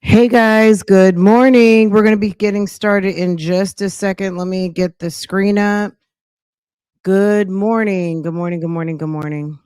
Hey guys, good morning. We're going to be getting started in just a second. Let me get the screen up. Good morning. Good morning. Good morning. Good morning.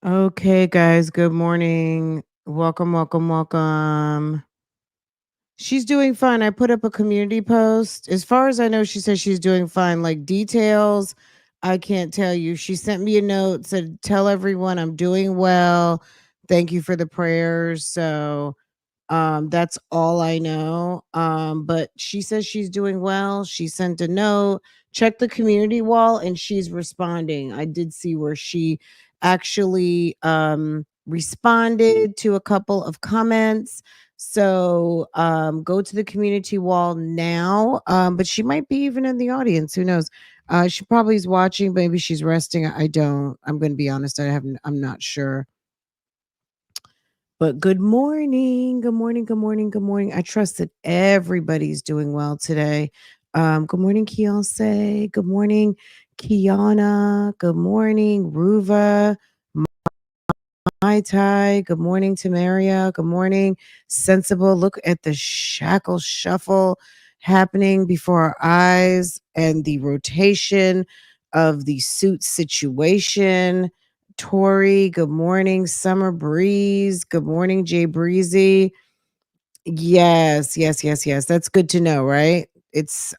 Okay, guys, good morning. Welcome, welcome, welcome. She's doing fine. I put up a community post. As far as I know, she says she's doing fine. Like details, I can't tell you. She sent me a note, said, "Tell everyone I'm doing well. Thank you for the prayers." So that's all I know. But she says she's doing well. She sent a note, checked the community wall, and she's responding. I did see where she actually responded to a couple of comments. So go to the community wall now. But she might be even in the audience. Who knows? She probably is watching. Maybe she's resting. I don't. I'm going to be honest. I haven't. I'm not sure. But good morning, good morning, good morning, good morning. I trust that everybody's doing well today. Good morning, Kiyose. Good morning, Kiana. Good morning, Ruva. Mai Tai. Good morning, Tamaria. Good morning, Sensible. Look at the shackle shuffle happening before our eyes and the rotation of the suit situation. Tori, good morning. Summer Breeze, good morning. Jay Breezy. Yes, yes, yes, yes. That's good to know, right? It's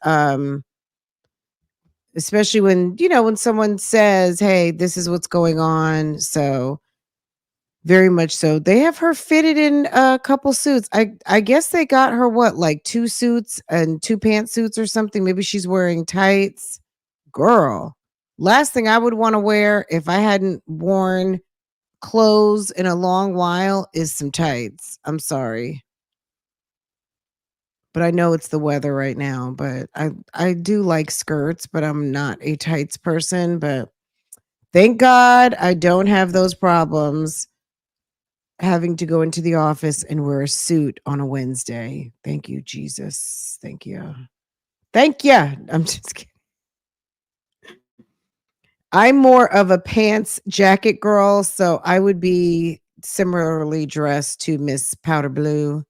especially when when someone says, "Hey, this is what's going on." So very much so. They have her fitted in a couple suits. I guess they got her what, like two suits and two pantsuits or something. Maybe she's wearing tights. Girl, last thing I would want to wear if I hadn't worn clothes in a long while is some tights. I'm sorry. But I know it's the weather right now, but I do like skirts, but I'm not a tights person, but thank God I don't have those problems having to go into the office and wear a suit on a Wednesday. Thank you, Jesus. Thank you. Thank you. I'm just kidding. I'm more of a pants jacket girl, so I would be similarly dressed to Miss Powder Blue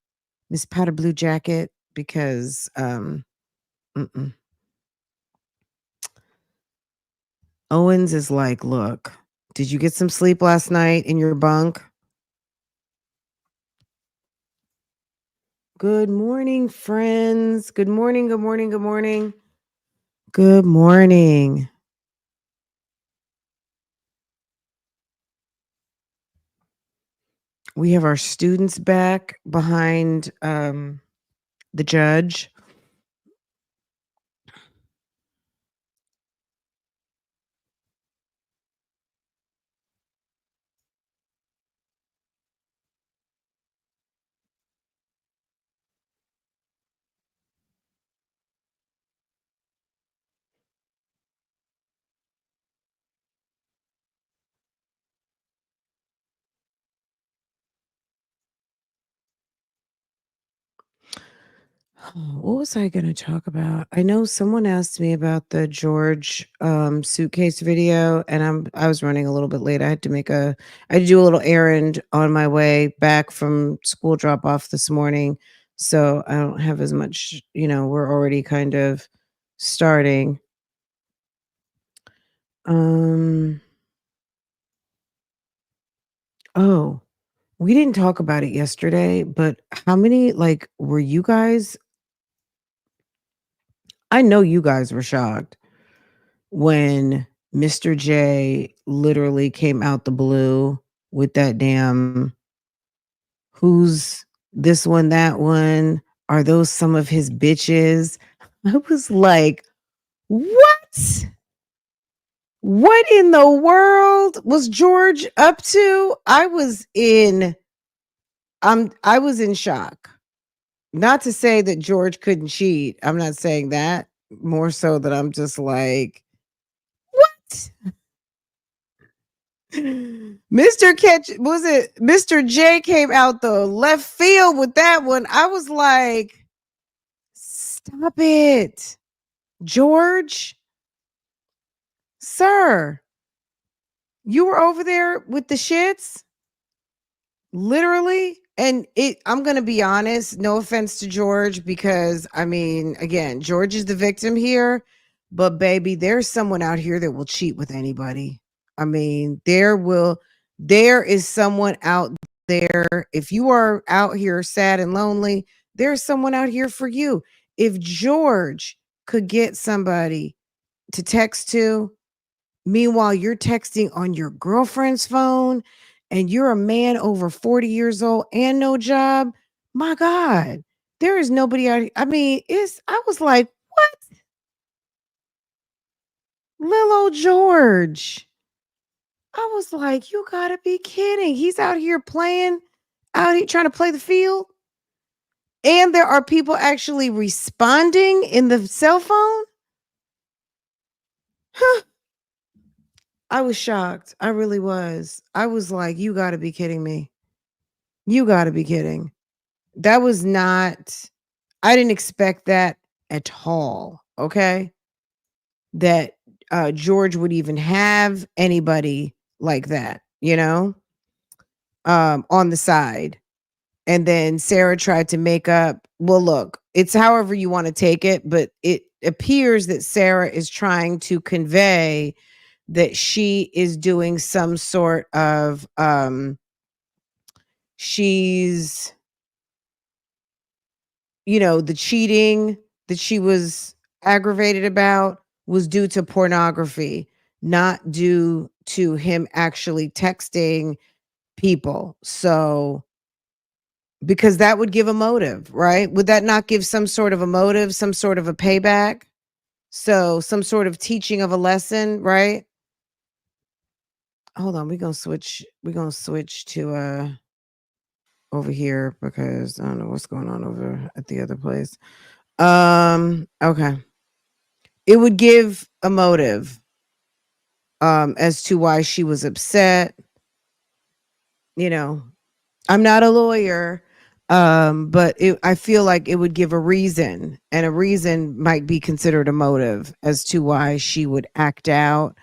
jacket because mm-mm. Owens is like, look, did you get some sleep last night in your bunk? Good morning, friends. Good morning. Good morning. Good morning. Good morning. We have our students back behind the judge. What was I going to talk about? I know someone asked me about the George suitcase video, and I was running a little bit late. I had to do a little errand on my way back from school drop off this morning, so I don't have as much. We're already kind of starting. Um. Oh, we didn't talk about it yesterday, but how many were you guys? I know you guys were shocked. when Mr. J literally came out the blue with that damn who's this one, that one? Are those some of his bitches? I was like, what? What in the world was George up to? I was in shock. Not to say that George couldn't cheat. I'm not saying that. More so that I'm just like, what? Mr. J came out the left field with that one. I was like, stop it. George, sir, you were over there with the shits? Literally? And I'm going to be honest, no offense to George, because I mean, again, George is the victim here, but baby, there's someone out here that will cheat with anybody. I mean, there is someone out there. If you are out here sad and lonely, there's someone out here for you. If George could get somebody to text to, meanwhile, you're texting on your girlfriend's phone and you're a man over 40 years old and no job. My God, there is nobody out. I mean, I was like, what? Little old George. I was like, you gotta be kidding. He's out here playing, out here trying to play the field. And there are people actually responding in the cell phone. Huh. I was shocked. I really was. I was like, you gotta be kidding me. You gotta be kidding. That was not, I didn't expect that at all. Okay. That George would even have anybody like that, on the side. And then Sarah tried to make up. Well, look, it's however you want to take it, but it appears that Sarah is trying to convey that she is doing some sort of she's the cheating that she was aggravated about was due to pornography, not due to him actually texting people. So, because that would give a motive, right? Would that not give some sort of a motive, some sort of a payback? So, some sort of teaching of a lesson, right? Hold on, we're going to switch to over here because I don't know what's going on over at the other place. Okay. It would give a motive as to why she was upset. I'm not a lawyer, but I feel like it would give a reason, and a reason might be considered a motive as to why she would act out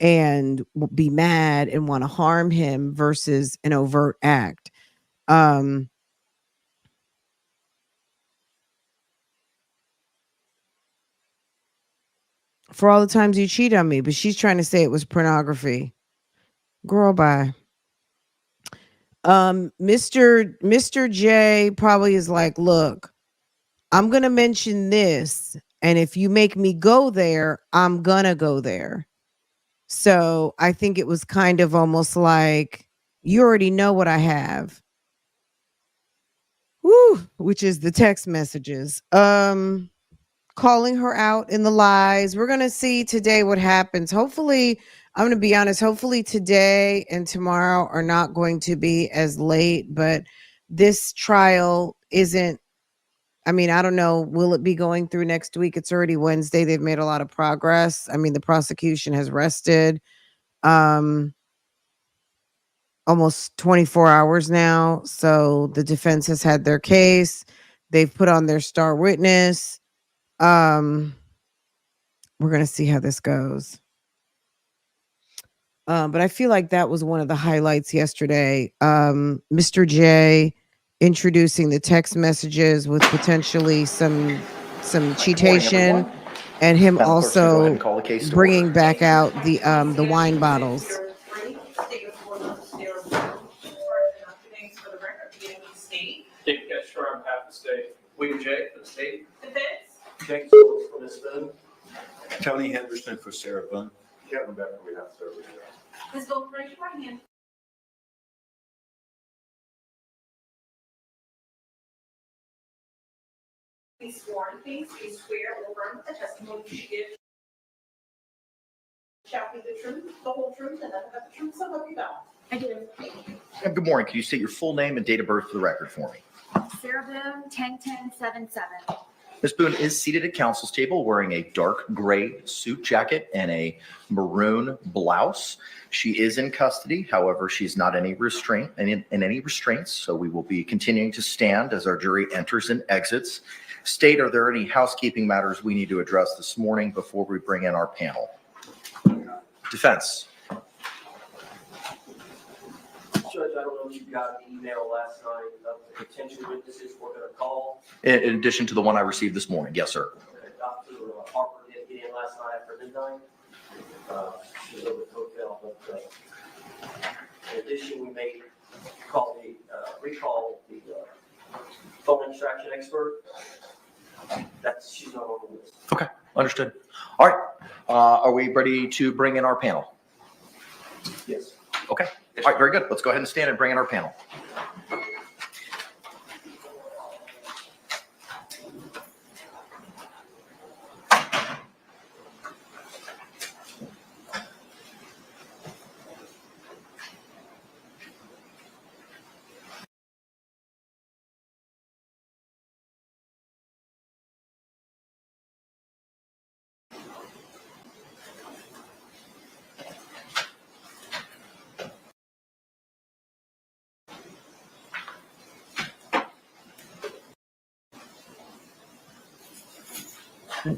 and be mad and want to harm him versus an overt act. Um, for all the times you cheat on me, but she's trying to say it was pornography. Girl, bye. Mr. J probably is like, look, I'm gonna mention this, and if you make me go there, I'm gonna go there. So I think it was kind of almost like, you already know what I have. Woo, which is the text messages. Calling her out in the lies. We're gonna see today what happens. Hopefully, I'm gonna be honest, hopefully today and tomorrow are not going to be as late, but this trial isn't, I mean, I don't know, will it be going through next week? It's already Wednesday. They've made a lot of progress. I mean, the prosecution has rested um almost 24 hours now. So the defense has had their case. They've put on their star witness. We're going to see how this goes. But I feel like that was one of the highlights yesterday. Mr. J introducing the text messages with potentially some cheatation, and him also bringing back out the wine bottles. Yeah, sure, I'm happy to stay. William J. for the state. Thanks for this, Boone. Tony Henderson for Sarah Boone. Kevin Becker, we have service. Ms. Boone, raise your right hand. Be sworn, please. You swear or affirm that the testimony you give shall be the truth, the whole truth, and nothing but the truth, so help you God. I do. And good morning. Can you state your full name and date of birth for the record for me? Sarah Boone, 10-10-7-7. Ms. Boone is seated at counsel's table wearing a dark gray suit jacket and a maroon blouse. She is in custody. However, she's not in any restraints, so we will be continuing to stand as our jury enters and exits. State, are there any housekeeping matters we need to address this morning before we bring in our panel? Defense. Judge, I don't know if you got the email last night of the potential witnesses we're going to call. In addition to the one I received this morning. Yes, sir. Okay, Dr. Harper did get in last night after midnight. She was over at the hotel, but in addition, we may recall the phone extraction expert. She's not on the list. Okay, understood. All right. Are we ready to bring in our panel? Yes. Okay. All right, very good. Let's go ahead and stand and bring in our panel.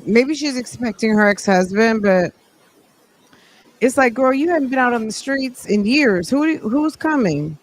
Maybe she's expecting her ex-husband, but it's like, girl, you haven't been out on the streets in years. Who's coming?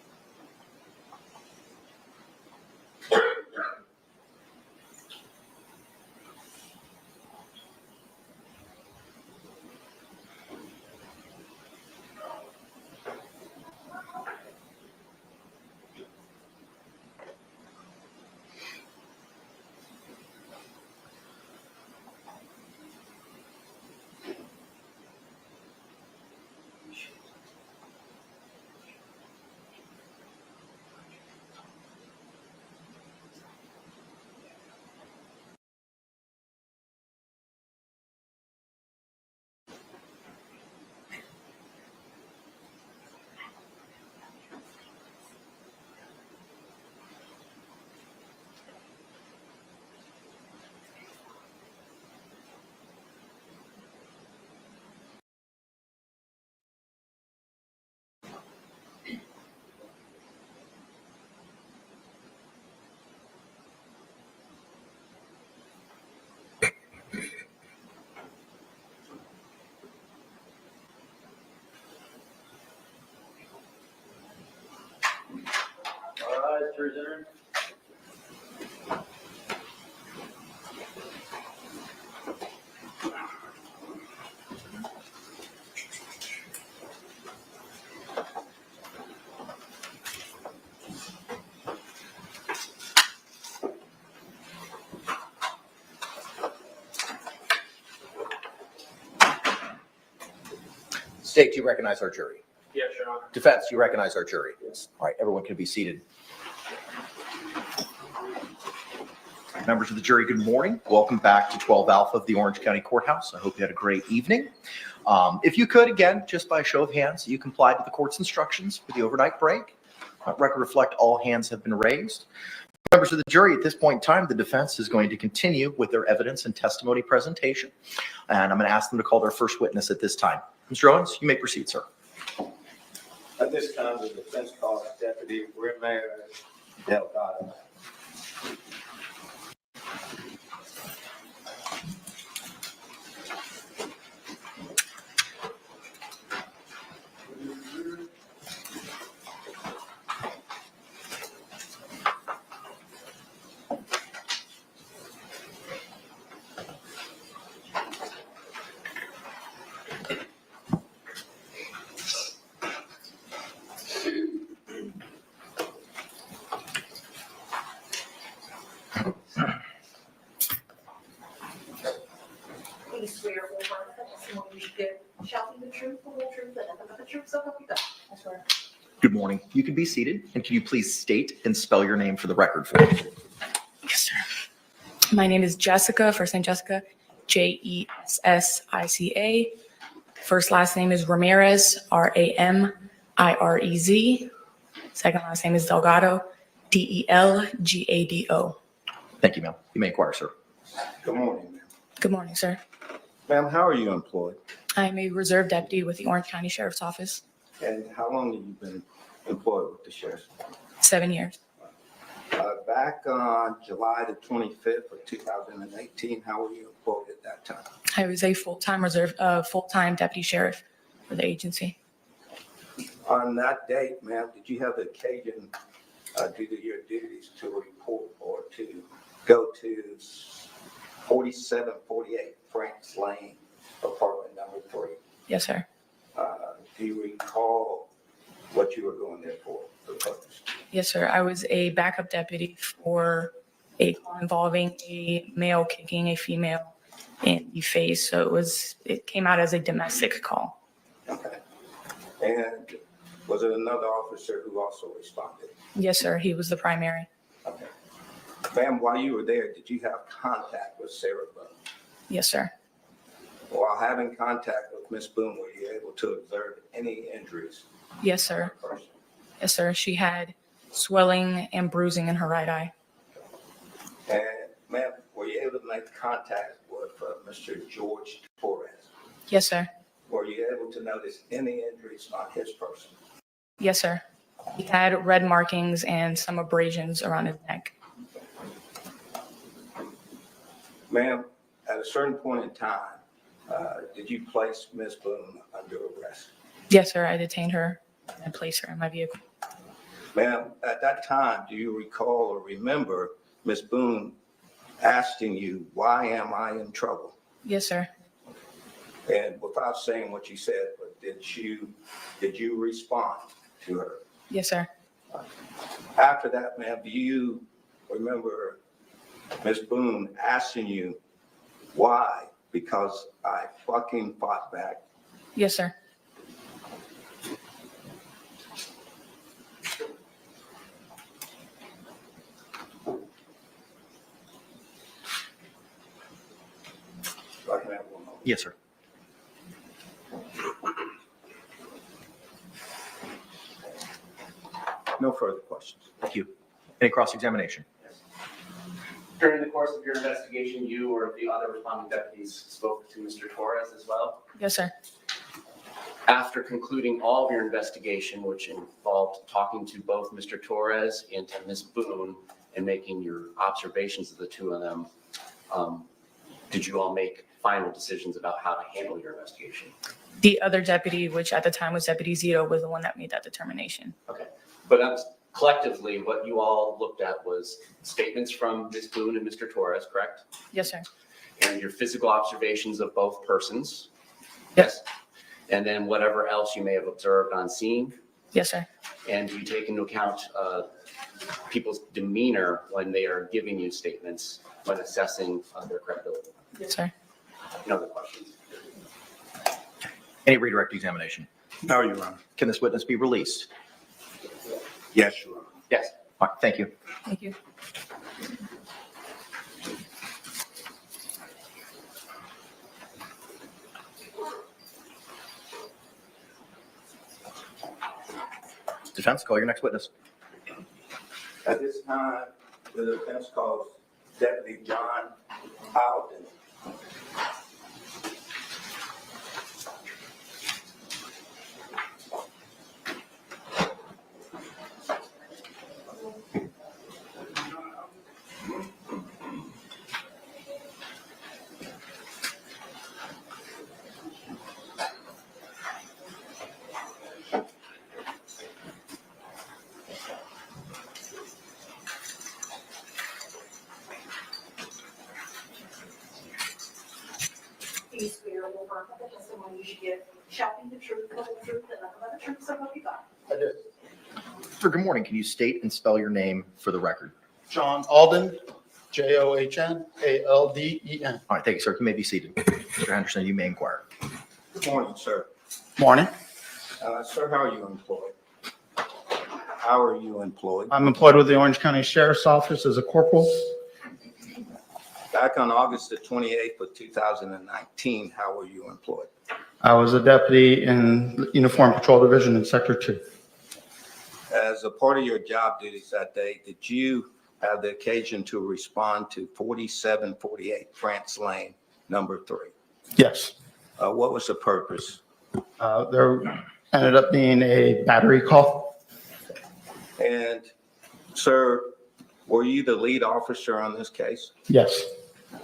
All right, jury's entered. State, do you recognize our jury? Yes, Your Honor. Defense, do you recognize our jury? Yes. All right, everyone can be seated. Members of the jury, good morning. Welcome back to 12 Alpha of the Orange County Courthouse. I hope you had a great evening. If you could, again, just by a show of hands, you complied with the court's instructions for the overnight break. Record reflect all hands have been raised. Members of the jury, at this point in time, the defense is going to continue with their evidence and testimony presentation. And I'm going to ask them to call their first witness at this time. Mr. Owens, you may proceed, sir. At this time, the defense calls Deputy Ramirez Delgado. Good morning. You can be seated. And can you please state and spell your name for the record for me? Yes, sir. My name is Jessica, first name Jessica, Jessica. First last name is Ramirez, Ramirez. Second last name is Delgado, Delgado. Thank you, ma'am. You may inquire, sir. Good morning, ma'am. Good morning, sir. Ma'am, how are you employed? I am a reserve deputy with the Orange County Sheriff's Office, And how long have you been employed with the sheriff's? 7 years. Back on July the 25th of 2018, how were you employed at that time? I was a full-time deputy sheriff for the agency. On that date, ma'am, did you have the occasion, due to your duties, to report or to go to 4748 Franks Lane, apartment number 3? Yes, sir. Do you recall what you were going there for, the purpose? Yes, sir. I was a backup deputy for a call involving a male kicking a female in the face. So it came out as a domestic call. Okay. And was it another officer who also responded? Yes, sir. He was the primary. Okay. Ma'am, while you were there, did you have contact with Sarah Boone? Yes, sir. While having contact with Miss Boone, were you able to observe any injuries? Yes, sir. Yes, sir. She had swelling and bruising in her right eye. And ma'am, were you able to make contact with Mr. George Torres? Yes, sir. Were you able to notice any injuries on his person? Yes, sir. He had red markings and some abrasions around his neck. Ma'am, at a certain point in time, did you place Miss Boone under arrest? Yes, sir. I detained her and placed her in my vehicle. Ma'am, at that time, do you recall or remember Miss Boone asking you, "Why am I in trouble?" Yes, sir. And without saying what you said, but did you respond to her? Yes, sir. After that, ma'am, do you remember Miss Boone asking you, "Why?" "Because I fucking fought back." Yes, sir. So I can have one moment. Yes, sir. No further questions. Thank you. Any cross-examination? During the course of your investigation, you or the other responding deputies spoke to Mr. Torres as well. Yes, sir. After concluding all of your investigation, which involved talking to both Mr. Torres and to Ms. Boone and making your observations of the two of them, did you all make final decisions about how to handle your investigation? The other deputy, which at the time was Deputy Zito, was the one that made that determination. Okay, but collectively, what you all looked at was statements from Ms. Boone and Mr. Torres, correct? Yes, sir. And your physical observations of both persons? Yes. And then whatever else you may have observed on scene? Yes, sir. And do you take into account people's demeanor when they are giving you statements, when assessing their credibility? Yes, sir. No other questions? Any redirect examination? No, Your Honor. Can this witness be released? Yes, Your Honor. Yes. All right, thank you. Thank you. Defense, call your next witness. At this time, the defense calls Deputy John Alden. Do you swear or affirm that the testimony you should give shall be the truth, the whole truth, and nothing but the truth, so help you God? I do. Sir, good morning. Can you state and spell your name for the record? John Alden, John Alden. All right, thank you, sir. You may be seated. Mr. Henderson, you may inquire. Good morning, sir. Morning. Sir, how are you employed? How are you employed? I'm employed with the Orange County Sheriff's Office as a corporal. Back on August the 28th of 2019, how were you employed? I was a deputy in Uniform Patrol Division in Sector 2. As a part of your job duties that day, did you have the occasion to respond to 4748 France Lane, number 3? Yes. What was the purpose? There ended up being a battery call. And, sir, were you the lead officer on this case? Yes,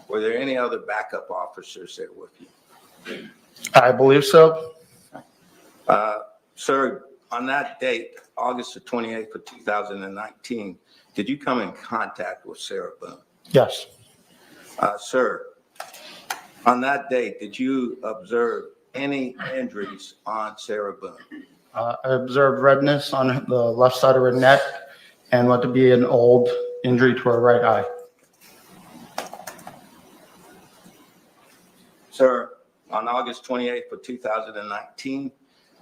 Were there any other backup officers there with you? I believe so. Sir, on that date, August the 28th of 2019, did you come in contact with Sarah Boone? Yes, Sir, on that date, did you observe any injuries on Sarah Boone? I observed redness on the left side of her neck and what to be an old injury to her right eye. Sir, on August 28th of 2019,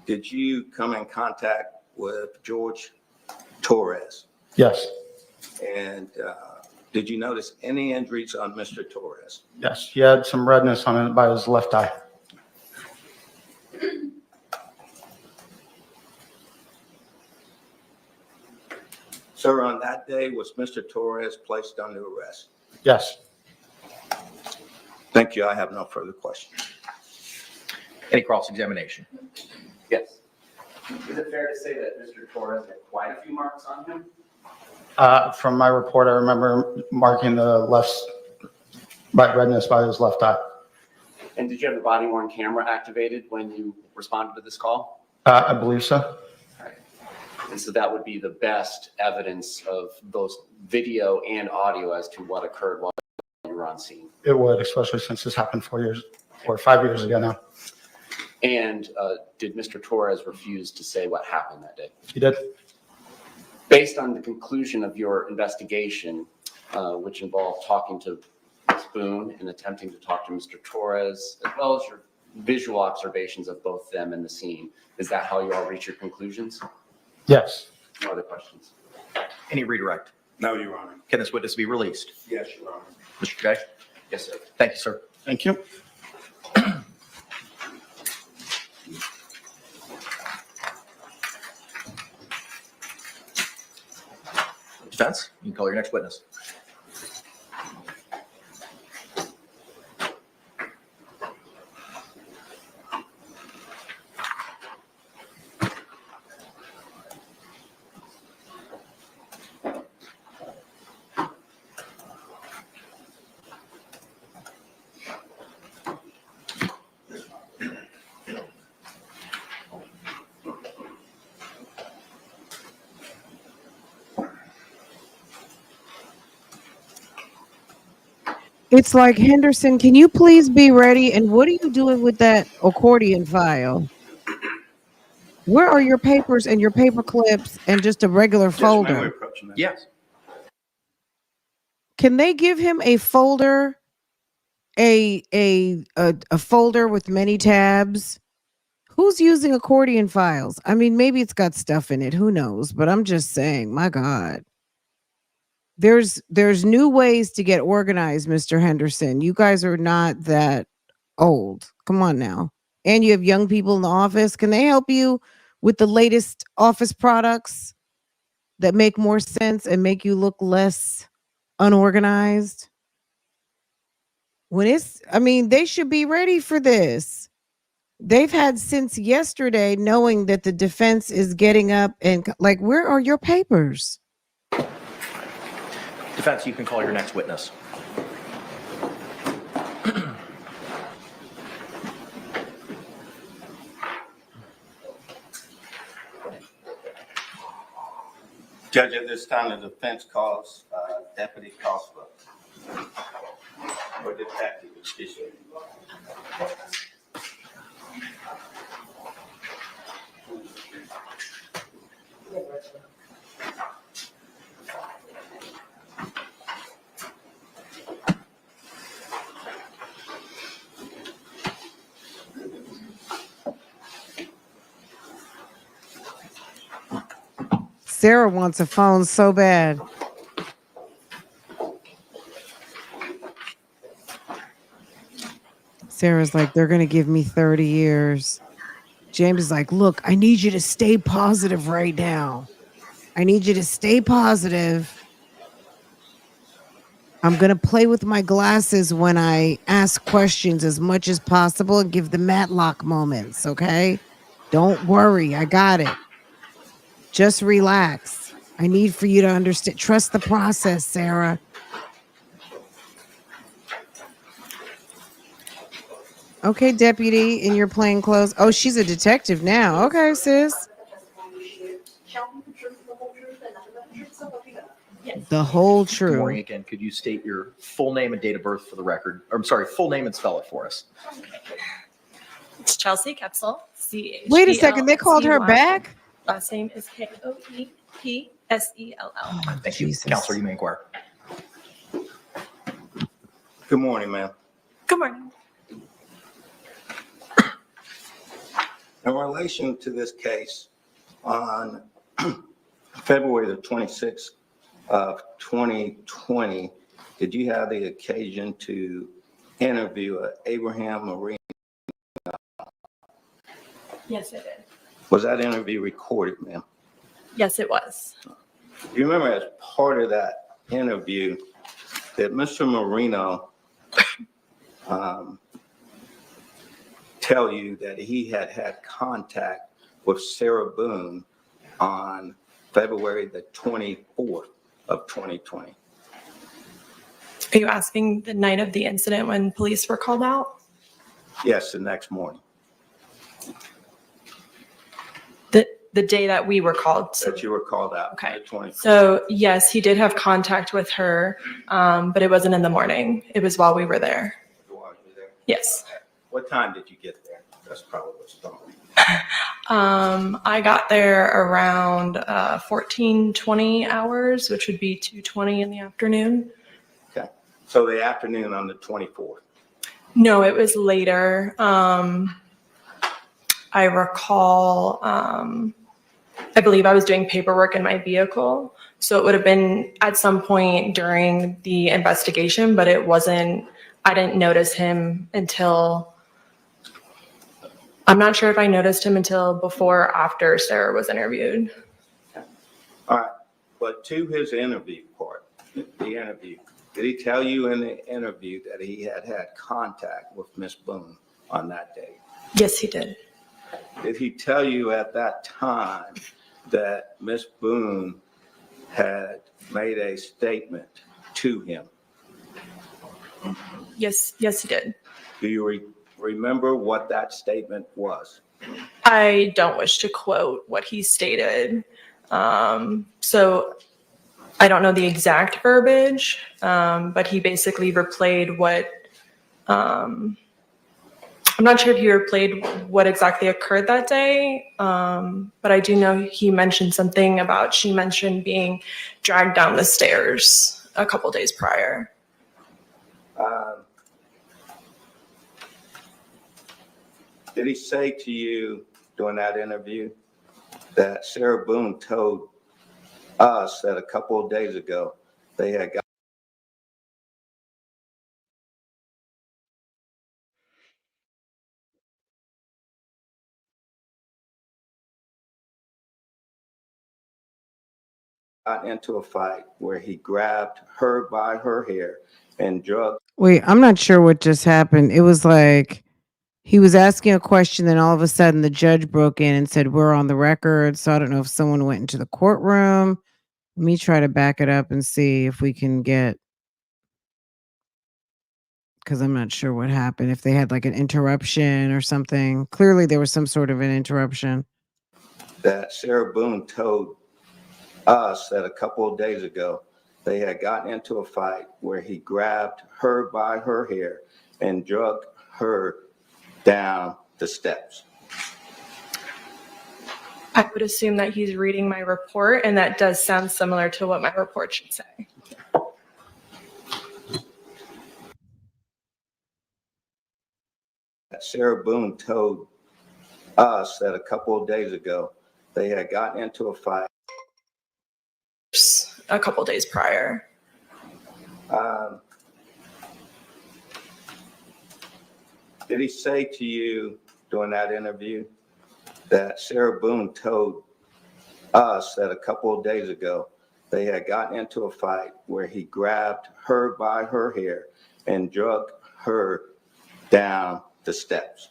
did you come in contact with George Torres? Yes, And did you notice any injuries on Mr. Torres? yes, he had some redness on it by his left eye. Sir, on that day, was Mr. Torres placed under arrest? Yes, Thank you. I have no further questions. Any cross-examination? Yes. Is it fair to say that Mr. Torres had quite a few marks on him? from my report, I remember marking the left by redness by his left eye. And did you have the body worn camera activated when you responded to this call? I believe so. And so that would be the best evidence of both video and audio as to what occurred while you were on scene. It would, especially since this happened 4 years or 5 years ago now. And did Mr. Torres refuse to say what happened that day? He did. Based on the conclusion of your investigation, which involved talking to Ms. Boone and attempting to talk to Mr. Torres, as well as your visual observations of both them and the scene, is that how you all reach your conclusions? Yes. No other questions? Any redirect? No, Your Honor. Can this witness be released? Yes, Your Honor. Mr. Jay? Yes, sir. Thank you, sir. Thank you. Defense, you can call your next witness. It's like, Henderson, can you please be ready? And what are you doing with that accordion file? Where are your papers and your paper clips and just a regular folder? Yes. Can they give him a folder, a folder with many tabs? Who's using accordion files? I mean, maybe it's got stuff in it. Who knows? But I'm just saying, my God. There's new ways to get organized, Mr. Henderson. You guys are not that old. Come on now. And you have young people in the office. Can they help you with the latest office products that make more sense and make you look less unorganized? They should be ready for this. They've had since yesterday knowing that the defense is getting up and like, where are your papers? Defense, you can call your next witness. Judge, at this time, the defense calls Deputy Caswell. Or Detective, excuse me. Sarah wants a phone so bad. Sarah's like, they're going to give me 30 years. James is like, look, I need you to stay positive right now. I need you to stay positive. I'm going to play with my glasses when I ask questions as much as possible and give the Matlock moments, okay? Don't worry. I got it. Just relax. I need for you to understand. Trust the process, Sarah. Okay, deputy, in your plain clothes. Oh, she's a detective now. Okay, sis. Shall be the truth, the whole truth, and nothing but the truth, so help you God. The whole Good morning truth. again. Could you state your full name and date of birth for the record? Or, I'm sorry, full name and spell it for us. It's Chelsea Kepsel. C-H-E-L-S-E-Y. Wait a second. They called her back? Last name is Koepsell. Oh, Thank Jesus. you. Counselor, you may inquire. Good morning, ma'am. Good morning. In relation to this case, on February the 26th of 2020, did you have the occasion to interview Abraham Marine? Yes, it did. Was that interview recorded, ma'am? Yes, it was. You remember as part of that interview that Mr. Marino tell you that he had had contact with Sarah Boone on February the 24th of 2020? Are you asking the night of the incident when police were called out? Yes, the next morning, The day that we were called. that you were called out. Okay. The 24th. So yes, he did have contact with her, but it wasn't in the morning. It was while we were there. While you were there? Yes. What time did you get there? That's probably what's wrong. I got there around 14:20 hours, which would be 2:20 in the afternoon. Okay. So the afternoon on the 24th. No, it was later. I recall, I believe I was doing paperwork in my vehicle. So it would have been at some point during the investigation, but it wasn't, I didn't notice him until, I'm not sure if I noticed him until before or after Sarah was interviewed. All right. But to his interview part, the interview, did he tell you in the interview that he had had contact with Miss Boone on that day? Yes, he did. Did he tell you at that time that Miss Boone had made a statement to him? Yes, he did. Do you remember what that statement was? I don't wish to quote what he stated. So I don't know the exact verbiage, but he basically replayed what, I'm not sure if he replayed what exactly occurred that day, but I do know he mentioned something about, she mentioned being dragged down the stairs a couple days prior. Did he say to you during that interview that Sarah Boone told us that a couple of days ago they had got into a fight where he grabbed her by her hair and drugged? Wait, I'm not sure what just happened. It was like he was asking a question, then all of a sudden the judge broke in and said, we're on the record. So I don't know if someone went into the courtroom. Let me try to back it up and see if we can get, because I'm not sure what happened. If they had like an interruption or something. Clearly there was some sort of an interruption. That Sarah Boone told us that a couple of days ago they had gotten into a fight where he grabbed her by her hair and drugged her down the steps. I would assume that he's reading my report, and that does sound similar to what my report should say. That Sarah Boone told us that a couple of days ago they had gotten into a fight. a couple days prior. Did he say to you during that interview that Sarah Boone told us that a couple of days ago they had gotten into a fight where he grabbed her by her hair and dragged her down the steps?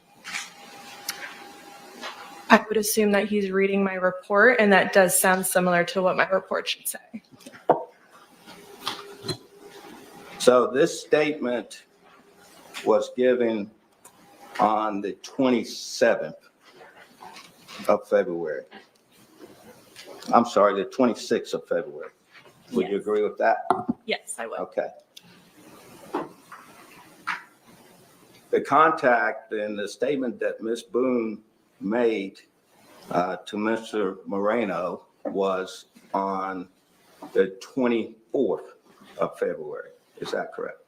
I would assume that he's reading my report, and that does sound similar to what my report should say. So this statement was given on the 27th of February. I'm sorry, the 26th of February. Would you Yes. agree with that? Yes, I would. Okay. The contact and the statement that Ms. Boone made to Mr. Moreno was on the 24th of February. Is that correct?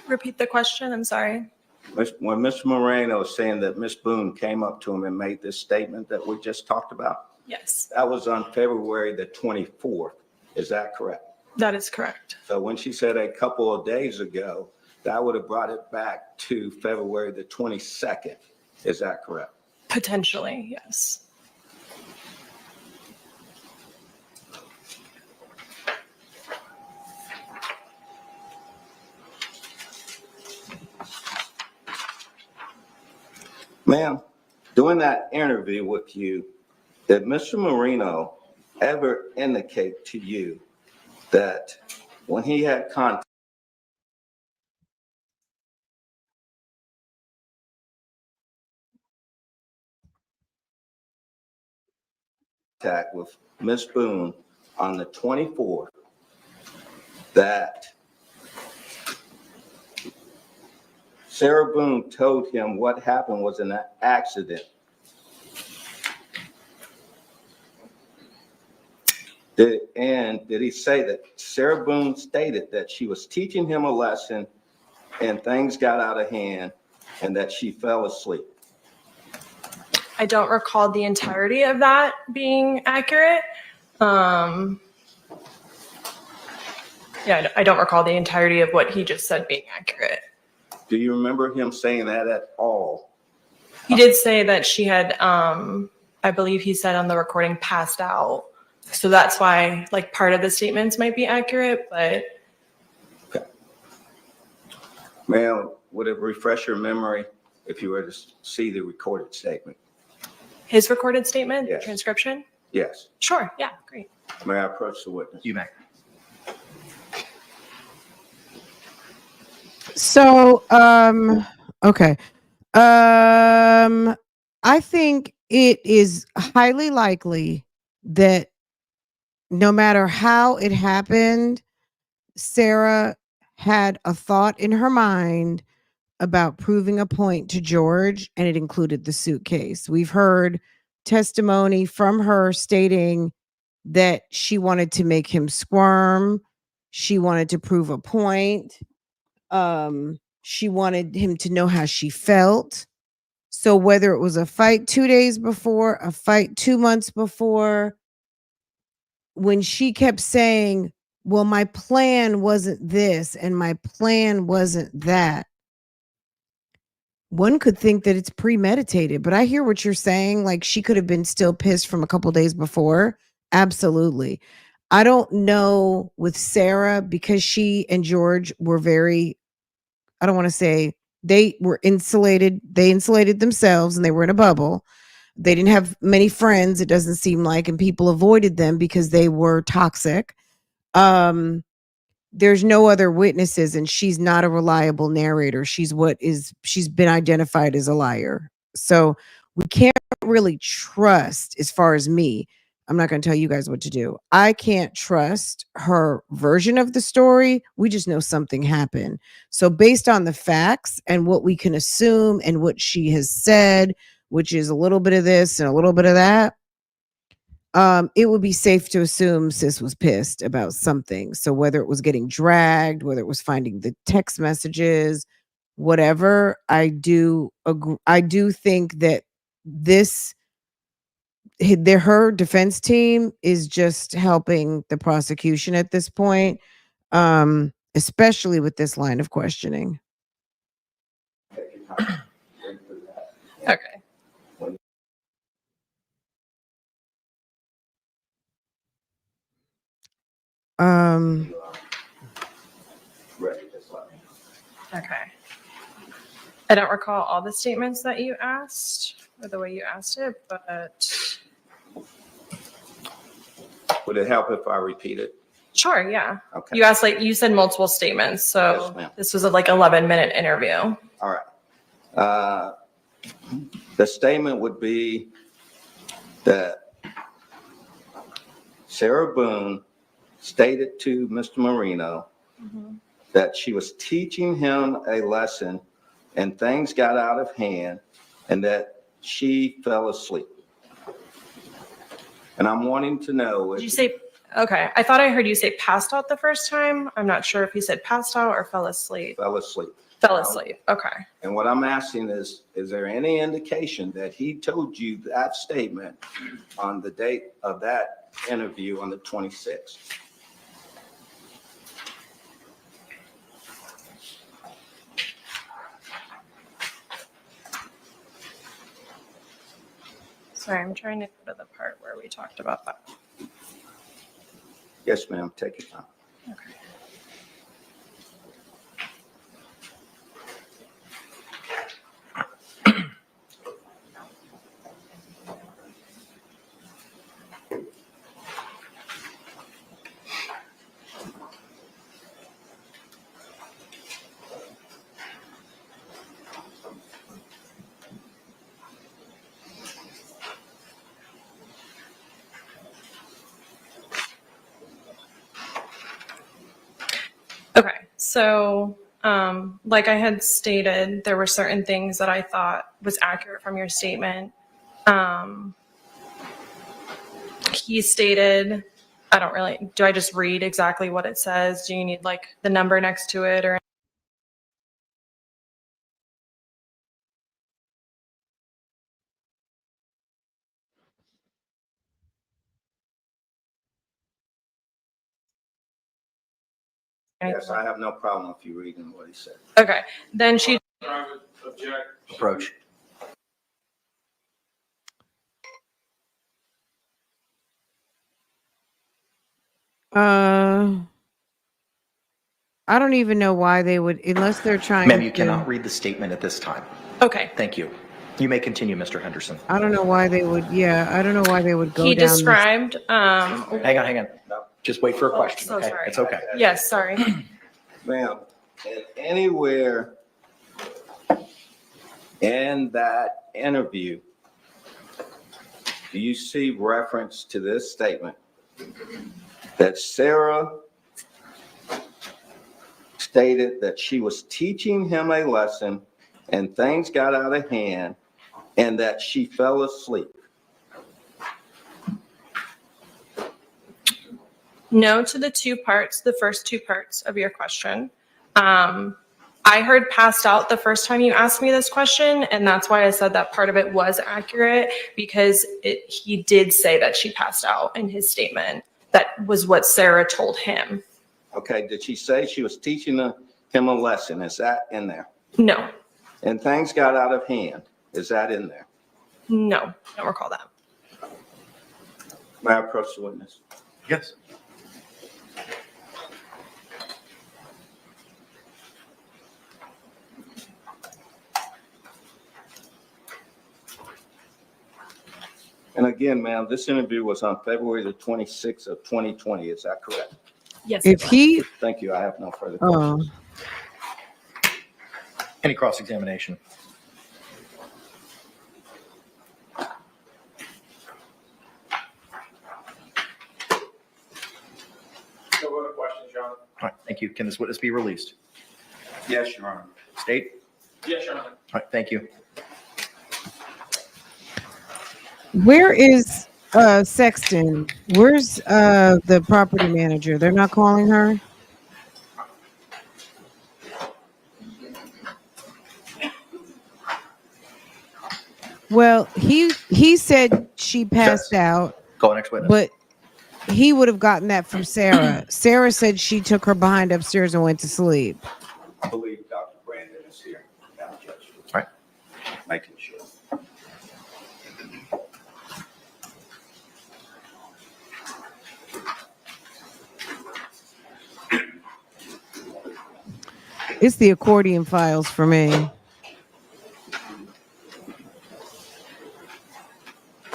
Repeat the question, I'm sorry. When Mr. Moreno is saying that Ms. Boone came up to him and made this statement that we just talked about, Yes, that was on February the 24th. Is that correct? that is correct. So when she said a couple of days ago, that would have brought it back to February the 22nd. Is that correct? Potentially, yes. Ma'am, during that interview with you, did Mr. Moreno ever indicate to you that when he had contact with Ms. Boone on the 24th, that Sarah Boone told him what happened was an accident? Did he say that Sarah Boone stated that she was teaching him a lesson and things got out of hand and that she fell asleep? I don't recall the entirety of that being accurate. Yeah, I don't recall the entirety of what he just said being accurate. Do you remember him saying that at all? He did say that she had, I believe he said on the recording, passed out. So that's why, like, part of the statements might be accurate, but Okay. Ma'am, would it refresh your memory if you were to see the recorded statement? his recorded statement, Yes. transcription? Yes. Sure, yeah, great. May I approach the witness? You may. So, okay. I think it is highly likely that no matter how it happened, Sarah had a thought in her mind about proving a point to George, and it included the suitcase. We've heard testimony from her stating that she wanted to make him squirm. She wanted to prove a point. She wanted him to know how she felt. So whether it was a fight 2 days before, a fight 2 months before, when she kept saying, well, my plan wasn't this and my plan wasn't that, one could think that it's premeditated. But I hear what you're saying. Like, she could have been still pissed from a couple days before. Absolutely. I don't know with Sarah, because she and George were very, I don't want to say, they were insulated. They insulated themselves and they were in a bubble. They didn't have many friends, it doesn't seem like, and people avoided them because they were toxic. There's no other witnesses, and she's not a reliable narrator. She's been identified as a liar. So we can't really trust, as far as me, I'm not going to tell you guys what to do. I can't trust her version of the story. We just know something happened. So based on the facts and what we can assume and what she has said, which is a little bit of this and a little bit of that, it would be safe to assume sis was pissed about something. So whether it was getting dragged, whether it was finding the text messages, whatever, I do think that this her defense team is just helping the prosecution at this point, especially with this line of questioning. Okay. Ready, just let me know. Okay. I don't recall all the statements that you asked or the way you asked it, but Would it help if I repeat it? sure, yeah. Okay. You asked, like, you said multiple statements, Yes, so ma'am. this was a 11-minute interview. All right. The statement would be that Sarah Boone stated to Mr. Marino that she was teaching him a lesson and things got out of hand and that she fell asleep. And I'm wanting to know. Did you say, okay, I thought I heard you say passed out the first time. I'm not sure if you said passed out or fell asleep. Fell asleep. Fell asleep, okay. And what I'm asking is there any indication that he told you that statement on the date of that interview on the 26th? Sorry, I'm trying to go to the part where we talked about that. Yes, ma'am. Take your time. Okay. Okay, so like I had stated, there were certain things that I thought was accurate from your statement. He stated, I don't really, do I just read exactly what it says? Do you need like the number next to it or? Yes, I have no problem if you reading what he said. Okay, then she, Approach. I don't even know why they would, unless they're trying Ma'am, you to- cannot read the statement at this time. okay. Thank you. You may continue, Mr. Henderson. I don't know why they would, I don't know why they would go He down this. described, Hang on. Just wait for a question, so okay? sorry. It's okay. Yes, sorry. Ma'am, and anywhere in that interview, do you see reference to this statement that Sarah stated that she was teaching him a lesson and things got out of hand and that she fell asleep? No to the two parts, the first two parts of your question. I heard passed out the first time you asked me this question, and that's why I said that part of it was accurate, because he did say that she passed out in his statement. That was what Sarah told him. Okay, did she say she was teaching him a lesson? Is that in there? No, And things got out of hand. Is that in there? no, I don't recall that. May I approach the witness? Yes. And again, ma'am, this interview was on February the 26th of 2020. Is that correct? Yes. If it was. he, Thank you. I have no further questions. Any cross-examination? No other questions, Your Honor? All right, thank you. Can this witness be released? Yes, Your Honor. State? Yes, Your Honor. All right, thank you. where is Sexton? Where's the property manager? They're not calling her? Well, he said she passed out, Go next witness. but he would have gotten that from Sarah. Sarah said she took her behind upstairs and went to sleep. I believe Dr. Brandon is here now, Judge. All right. Making sure. It's the accordion files for me.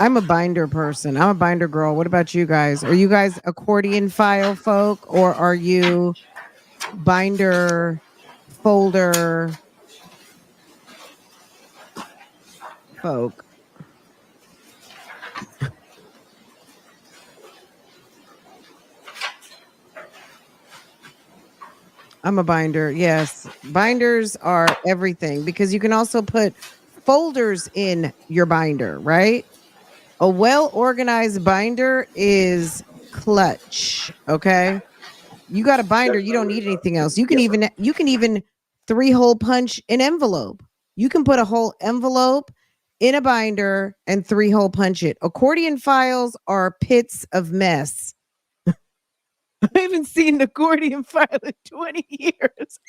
I'm a binder person. I'm a binder girl. What about you guys? Are you guys accordion file folk, or are you binder folder folk? I'm a binder. Yes. Binders are everything because you can also put folders in your binder, right? A well-organized binder is clutch, okay? You got a binder, you don't need anything else. You can even 3-hole punch an envelope. You can put a whole envelope in a binder and 3-hole punch it. Accordion files are pits of mess. I haven't seen an accordion file in 20 years.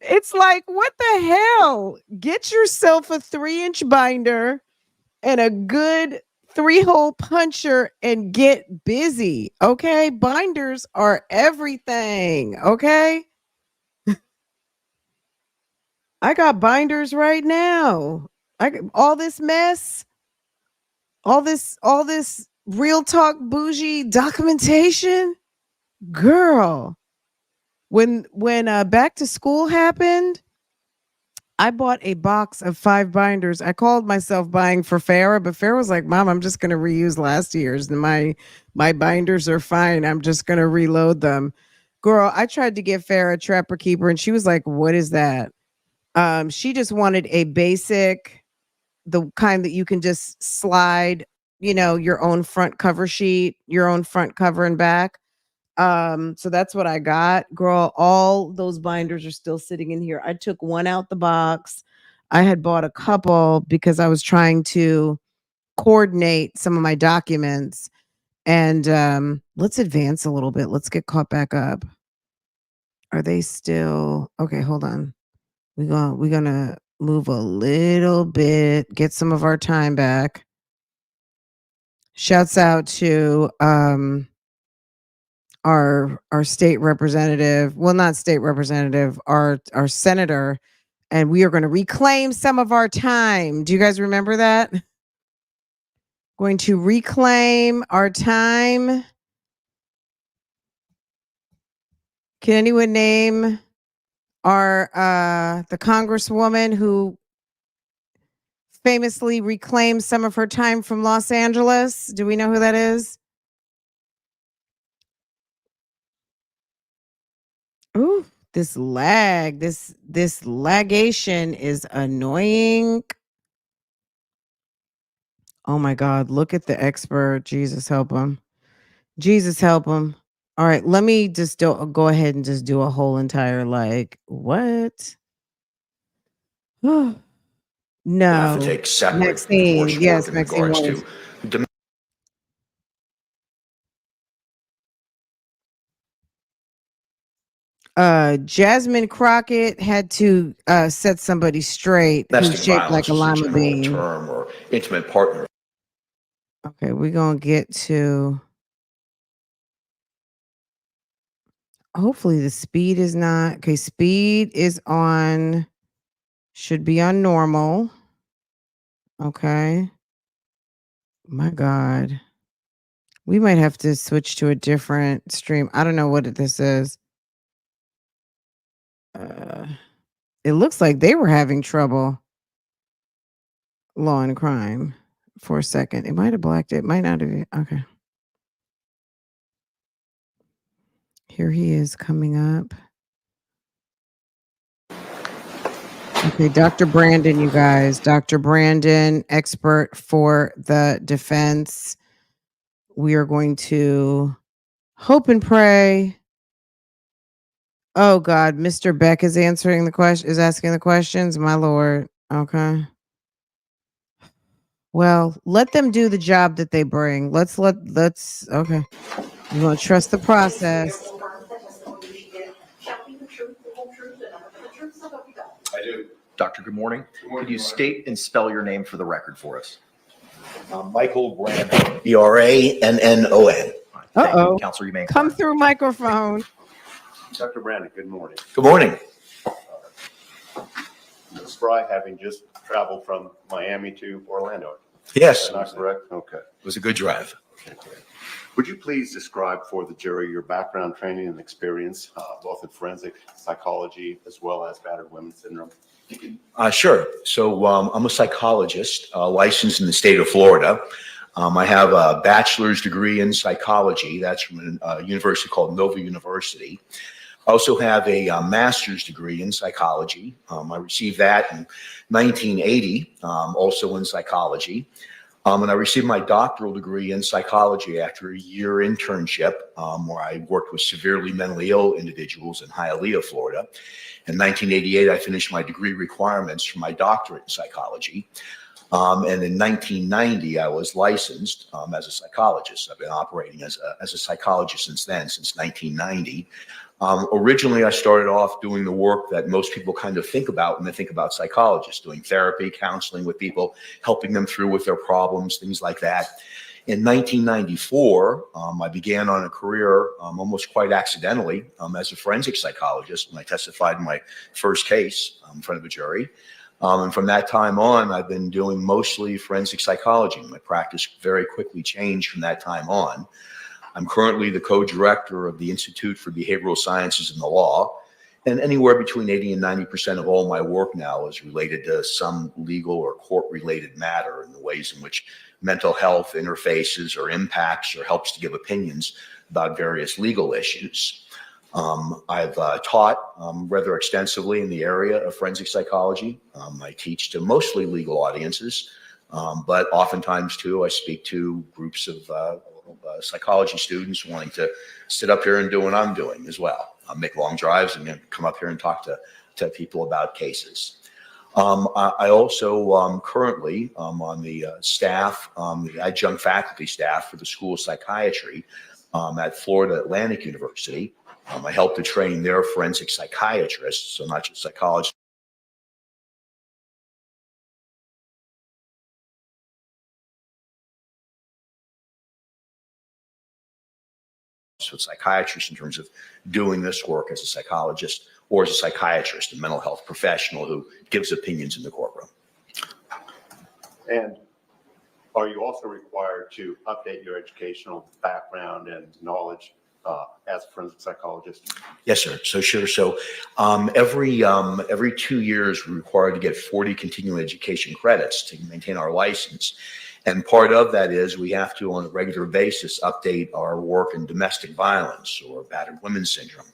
It's like, what the hell? Get yourself a 3-inch binder and a good 3-hole puncher and get busy. Okay. Binders are everything. Okay. I got binders right now. I got all this mess, all this RealTalk bougie documentation. Girl, when back to school happened, I bought a box of 5 binders. I called myself buying for Farrah, but Farrah was like, "Mom, I'm just going to reuse last year's. My binders are fine. I'm just going to reload them." Girl, I tried to get Farrah a Trapper Keeper, and she was like, "What is that?" She just wanted a basic, the kind that you can just slide, your own front cover sheet, your own front cover and back. So that's what I got. Girl, all those binders are still sitting in here. I took one out the box. I had bought a couple because I was trying to coordinate some of my documents. And let's advance a little bit. Let's get caught back up. Are they still okay? Hold on. We're gonna move a little bit, get some of our time back. Shouts out to our state representative, well, not state representative, our senator, and we are going to reclaim some of our time. Do you guys remember that? Going to reclaim our time. Can anyone name our the congresswoman who famously reclaimed some of her time from Los Angeles? Do we know who that is? Ooh, this lag, this lagation is annoying. Oh my God, look at the expert. Jesus help him. Jesus help him. All right, let me just go ahead and just do a whole entire what? No. Have to take separate Maxine, coursework yes, in Maxine regards Waters. to Jasmine Crockett had to set somebody straight who's domestic shaped like violence a as a lima general bean. term or intimate partner. Okay, we're gonna get to. Hopefully the speed is not okay. Speed is on, should be on normal. Okay. My God. We might have to switch to a different stream. I don't know what this is. It looks like they were having trouble. Law and Crime for a second. It might have blacked it. Might not have. Okay. Here he is coming up. Okay, Dr. Brandon, you guys. Dr. Brandon, expert for the defense. We are going to hope and pray. Oh God, Mr. Beck is asking the questions. My Lord. Okay. Well, let them do the job that they bring. Let's okay. You want to trust the process. Be able to confirm the testimony you should give, shall be the truth, the whole truth, and nothing but the truth, so help you God. I do. Doctor, good morning. Good morning, Could you Your Honor. state and spell your name for the record for us? Michael Brandon, Brannon. Thank you. Uh-oh. Counselor, you may Come inquire. through microphone. Dr. Brandon, good morning. Good morning. Ms. Fry, having just traveled from Miami to Orlando. Yes, Is that correct? Okay. it was a good drive. Would you please describe for the jury your background, training, and experience, both in forensic psychology as well as battered women syndrome? Sure. So I'm a psychologist licensed in the state of Florida. I have a bachelor's degree in psychology. That's from a university called Nova University. I also have a master's degree in psychology. I received that in 1980, also in psychology. And I received my doctoral degree in psychology after a year internship where I worked with severely mentally ill individuals in Hialeah, Florida. In 1988, I finished my degree requirements for my doctorate in psychology. And in 1990, I was licensed as a psychologist. I've been operating as a psychologist since then, since 1990. Originally, I started off doing the work that most people kind of think about when they think about psychologists, doing therapy, counseling with people, helping them through with their problems, things like that. In 1994, I began on a career almost quite accidentally as a forensic psychologist when I testified in my first case in front of a jury. And from that time on, I've been doing mostly forensic psychology. My practice very quickly changed from that time on. I'm currently the co-director of the Institute for Behavioral Sciences and the Law, and anywhere between 80 and 90% of all my work now is related to some legal or court-related matter in the ways in which mental health interfaces or impacts or helps to give opinions about various legal issues. I've taught rather extensively in the area of forensic psychology. I teach to mostly legal audiences, but oftentimes too, I speak to groups of psychology students wanting to sit up here and do what I'm doing as well. Make long drives and then come up here and talk to people about cases. I also currently on the staff, the adjunct faculty staff for the School of Psychiatry at Florida Atlantic University. I help to train their forensic psychiatrists, so not just psychologists. With psychiatrists in terms of doing this work as a psychologist or as a psychiatrist, a mental health professional who gives opinions in the courtroom. And are you also required to update your educational background and knowledge as a forensic psychologist? Yes, sir. So sure. So every 2 years, we're required to get 40 continuing education credits to maintain our license. And part of that is we have to, on a regular basis, update our work in domestic violence or battered women syndrome.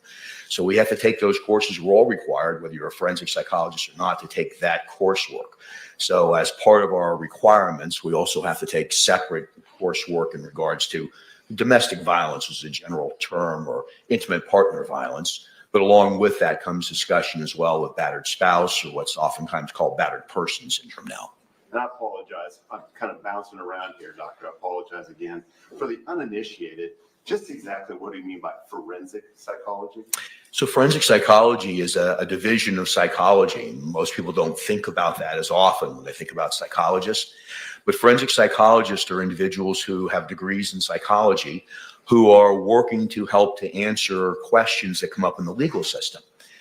So we have to take those courses. We're all required, whether you're a forensic psychologist or not, to take that coursework. So as part of our requirements, we also have to take separate coursework in regards to domestic violence as a general term, or intimate partner violence. But along with that comes discussion as well with battered spouse, or what's oftentimes called battered person syndrome now. And I apologize. I'm kind of bouncing around here, Doctor. I apologize again. For the uninitiated, just exactly what do you mean by forensic psychology? So forensic psychology is a division of psychology. Most people don't think about that as often when they think about psychologists. But forensic psychologists are individuals who have degrees in psychology who are working to help to answer questions that come up in the legal system.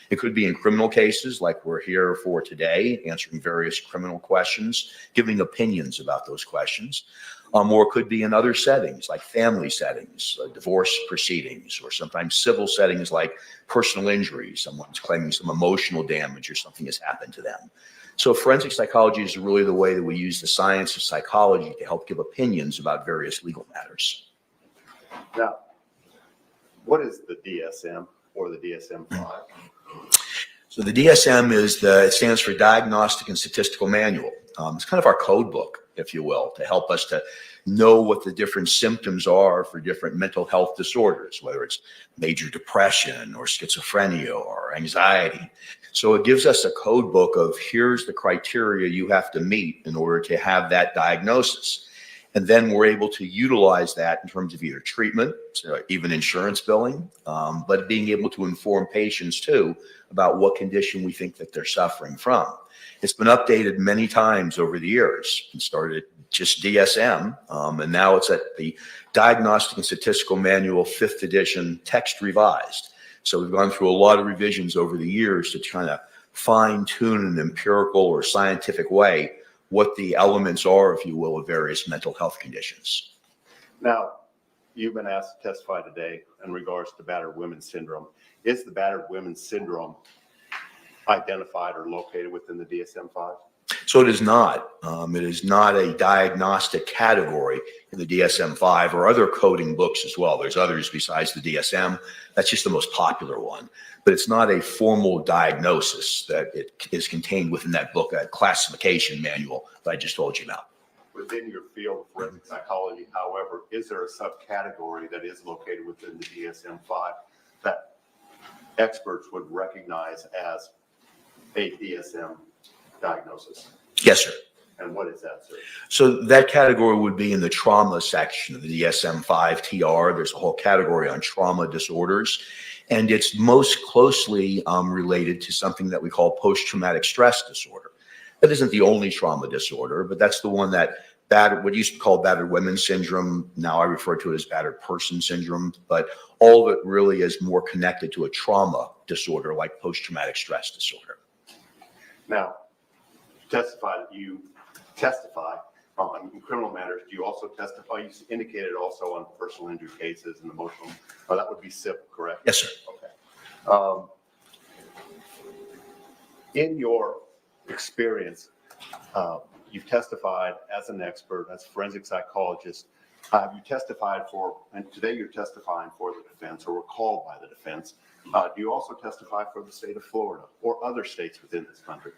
It could be in criminal cases like we're here for today, answering various criminal questions, giving opinions about those questions. Or it could be in other settings like family settings, divorce proceedings, or sometimes civil settings like personal injury. Someone's claiming some emotional damage or something has happened to them. So forensic psychology is really the way that we use the science of psychology to help give opinions about various legal matters. Now, what is the DSM or the DSM-5? So the DSM it stands for Diagnostic and Statistical Manual. It's kind of our code book, if you will, to help us to know what the different symptoms are for different mental health disorders, whether it's major depression or schizophrenia or anxiety. So it gives us a code book of here's the criteria you have to meet in order to have that diagnosis. And then we're able to utilize that in terms of either treatment, so even insurance billing, but being able to inform patients too about what condition we think that they're suffering from. It's been updated many times over the years. It started just DSM, and now it's at the Diagnostic and Statistical Manual 5th edition, text revised. So we've gone through a lot of revisions over the years to try to fine tune in an empirical or scientific way what the elements are, if you will, of various mental health conditions. Now, you've been asked to testify today in regards to battered women's syndrome. Is the battered women's syndrome identified or located within the DSM-5? So it is not. It is not a diagnostic category in the DSM-5 or other coding books as well. There's others besides the DSM. That's just the most popular one. But it's not a formal diagnosis that it is contained within that book, that classification manual that I just told you about. Within your field of forensic psychology, however, is there a subcategory that is located within the DSM-5 that experts would recognize as a DSM diagnosis? Yes, sir. And what is that, sir? So that category would be in the trauma section of the DSM-5 TR. There's a whole category on trauma disorders, and it's most closely related to something that we call post-traumatic stress disorder. That isn't the only trauma disorder, but that's the one that what used to be called battered women's syndrome. Now I refer to it as battered person syndrome, but all of it really is more connected to a trauma disorder like post-traumatic stress disorder. Now, you testify in criminal matters. Do you also testify? You indicated also on personal injury cases and emotional. Oh, that would be civil, correct? Yes, sir. Okay. In your experience, you've testified as an expert, as a forensic psychologist. You testified for, and today you're testifying for the defense, or were called by the defense. Do you also testify for the state of Florida or other states within this country?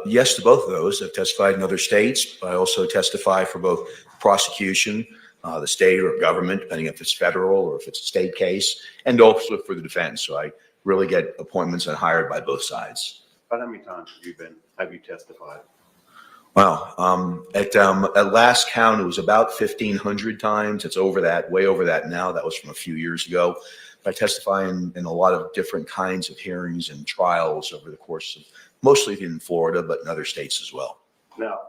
Yes to both of those. I've testified in other states. I also testify for both prosecution, the state or government, depending if it's federal or if it's a state case, and also for the defense. So I really get appointments and hired by both sides. About how many times have you testified? Wow. At last count, it was about 1,500 times. It's over that, way over that now. That was from a few years ago. I testify in a lot of different kinds of hearings and trials over the course of, mostly in Florida, but in other states as well. Now,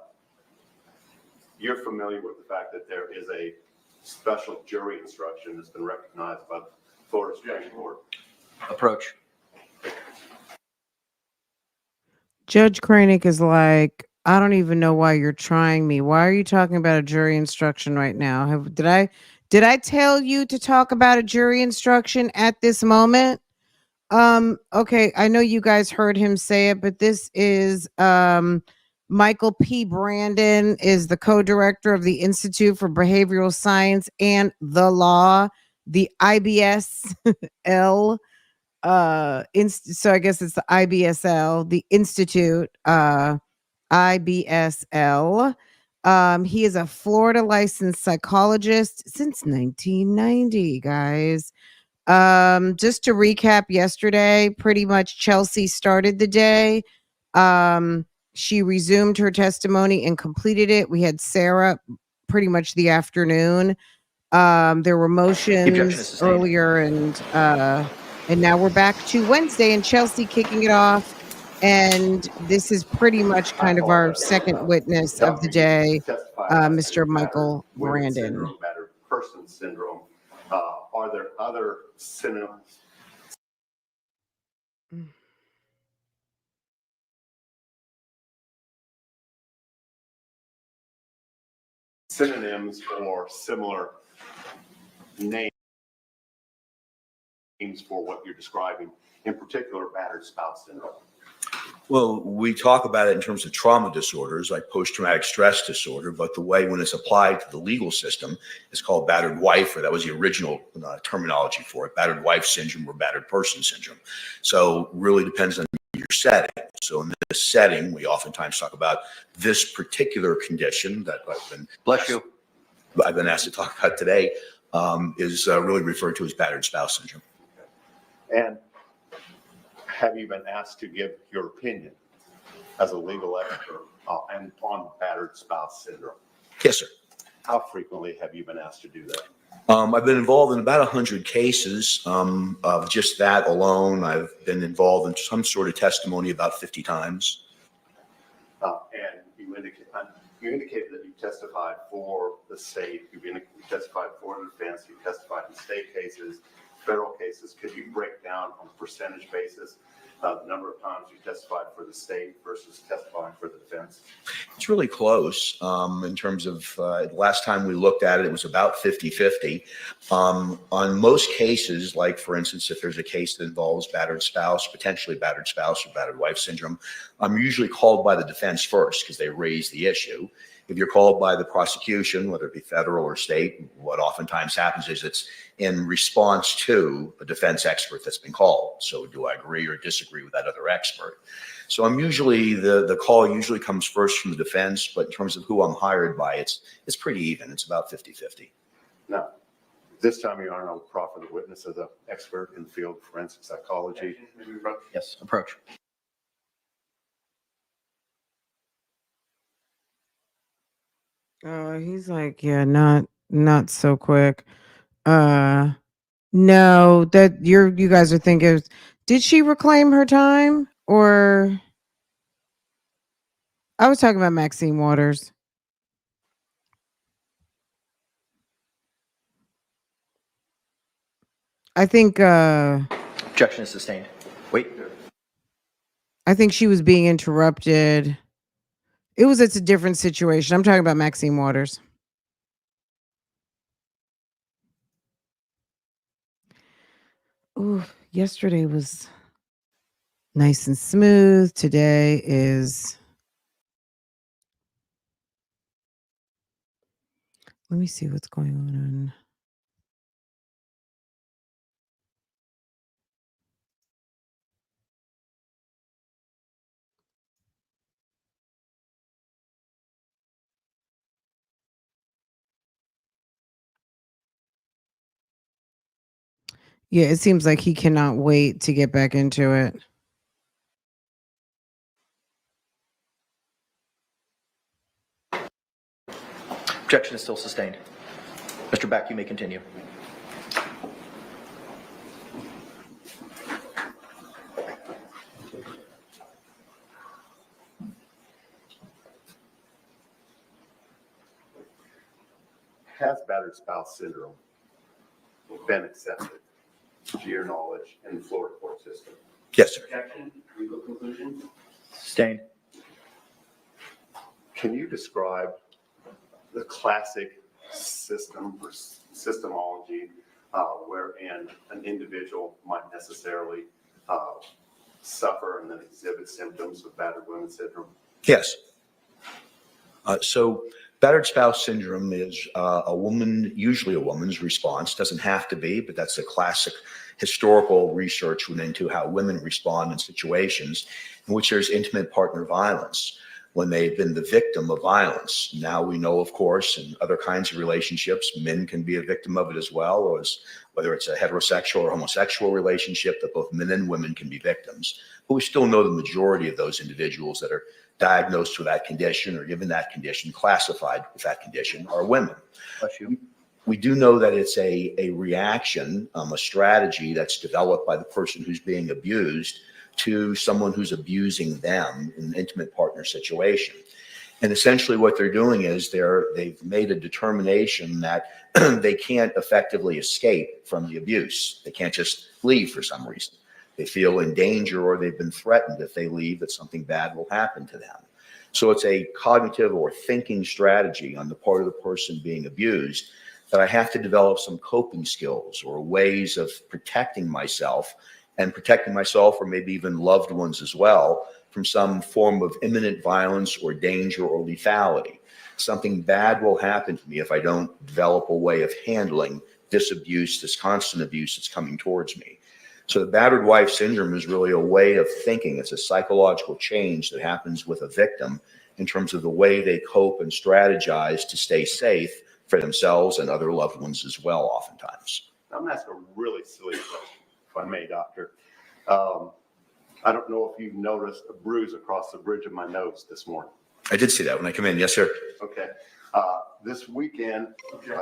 you're familiar with the fact that there is a special jury instruction that's been recognized by the Florida Supreme Court. Approach. Judge Kranick is like, I don't even know why you're trying me. Why are you talking about a jury instruction right now? Did I tell you to talk about a jury instruction at this moment? Okay, I know you guys heard him say it, but this is Michael P. Brandon is the co-director of the Institute for Behavioral Science and the Law, the IBSL. So I guess it's the IBSL, the Institute, IBSL. He is a Florida licensed psychologist since 1990, guys. Just to recap yesterday, pretty much Chelsea started the day. She resumed her testimony and completed it. We had Sarah pretty much the afternoon. There were motions earlier and now we're back to Wednesday and Chelsea kicking it off. And this is pretty much kind of our second witness of the day, Mr. Michael Brandon. Battered person syndrome. Are there other synonyms? Synonyms or similar names for what you're describing, in particular battered spouse syndrome? Well, we talk about it in terms of trauma disorders like post-traumatic stress disorder, but the way when it's applied to the legal system is called battered wife, or that was the original terminology for it, battered wife syndrome or battered person syndrome. So really depends on your setting. So in this setting, we oftentimes talk about this particular condition that I've been. Bless you. I've been asked to talk about today is really referred to as battered spouse syndrome. And have you been asked to give your opinion as a legal expert and on battered spouse syndrome? Yes, sir. How frequently have you been asked to do that? I've been involved in about 100 cases of just that alone. I've been involved in some sort of testimony about 50 times. And you indicated that you testified for the state, you testified for the defense, you testified in state cases, federal cases. Could you break down on a percentage basis the number of times you testified for the state versus testifying for the defense? It's really close in terms of last time we looked at it, it was about 50-50. On most cases, like for instance, if there's a case that involves battered spouse, potentially battered spouse or battered wife syndrome, I'm usually called by the defense first because they raise the issue. If you're called by the prosecution, whether it be federal or state, what oftentimes happens is it's in response to a defense expert that's been called. So do I agree or disagree with that other expert? So I'm usually, the call usually comes first from the defense, but in terms of who I'm hired by, it's pretty even. It's about 50-50. No. This time, Your Honor, I will proffer the witness as an expert in the field of forensic psychology. Yes, approach. He's like, yeah, not so quick. No, that you guys are thinking, did she reclaim her time? Or I was talking about Maxine Waters. I think Objection is sustained. Wait. I think she was being interrupted. It's a different situation. I'm talking about Maxine Waters. Ooh, yesterday was nice and smooth. Today is, let me see what's going on. Yeah, it seems like he cannot wait to get back into it. Objection is still sustained. Mr. Beck, you may continue. Has battered spouse syndrome been accepted, to your knowledge, in the Florida court system? Yes, sir. Objection, legal conclusion? Sustained. Can you describe the classic system or systemology wherein an individual might necessarily suffer and then exhibit symptoms of battered women syndrome? Yes. So battered spouse syndrome is usually a woman's response. Doesn't have to be, but that's a classic historical research went into how women respond in situations in which there's intimate partner violence when they've been the victim of violence. Now we know, of course, in other kinds of relationships, men can be a victim of it as well, or whether it's a heterosexual or homosexual relationship, that both men and women can be victims. But we still know the majority of those individuals that are diagnosed with that condition or given that condition, classified with that condition, are women. Bless you. We do know that it's a reaction, a strategy that's developed by the person who's being abused to someone who's abusing them in an intimate partner situation. And essentially what they're doing is they've made a determination that they can't effectively escape from the abuse. They can't just leave for some reason. They feel in danger or they've been threatened if they leave that something bad will happen to them. So it's a cognitive or thinking strategy on the part of the person being abused that I have to develop some coping skills or ways of protecting myself or maybe even loved ones as well from some form of imminent violence or danger or lethality. Something bad will happen to me if I don't develop a way of handling this abuse, this constant abuse that's coming towards me. So the battered wife syndrome is really a way of thinking. It's a psychological change that happens with a victim in terms of the way they cope and strategize to stay safe for themselves and other loved ones as well, oftentimes. I'm going to ask a really silly question, if I may, Doctor. I don't know if you've noticed a bruise across the bridge of my nose this morning. I did see that when I come in. Yes, sir. Okay. This weekend, okay.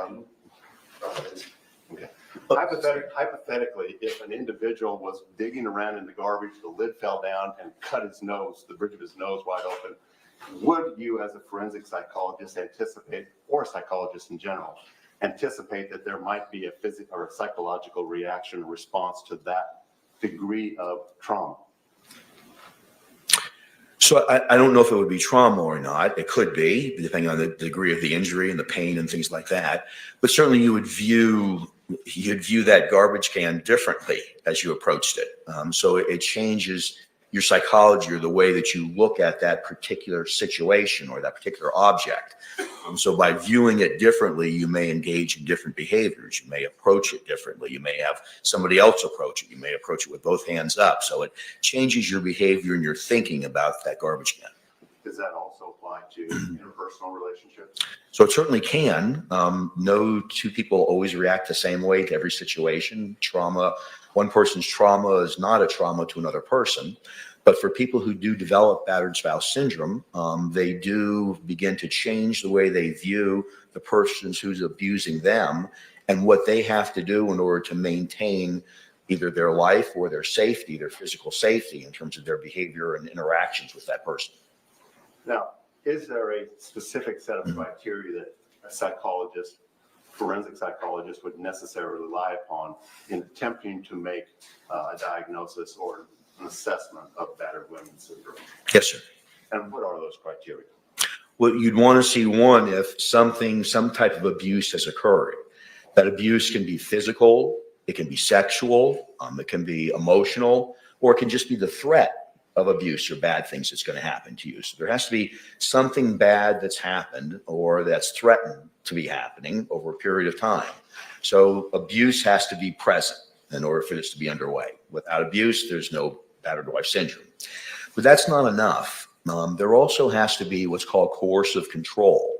Hypothetically, if an individual was digging around in the garbage, the lid fell down and cut his nose, the bridge of his nose wide open, would you as a forensic psychologist anticipate, or a psychologist in general, anticipate that there might be a physical or a psychological reaction or response to that degree of trauma? So I don't know if it would be trauma or not. It could be, depending on the degree of the injury and the pain and things like that. But certainly you'd view that garbage can differently as you approached it. So it changes your psychology or the way that you look at that particular situation or that particular object. So by viewing it differently, you may engage in different behaviors. You may approach it differently. You may have somebody else approach it. You may approach it with both hands up. So it changes your behavior and your thinking about that garbage can. Does that also apply to interpersonal relationships? So it certainly can. No two people always react the same way to every situation. One person's trauma is not a trauma to another person. But for people who do develop battered spouse syndrome, they do begin to change the way they view the person who's abusing them and what they have to do in order to maintain either their life or their safety, their physical safety in terms of their behavior and interactions with that person. Now, is there a specific set of criteria that a psychologist, forensic psychologist, would necessarily rely upon in attempting to make a diagnosis or an assessment of battered women's syndrome? Yes, sir. And what are those criteria? Well, you'd want to see one, if some type of abuse has occurred. That abuse can be physical, it can be sexual, it can be emotional, or it can just be the threat of abuse or bad things that's going to happen to you. So there has to be something bad that's happened or that's threatened to be happening over a period of time. So abuse has to be present in order for this to be underway. Without abuse, there's no battered wife syndrome. But that's not enough. There also has to be what's called coercive control.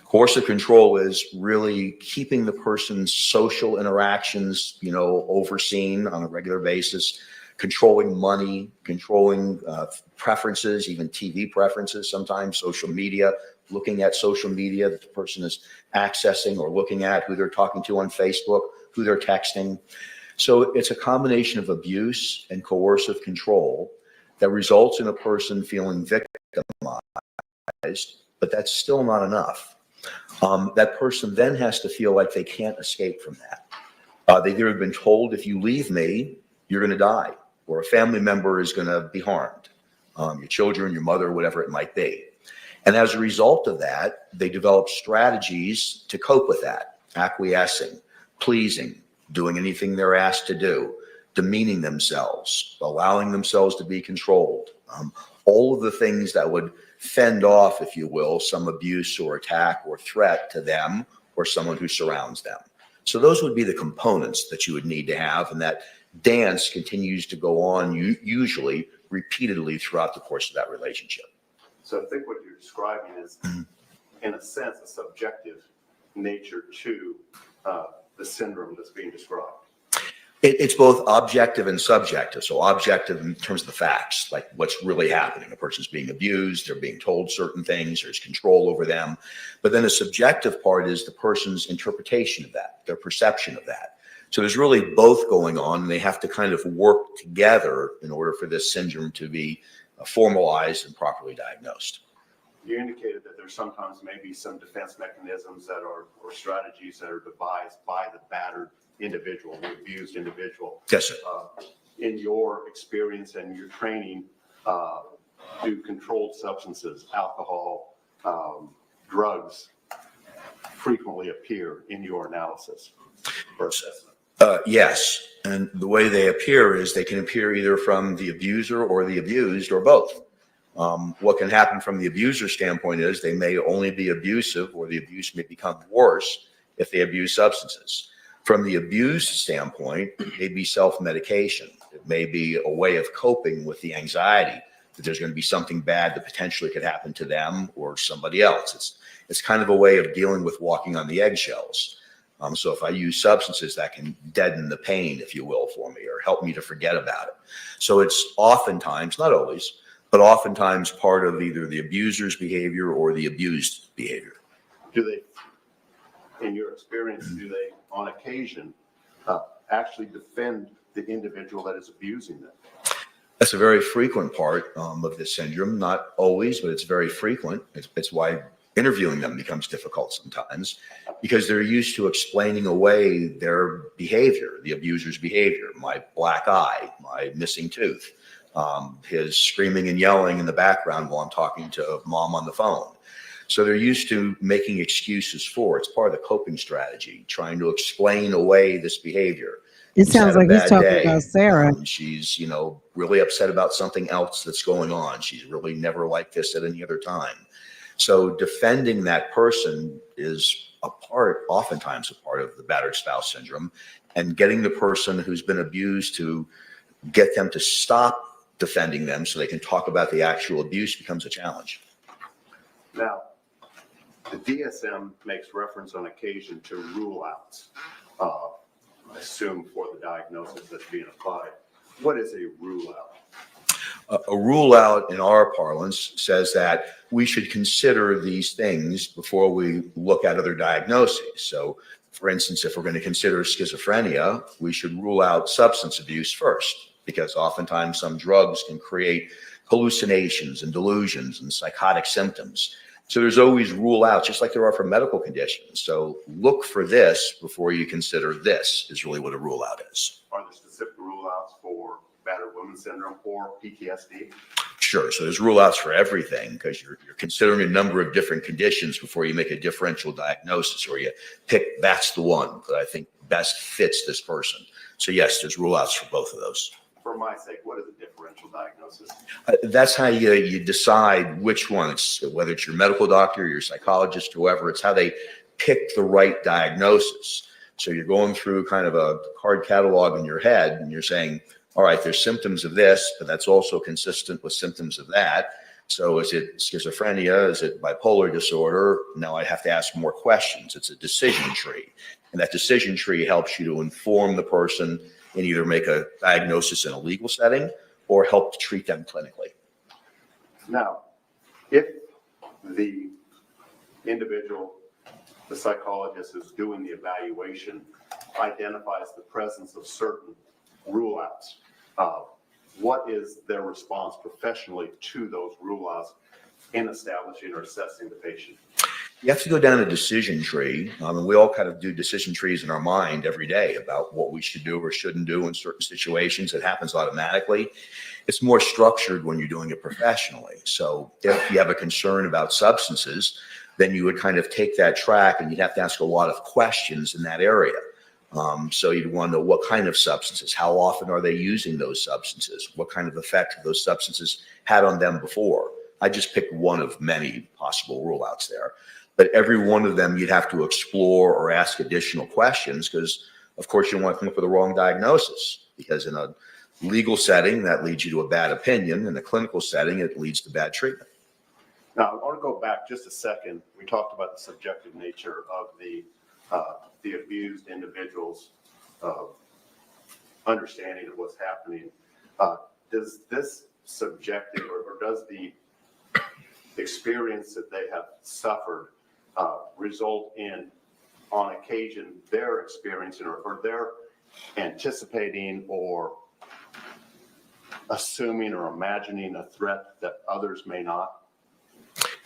Coercive control is really keeping the person's social interactions, overseen on a regular basis, controlling money, controlling preferences, even TV preferences, sometimes social media, looking at social media that the person is accessing or looking at, who they're talking to on Facebook, who they're texting. So it's a combination of abuse and coercive control that results in a person feeling victimized, but that's still not enough. That person then has to feel like they can't escape from that. They've either been told, if you leave me, you're going to die, or a family member is going to be harmed, your children, your mother, whatever it might be. And as a result of that, they develop strategies to cope with that, acquiescing, pleasing, doing anything they're asked to do, demeaning themselves, allowing themselves to be controlled. All of the things that would fend off, if you will, some abuse or attack or threat to them or someone who surrounds them. So those would be the components that you would need to have. And that dance continues to go on usually repeatedly throughout the course of that relationship. So I think what you're describing is, in a sense, a subjective nature to the syndrome that's being described. It's both objective and subjective. So objective in terms of the facts, like what's really happening. A person's being abused, they're being told certain things, there's control over them. But then the subjective part is the person's interpretation of that, their perception of that. So there's really both going on, and they have to kind of work together in order for this syndrome to be formalized and properly diagnosed. You indicated that there's sometimes maybe some defense mechanisms that are, or strategies that are devised by the battered individual, the abused individual. Yes, sir. In your experience and your training, do controlled substances, alcohol, drugs frequently appear in your analysis or assessment? Yes. And the way they appear is they can appear either from the abuser or the abused or both. What can happen from the abuser standpoint is they may only be abusive, or the abuse may become worse if they abuse substances. From the abused standpoint, it may be self-medication. It may be a way of coping with the anxiety that there's going to be something bad that potentially could happen to them or somebody else. It's kind of a way of dealing with walking on the eggshells. So if I use substances, that can deaden the pain, if you will, for me, or help me to forget about it. So it's oftentimes, not always, but oftentimes part of either the abuser's behavior or the abused behavior. Do they, in your experience, do they on occasion actually defend the individual that is abusing them? That's a very frequent part of this syndrome. Not always, but it's very frequent. It's why interviewing them becomes difficult sometimes, because they're used to explaining away their behavior, the abuser's behavior, my black eye, my missing tooth, his screaming and yelling in the background while I'm talking to mom on the phone. So they're used to making excuses for it. It's part of the coping strategy, trying to explain away this behavior. It sounds like he's talking about Sarah. She's, really upset about something else that's going on. She's really never like this at any other time. So defending that person is oftentimes a part of the battered spouse syndrome, and getting the person who's been abused to get them to stop defending them so they can talk about the actual abuse becomes a challenge. Now, the DSM makes reference on occasion to rule outs, I assume for the diagnosis that's being applied. What is a rule out? A rule out in our parlance says that we should consider these things before we look at other diagnoses. So, for instance, if we're going to consider schizophrenia, we should rule out substance abuse first, because oftentimes some drugs can create hallucinations and delusions and psychotic symptoms. So there's always rule out, just like there are for medical conditions. So look for this before you consider this, is really what a rule out is. Are there specific rule outs for battered women syndrome or PTSD? Sure. So there's rule outs for everything, because you're considering a number of different conditions before you make a differential diagnosis, or you pick that's the one that I think best fits this person. So yes, there's rule outs for both of those. For my sake, what is a differential diagnosis? That's how you decide which one. It's whether it's your medical doctor, your psychologist, whoever. It's how they pick the right diagnosis. So you're going through kind of a card catalog in your head, and you're saying, all right, there's symptoms of this, but that's also consistent with symptoms of that. So is it schizophrenia? Is it bipolar disorder? Now I have to ask more questions. It's a decision tree. And that decision tree helps you to inform the person and either make a diagnosis in a legal setting or help to treat them clinically. Now, if the individual, the psychologist who's doing the evaluation, identifies the presence of certain rule outs, what is their response professionally to those rule outs in establishing or assessing the patient? You have to go down a decision tree. And we all kind of do decision trees in our mind every day about what we should do or shouldn't do in certain situations. It happens automatically. It's more structured when you're doing it professionally. So if you have a concern about substances, then you would kind of take that track and you'd have to ask a lot of questions in that area. So you'd want to know what kind of substances, how often are they using those substances, what kind of effect have those substances had on them before. I just picked one of many possible rule outs there. But every one of them you'd have to explore or ask additional questions, because, of course, you don't want to come up with the wrong diagnosis, because in a legal setting, that leads you to a bad opinion. In a clinical setting, it leads to bad treatment. Now, I want to go back just a second. We talked about the subjective nature of the abused individual's understanding of what's happening. Does this subjective or does the experience that they have suffered result in, on occasion, their experiencing or their anticipating or assuming or imagining a threat that others may not?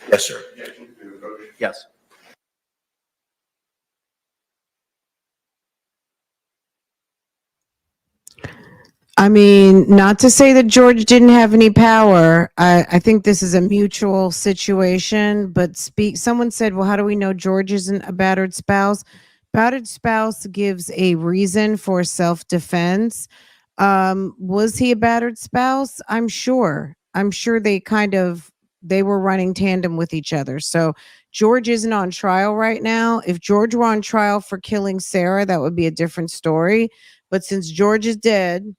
Yes, sir. Yes. I mean, not to say that George didn't have any power. I think this is a mutual situation, but someone said, well, how do we know George isn't a battered spouse? Battered spouse gives a reason for self-defense. Was he a battered spouse? I'm sure they were running tandem with each other. So George isn't on trial right now. If George were on trial for killing Sarah, that would be a different story. But since George is dead,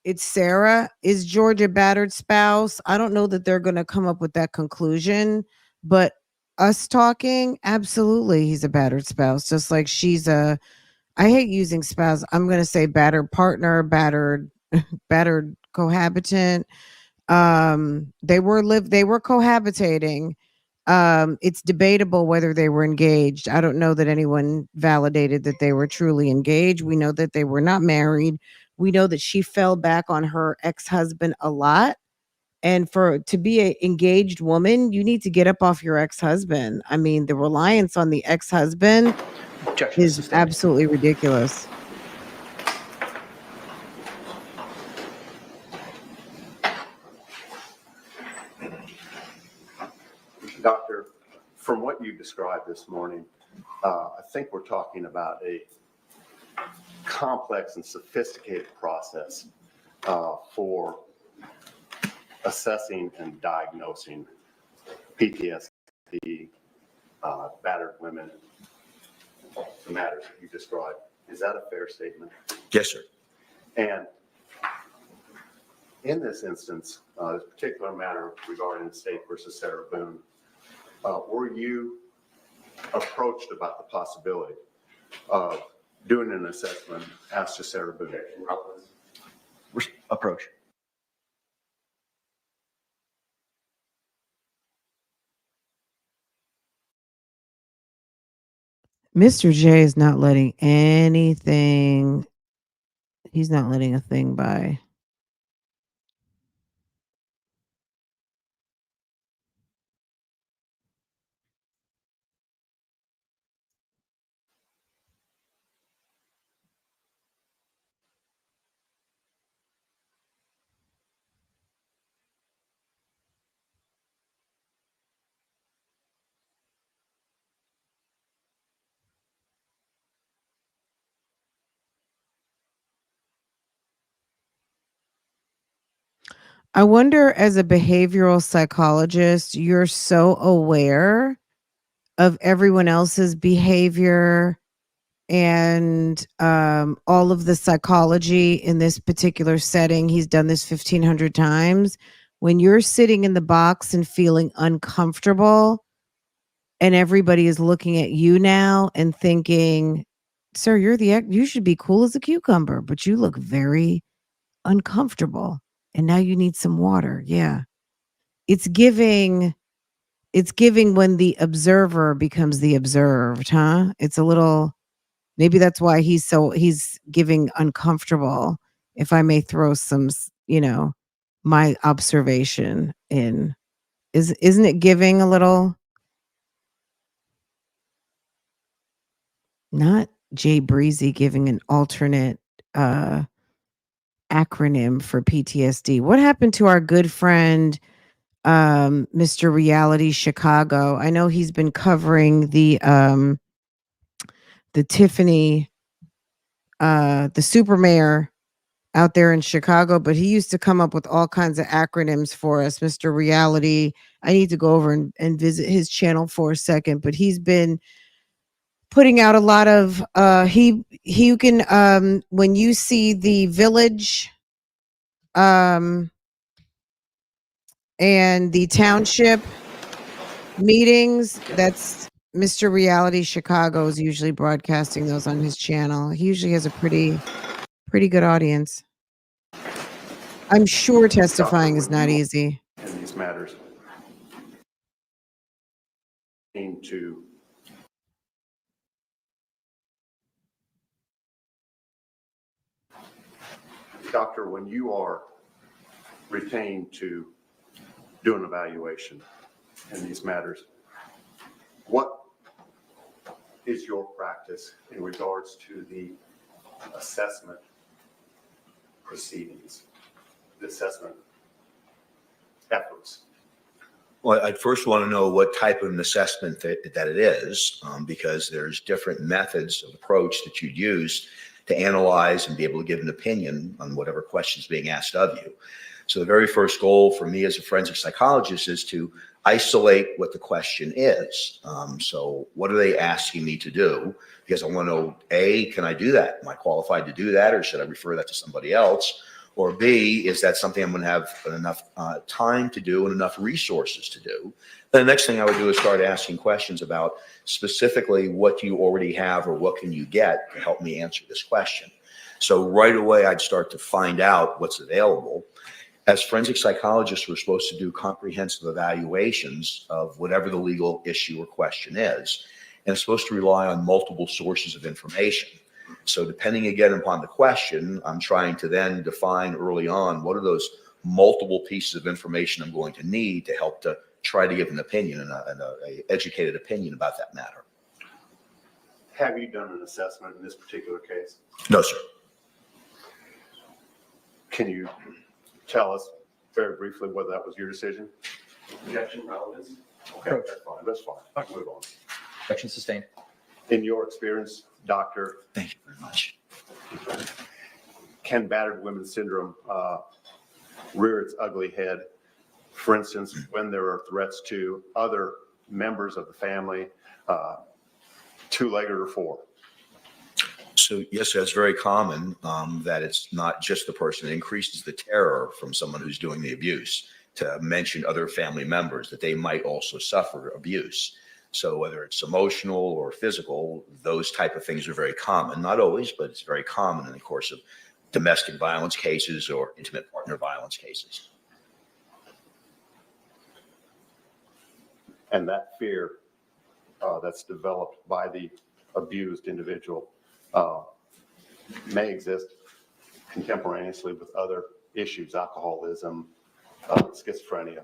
it's Sarah. Is George a battered spouse? I don't know that they're going to come up with that conclusion, but us talking, absolutely, he's a battered spouse. Just like she's a, I hate using spouse. I'm going to say battered partner, battered, battered cohabitant. They were cohabitating. It's debatable whether they were engaged. I don't know that anyone validated that they were truly engaged. We know that they were not married. We know that she fell back on her ex-husband a lot. And to be an engaged woman, you need to get up off your ex-husband. I mean, the reliance on the ex-husband Objection is sustained. absolutely ridiculous. Doctor, from what you described this morning, I think we're talking about a complex and sophisticated process for assessing and diagnosing PTSD, battered women, the matters that you described. Is that a fair statement? Yes, sir. And in this instance, this particular matter regarding the state versus Sarah Boone, were you approached about the possibility of doing an assessment as to Sarah Boone? Approach. Mr. J is not letting anything, he's not letting a thing by. I wonder, as a behavioral psychologist, you're so aware of everyone else's behavior and all of the psychology in this particular setting. He's done this 1,500 times. When you're sitting in the box and feeling uncomfortable, and everybody is looking at you now and thinking, "Sir, you should be cool as a cucumber, but you look very uncomfortable, and now you need some water." Yeah. It's giving when the observer becomes the observed, huh? It's a little, maybe that's why he's giving uncomfortable, if I may throw some, my observation in. Isn't it giving a little? Not Jay Breezy giving an alternate acronym for PTSD. What happened to our good friend Mr. Reality Chicago? I know he's been covering the Tiffany the super mayor out there in Chicago, but he used to come up with all kinds of acronyms for us, Mr. Reality. I need to go over and visit his channel for a second, but he's been putting out a lot of he can when you see the village and the township meetings, that's Mr. Reality Chicago is usually broadcasting those on his channel. He usually has a pretty good audience. I'm sure testifying is not easy. In these matters, to Doctor, when you are retained to do an evaluation in these matters, what is your practice in regards to the assessment proceedings, the assessment efforts? Well, I'd first want to know what type of an assessment that it is, because there's different methods of approach that you'd use to analyze and be able to give an opinion on whatever question's being asked of you. So the very first goal for me as a forensic psychologist is to isolate what the question is. So what are they asking me to do? Because I want to know, A, can I do that? Am I qualified to do that? Or should I refer that to somebody else? Or B, is that something I'm going to have enough time to do and enough resources to do? Then the next thing I would do is start asking questions about specifically what do you already have or what can you get to help me answer this question. So right away, I'd start to find out what's available. As forensic psychologists, we're supposed to do comprehensive evaluations of whatever the legal issue or question is, and it's supposed to rely on multiple sources of information. So depending again upon the question, I'm trying to then define early on what are those multiple pieces of information I'm going to need to help to try to give an opinion and a educated opinion about that matter. Have you done an assessment in this particular case? No, sir. Can you tell us very briefly whether that was your decision? Objection, relevance. Okay, that's fine, that's fine. Move on. Objection sustained. In your experience, doctor, Thank you very much. can battered women syndrome rear its ugly head? For instance, when there are threats to other members of the family, two-legged or four? So yes, that's very common, that it's not just the person. It increases the terror from someone who's doing the abuse to mention other family members that they might also suffer abuse. So whether it's emotional or physical, those type of things are very common. Not always, but it's very common in the course of domestic violence cases or intimate partner violence cases. And that fear that's developed by the abused individual may exist contemporaneously with other issues, alcoholism, schizophrenia,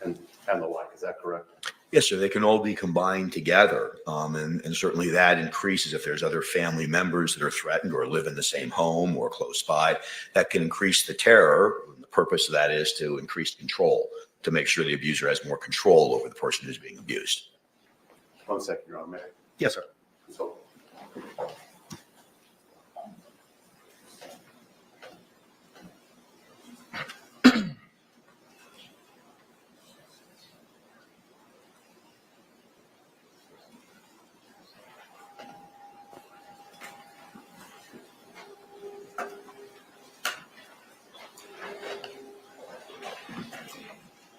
and the like. Is that correct? Yes, sir. They can all be combined together. And certainly that increases if there's other family members that are threatened or live in the same home or close by. That can increase the terror. The purpose of that is to increase control, to make sure the abuser has more control over the person who's being abused. 1 second, Your Honor. May I? Yes, sir. So,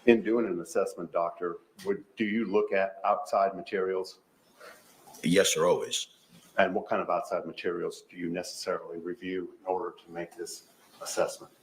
in doing an assessment, doctor, do you look at outside materials? Yes, sir, always. And what kind of outside materials do you necessarily review in order to make this assessment?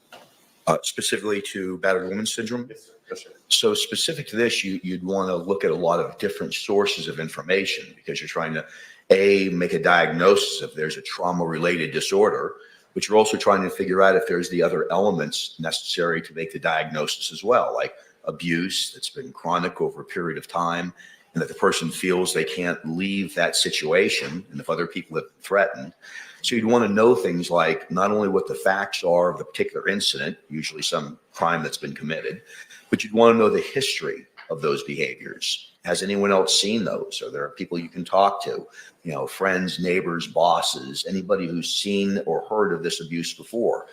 Specifically to battered woman syndrome? Yes, sir. Yes, sir. So specific to this, you'd want to look at a lot of different sources of information because you're trying to, A, make a diagnosis if there's a trauma-related disorder, but you're also trying to figure out if there's the other elements necessary to make the diagnosis as well, like abuse that's been chronic over a period of time, and that the person feels they can't leave that situation, and if other people have been threatened. So you'd want to know things like not only what the facts are of the particular incident, usually some crime that's been committed, but you'd want to know the history of those behaviors. Has anyone else seen those? Are there people you can talk to? You know, friends, neighbors, bosses, anybody who's seen or heard of this abuse before?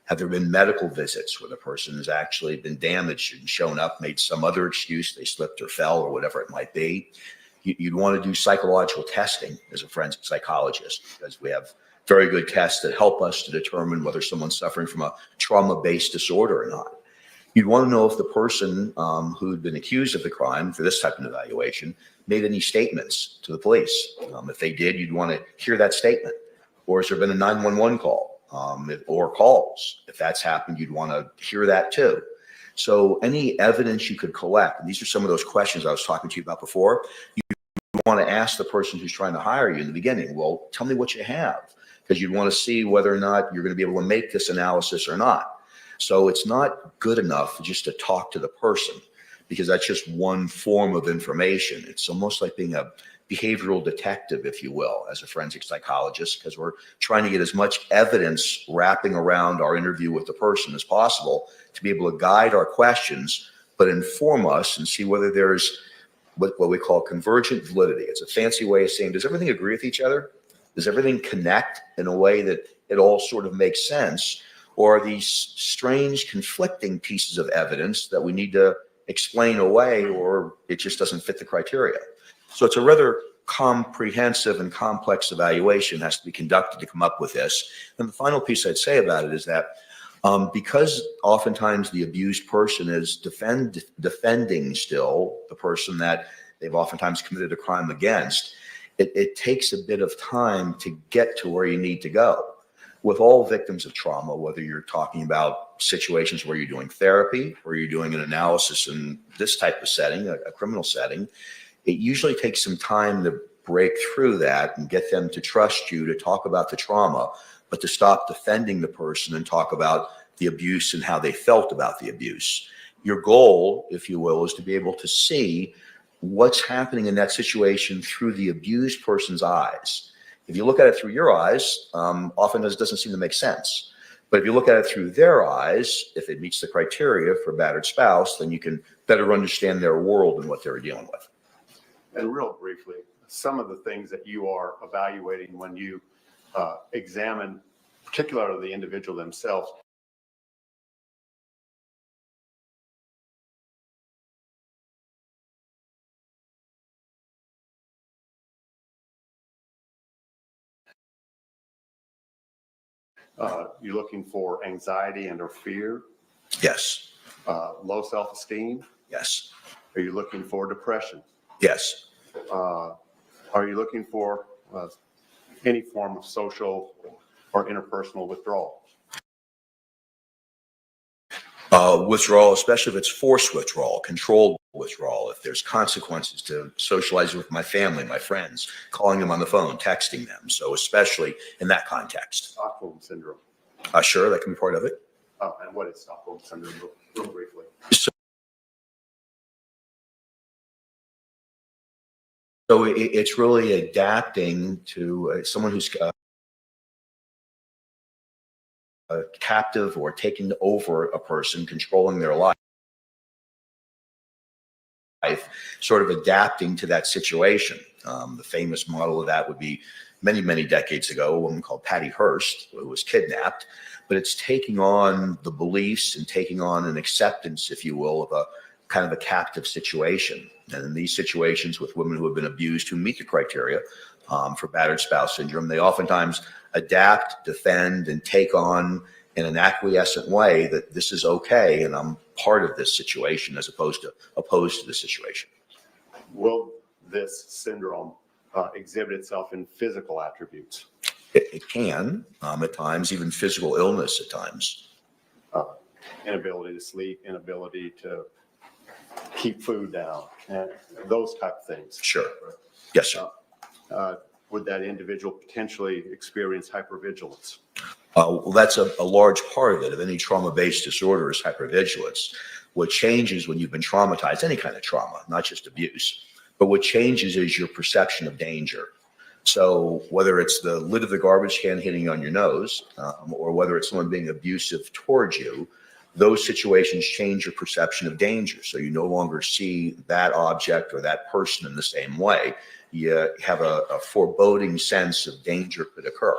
Have there been medical visits where the person has actually been damaged and shown up, made some other excuse, they slipped or fell or whatever it might be? You'd want to do psychological testing as a forensic psychologist because we have very good tests that help us to determine whether someone's suffering from a trauma-based disorder or not. You'd want to know if the person who'd been accused of the crime for this type of evaluation made any statements to the police. If they did, you'd want to hear that statement. Or has there been a 911 call or calls? If that's happened, you'd want to hear that too. So any evidence you could collect, and these are some of those questions I was talking to you about before, you want to ask the person who's trying to hire you in the beginning, well, tell me what you have, because you'd want to see whether or not you're going to be able to make this analysis or not. So it's not good enough just to talk to the person because that's just one form of information. It's almost like being a behavioral detective, if you will, as a forensic psychologist, because we're trying to get as much evidence wrapping around our interview with the person as possible to be able to guide our questions, but inform us and see whether there's what we call convergent validity. It's a fancy way of saying, does everything agree with each other? Does everything connect in a way that it all sort of makes sense? Or are these strange conflicting pieces of evidence that we need to explain away, or it just doesn't fit the criteria? So it's a rather comprehensive and complex evaluation has to be conducted to come up with this. And the final piece I'd say about it is that Because oftentimes the abused person is defending still the person that they've oftentimes committed a crime against, it takes a bit of time to get to where you need to go. With all victims of trauma, whether you're talking about situations where you're doing therapy, or you're doing an analysis in this type of setting, a criminal setting, it usually takes some time to break through that and get them to trust you to talk about the trauma, but to stop defending the person and talk about the abuse and how they felt about the abuse. Your goal, if you will, is to be able to see what's happening in that situation through the abused person's eyes. If you look at it through your eyes, often it doesn't seem to make sense. But if you look at it through their eyes, if it meets the criteria for a battered spouse, then you can better understand their world and what they're dealing with. And real briefly, some of the things that you are evaluating when you examine, particularly the individual themselves. You're looking for anxiety and or fear, Yes. low self-esteem. Yes. Are you looking for depression? Yes. Are you looking for any form of social or interpersonal withdrawal? Withdrawal, especially if it's forced withdrawal, controlled withdrawal, if there's consequences to socializing with my family, my friends, calling them on the phone, texting them. So especially in that context. Stockholm syndrome. Sure, that can be part of it. Oh, and what is Stockholm syndrome, real briefly? So it's really adapting to someone who's captive or taking over a person, controlling their life, sort of adapting to that situation. The famous model of that would be many, many decades ago, a woman called Patty Hearst, who was kidnapped. But it's taking on the beliefs and taking on an acceptance, if you will, of a kind of a captive situation. And in these situations with women who have been abused, who meet the criteria for battered spouse syndrome, they oftentimes adapt, defend, and take on in an acquiescent way that this is okay and I'm part of this situation as opposed to opposed to the situation. Will this syndrome exhibit itself in physical attributes? It can, at times, even physical illness at times. Inability to sleep, inability to keep food down, and those type of things. Sure. Yes, sir. Would that individual potentially experience hypervigilance? Well, that's a large part of it. Of any trauma-based disorder is hypervigilance. What changes when you've been traumatized, any kind of trauma, not just abuse, but what changes is your perception of danger. So whether it's the lid of the garbage can hitting on your nose, or whether it's someone being abusive towards you, those situations change your perception of danger. So you no longer see that object or that person in the same way. You have a foreboding sense of danger could occur.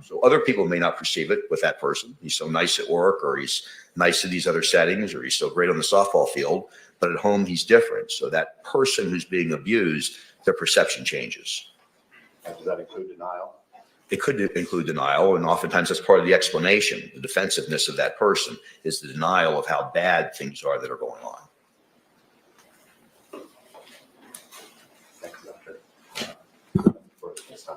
So other people may not perceive it with that person. He's so nice at work, or he's nice in these other settings, or he's so great on the softball field, but at home he's different. So that person who's being abused, their perception changes. Does that include denial? It could include denial, and oftentimes that's part of the explanation. The defensiveness of that person is the denial of how bad things are that are going on. Thank you, Doctor. For this time.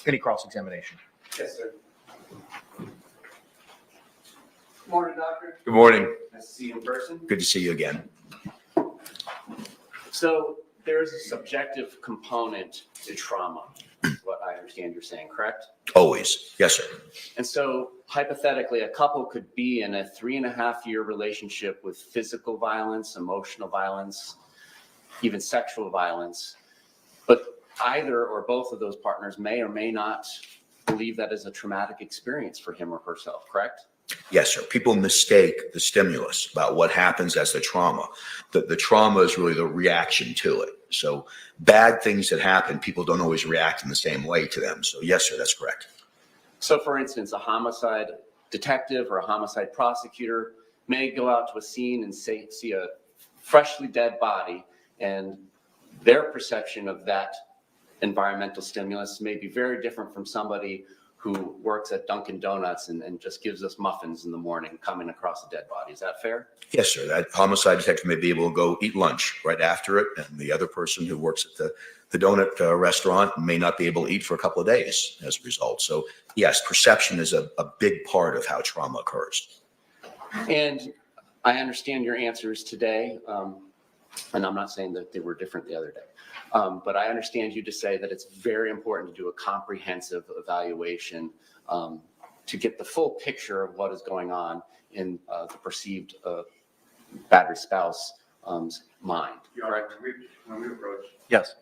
Any cross-examination? Yes, sir. Good morning, doctor. Good morning. Nice to see you in person. Good to see you again. So there's a subjective component to trauma, is what I understand you're saying, correct? Always. Yes, sir. And so hypothetically, a couple could be in a 3.5-year relationship with physical violence, emotional violence, even sexual violence. But either or both of those partners may or may not believe that is a traumatic experience for him or herself, correct? Yes, sir. People mistake the stimulus about what happens as the trauma. The trauma is really the reaction to it. So bad things that happen, people don't always react in the same way to them. So yes, sir, that's correct. So for instance, a homicide detective or a homicide prosecutor may go out to a scene and see a freshly dead body, and their perception of that environmental stimulus may be very different from somebody who works at Dunkin' Donuts and just gives us muffins in the morning coming across a dead body. Is that fair? Yes, sir. That homicide detective may be able to go eat lunch right after it, and the other person who works at the donut restaurant may not be able to eat for a couple of days as a result. So yes, perception is a big part of how trauma occurs. And I understand your answers today, and I'm not saying that they were different the other day. But I understand you to say that it's very important to do a comprehensive evaluation to get the full picture of what is going on in the perceived battered spouse mind, correct? When we approach. Yes.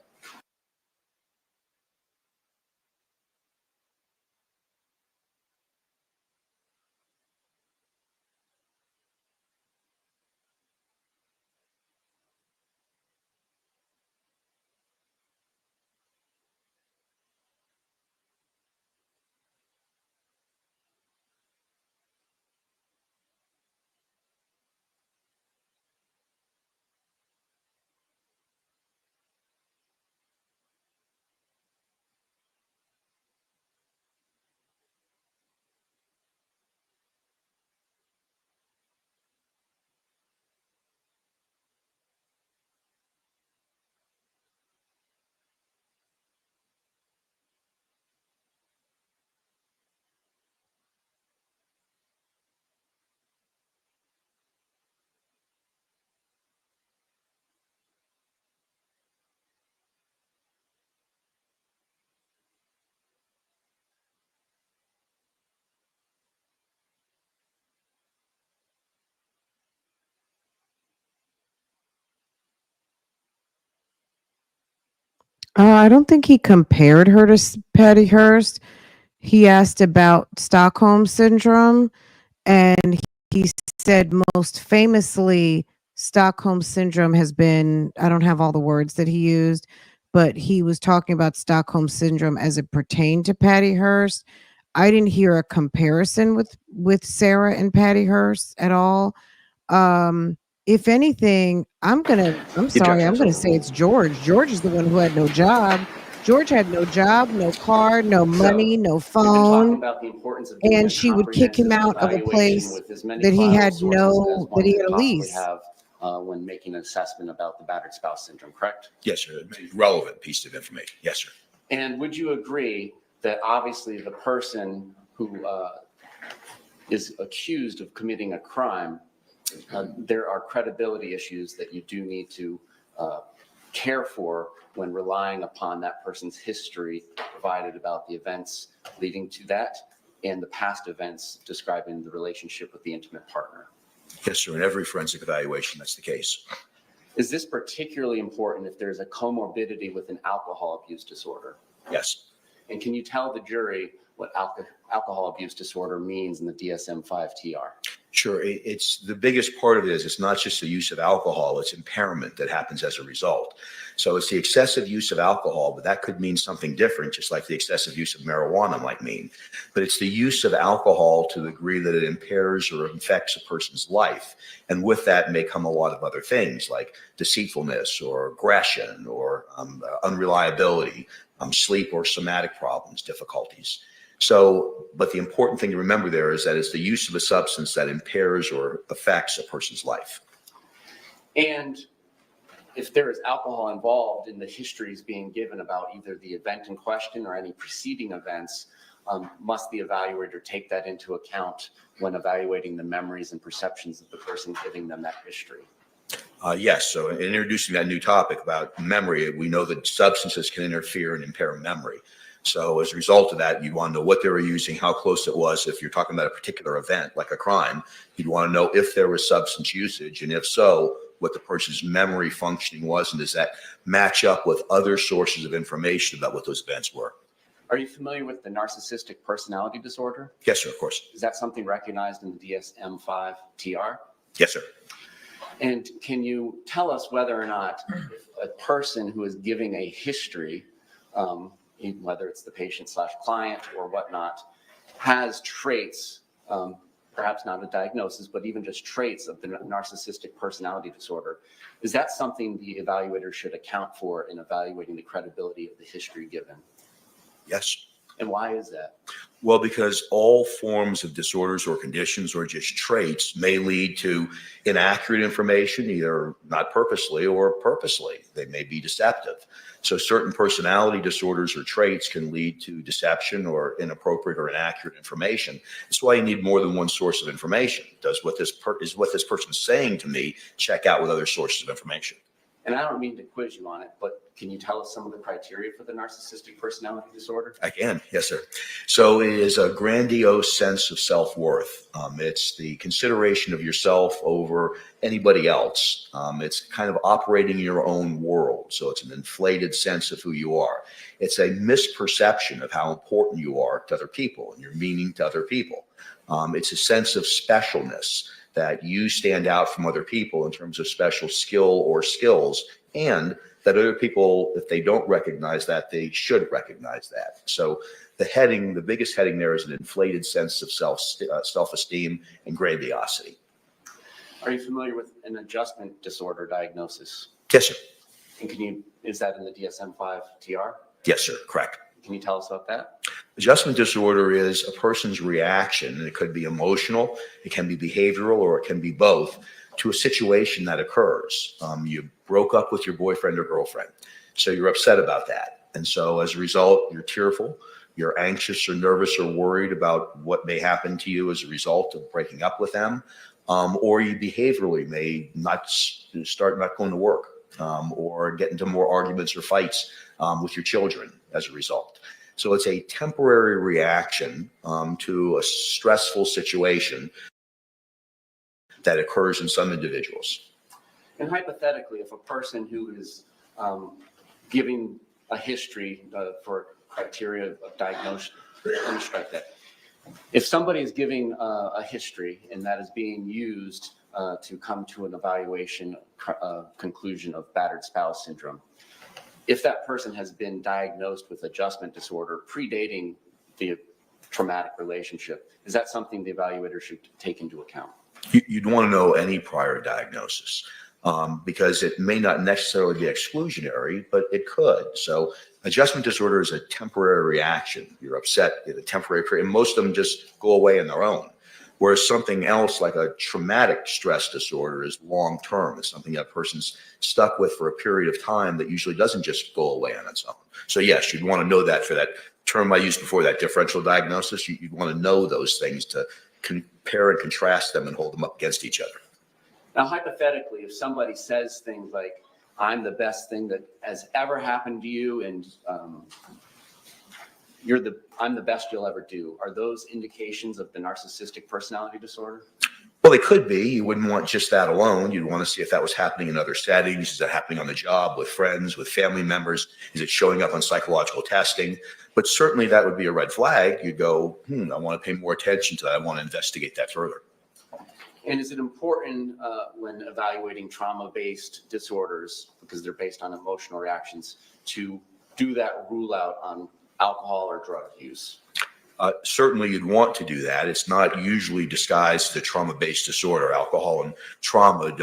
I don't think he compared her to Patty Hearst. He asked about Stockholm syndrome, and he said most famously, Stockholm syndrome has been, I don't have all the words that he used, but he was talking about Stockholm syndrome as it pertained to Patty Hearst. I didn't hear a comparison with Sarah and Patty Hearst at all. If anything, I'm sorry, I'm gonna say it's George. George is the one who had no job. George had no job, no car, no money, no We've been talking phone, about the importance of doing and a she would kick him comprehensive out of a evaluation place with as many that he vital had sources as that one he could had a possibly lease. have when making an assessment about the battered spouse syndrome, correct? Yes, sir. It's a relevant piece of information. Yes, sir. And would you agree that obviously the person who is accused of committing a crime, there are credibility issues that you do need to care for when relying upon that person's history provided about the events leading to that and the past events describing the relationship with the intimate partner? Yes, sir. In every forensic evaluation, that's the case. Is this particularly important if there's a comorbidity with an alcohol abuse disorder? Yes. And can you tell the jury what alcohol abuse disorder means in the DSM-5 TR? Sure. It's the biggest part of it is it's not just the use of alcohol, it's impairment that happens as a result. So it's the excessive use of alcohol, but that could mean something different, just like the excessive use of marijuana might mean. But it's the use of alcohol to the degree that it impairs or affects a person's life. And with that may come a lot of other things like deceitfulness or aggression or unreliability, sleep or somatic problems, difficulties. So, but the important thing to remember there is that it's the use of a substance that impairs or affects a person's life. And if there is alcohol involved in the histories being given about either the event in question or any preceding events, must the evaluator take that into account when evaluating the memories and perceptions of the person giving them that history? Yes. So in introducing that new topic about memory, we know that substances can interfere and impair memory. So as a result of that, you want to know what they were using, how close it was. If you're talking about a particular event, like a crime, you'd want to know if there was substance usage, and if so, what the person's memory functioning was, and does that match up with other sources of information about what those events were. Are you familiar with the narcissistic personality disorder? Yes, sir, of course. Is that something recognized in the DSM-5 TR? Yes, sir. And can you tell us whether or not a person who is giving a history, whether it's the patient/client or whatnot, has traits perhaps not a diagnosis, but even just traits of the narcissistic personality disorder. Is that something the evaluator should account for in evaluating the credibility of the history given? Yes. And why is that? Well, because all forms of disorders or conditions or just traits may lead to inaccurate information, either not purposely or purposely. They may be deceptive. So certain personality disorders or traits can lead to deception or inappropriate or inaccurate information. That's why you need more than one source of information. Does what this person is saying to me check out with other sources of information? And I don't mean to quiz you on it, but can you tell us some of the criteria for the narcissistic personality disorder? I can, yes, sir. So it is a grandiose sense of self-worth. It's the consideration of yourself over anybody else. It's kind of operating in your own world. So it's an inflated sense of who you are. It's a misperception of how important you are to other people and your meaning to other people. It's a sense of specialness, that you stand out from other people in terms of special skill or skills, and that other people, if they don't recognize that, they should recognize that. So the biggest heading there is an inflated sense of self-esteem and grandiosity. Are you familiar with an adjustment disorder diagnosis? Yes, sir. And is that in the DSM-5 TR? Yes, sir. Correct. Can you tell us about that? Adjustment disorder is a person's reaction, and it could be emotional, it can be behavioral, or it can be both, to a situation that occurs. You broke up with your boyfriend or girlfriend, so you're upset about that. And so as a result, you're tearful, you're anxious or nervous or worried about what may happen to you as a result of breaking up with them, or you behaviorally may start not going to work, or get into more arguments or fights with your children as a result. So it's a temporary reaction to a stressful situation that occurs in some individuals. And hypothetically, if a person who is giving a history for criteria of diagnosis, let me strike that. If somebody is giving a history and that is being used to come to an evaluation conclusion of battered spouse syndrome, if that person has been diagnosed with adjustment disorder predating the traumatic relationship, is that something the evaluator should take into account? You'd want to know any prior diagnosis, because it may not necessarily be exclusionary, but it could. So adjustment disorder is a temporary reaction. You're upset in a temporary period, and most of them just go away on their own. Whereas something else like a traumatic stress disorder is long-term. It's something that a person's stuck with for a period of time that usually doesn't just go away on its own. So yes, you'd want to know that. For that term I used before, that differential diagnosis, you'd want to know those things to compare and contrast them and hold them up against each other. Now, hypothetically, if somebody says things like, I'm the best thing that has ever happened to you, and I'm the best you'll ever do, are those indications of the narcissistic personality disorder? Well, they could be. You wouldn't want just that alone. You'd want to see if that was happening in other settings. Is it happening on the job, with friends, with family members? Is it showing up on psychological testing? But certainly that would be a red flag. You'd go, I want to pay more attention to that. I want to investigate that further. And is it important when evaluating trauma-based disorders, because they're based on emotional reactions, to do that rule out on alcohol or drug use? Certainly you'd want to do that. It's not usually disguised as a trauma-based disorder. Alcohol and trauma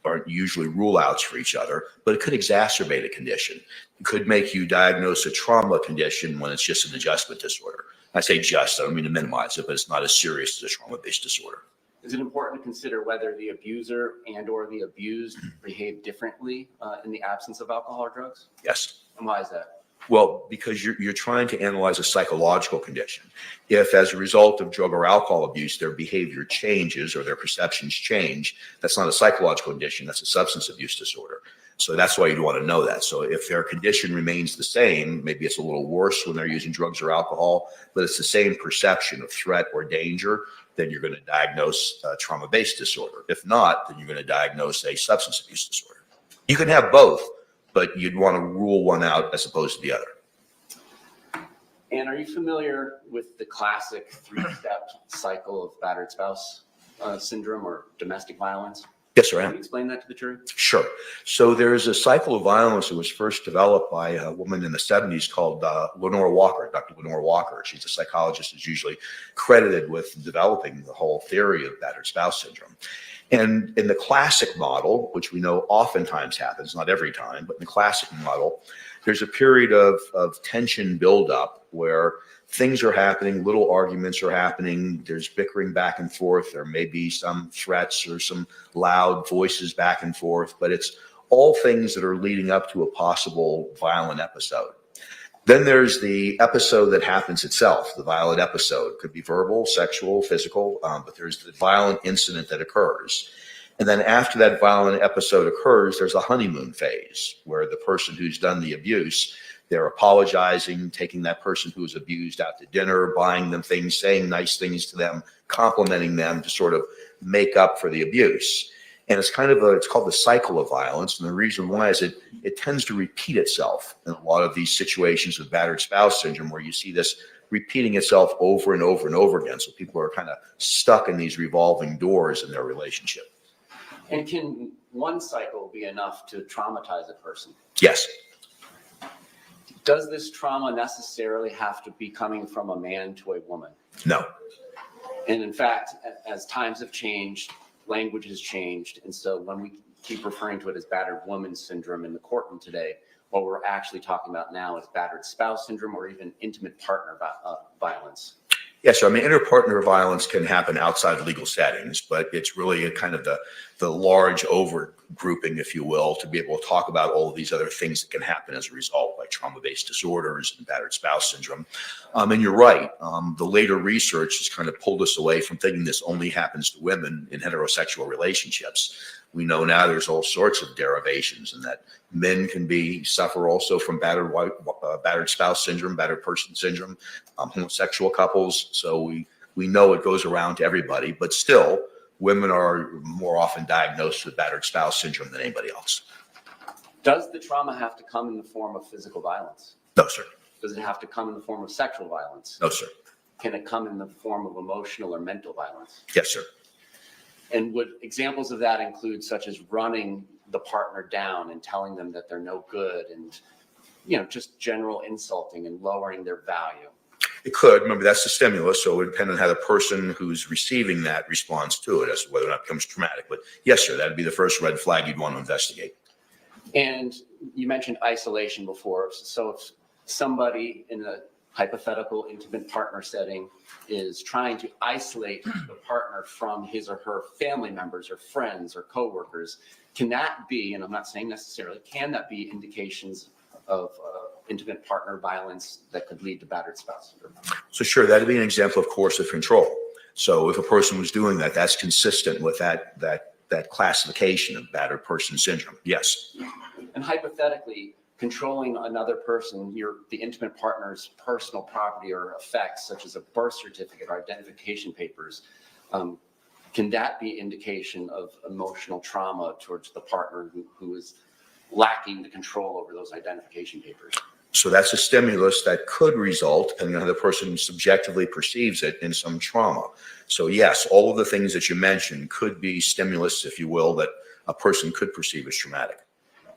aren't usually rule outs for each other, but it could exacerbate a condition. It could make you diagnose a trauma condition when it's just an adjustment disorder. I say just, I don't mean to minimize it, but it's not as serious as a trauma-based disorder. Is it important to consider whether the abuser and or the abused behave differently in the absence of alcohol or drugs? Yes. And why is that? Well, because you're trying to analyze a psychological condition. If as a result of drug or alcohol abuse, their behavior changes or their perceptions change, that's not a psychological condition, that's a substance abuse disorder. So that's why you'd want to know that. So if their condition remains the same, maybe it's a little worse when they're using drugs or alcohol, but it's the same perception of threat or danger, then you're going to diagnose a trauma-based disorder. If not, then you're going to diagnose a substance abuse disorder. You can have both, but you'd want to rule one out as opposed to the other. And are you familiar with the classic three-step cycle of battered spouse syndrome or domestic violence? Yes, sir, I Can am. you explain that to the jury? Sure. So there's a cycle of violence that was first developed by a woman in the 70s called Lenore Walker, Dr. Lenore Walker. She's a psychologist who's usually credited with developing the whole theory of battered spouse syndrome. And in the classic model, which we know oftentimes happens, not every time, but in the classic model, there's a period of tension buildup where things are happening, little arguments are happening, there's bickering back and forth, there may be some threats or some loud voices back and forth, but it's all things that are leading up to a possible violent episode. Then there's the episode that happens itself, the violent episode. It could be verbal, sexual, physical, but there's the violent incident that occurs. And then after that violent episode occurs, there's a honeymoon phase where the person who's done the abuse, they're apologizing, taking that person who was abused out to dinner, buying them things, saying nice things to them, complimenting them to sort of make up for the abuse. And it's kind of it's called the cycle of violence. And the reason why is it tends to repeat itself in a lot of these situations with battered spouse syndrome, where you see this repeating itself over and over and over again. So people are kind of stuck in these revolving doors in their relationship. And can one cycle be enough to traumatize a person? Yes. Does this trauma necessarily have to be coming from a man to a woman? No. And in fact, as times have changed, language has changed. And so when we keep referring to it as battered woman syndrome in the courtroom today, what we're actually talking about now is battered spouse syndrome or even intimate partner violence. Yes, so I mean, interpartner violence can happen outside of legal settings, but it's really a kind of the large over grouping, if you will, to be able to talk about all of these other things that can happen as a result, like trauma-based disorders and battered spouse syndrome. And you're right, the later research has kind of pulled us away from thinking this only happens to women in heterosexual relationships. We know now there's all sorts of derivations, and that men can suffer also from battered spouse syndrome, battered person syndrome, homosexual couples. So we know it goes around to everybody, but still, women are more often diagnosed with battered spouse syndrome than anybody else. Does the trauma have to come in the form of physical violence? No, sir. Does it have to come in the form of sexual violence? No, sir. Can it come in the form of emotional or mental violence? Yes, sir. And would examples of that include such as running the partner down and telling them that they're no good and, just general insulting and lowering their value? It could. Remember, that's the stimulus, so it would depend on how the person who's receiving that responds to it as to whether or not it becomes traumatic. But yes, sir, that'd be the first red flag you'd want to investigate. And you mentioned isolation before. So if somebody in a hypothetical intimate partner setting is trying to isolate the partner from his or her family members or friends or coworkers, can that be, and I'm not saying necessarily, can that be indications of intimate partner violence that could lead to battered spouse syndrome? So sure, that'd be an example of coercive control. So if a person was doing that, that's consistent with that classification of battered person syndrome. Yes. And hypothetically, controlling another person, the intimate partner's personal property or effects, such as a birth certificate or identification papers, can that be indication of emotional trauma towards the partner who is lacking the control over those identification papers? So that's a stimulus that could result, depending on how the person subjectively perceives it, in some trauma. So yes, all of the things that you mentioned could be stimulus, if you will, that a person could perceive as traumatic.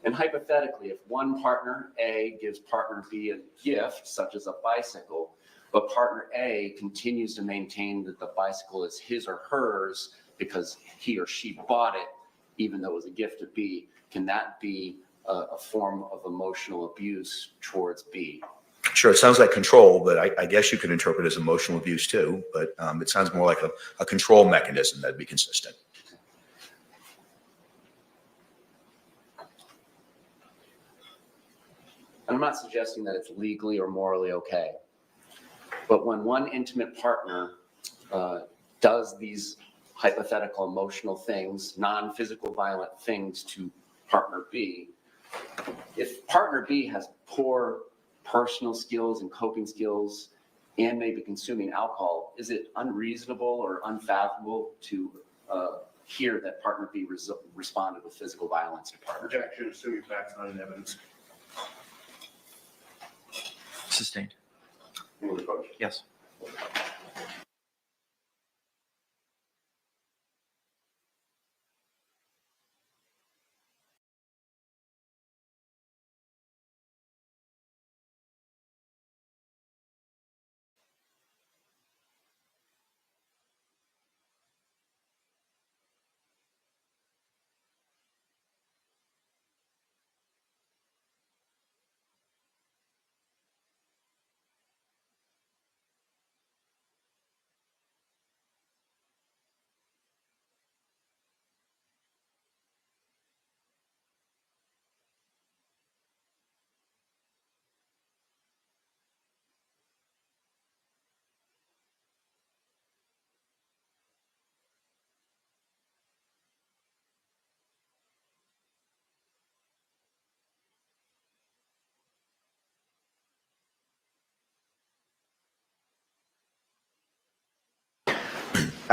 And hypothetically, if one partner A gives partner B a gift, such as a bicycle, but partner A continues to maintain that the bicycle is his or hers because he or she bought it, even though it was a gift to B, can that be a form of emotional abuse towards B? Sure, it sounds like control, but I guess you could interpret it as emotional abuse too. But it sounds more like a control mechanism that'd be consistent. I'm not suggesting that it's legally or morally okay, but when one intimate partner does these hypothetical emotional things, non-physical violent things to partner B, if partner B has poor personal skills and coping skills and may be consuming alcohol, is it unreasonable or unfathomable to hear that partner B responded with physical violence to partner A? Objection, assuming facts not in evidence. Sustained. Yes.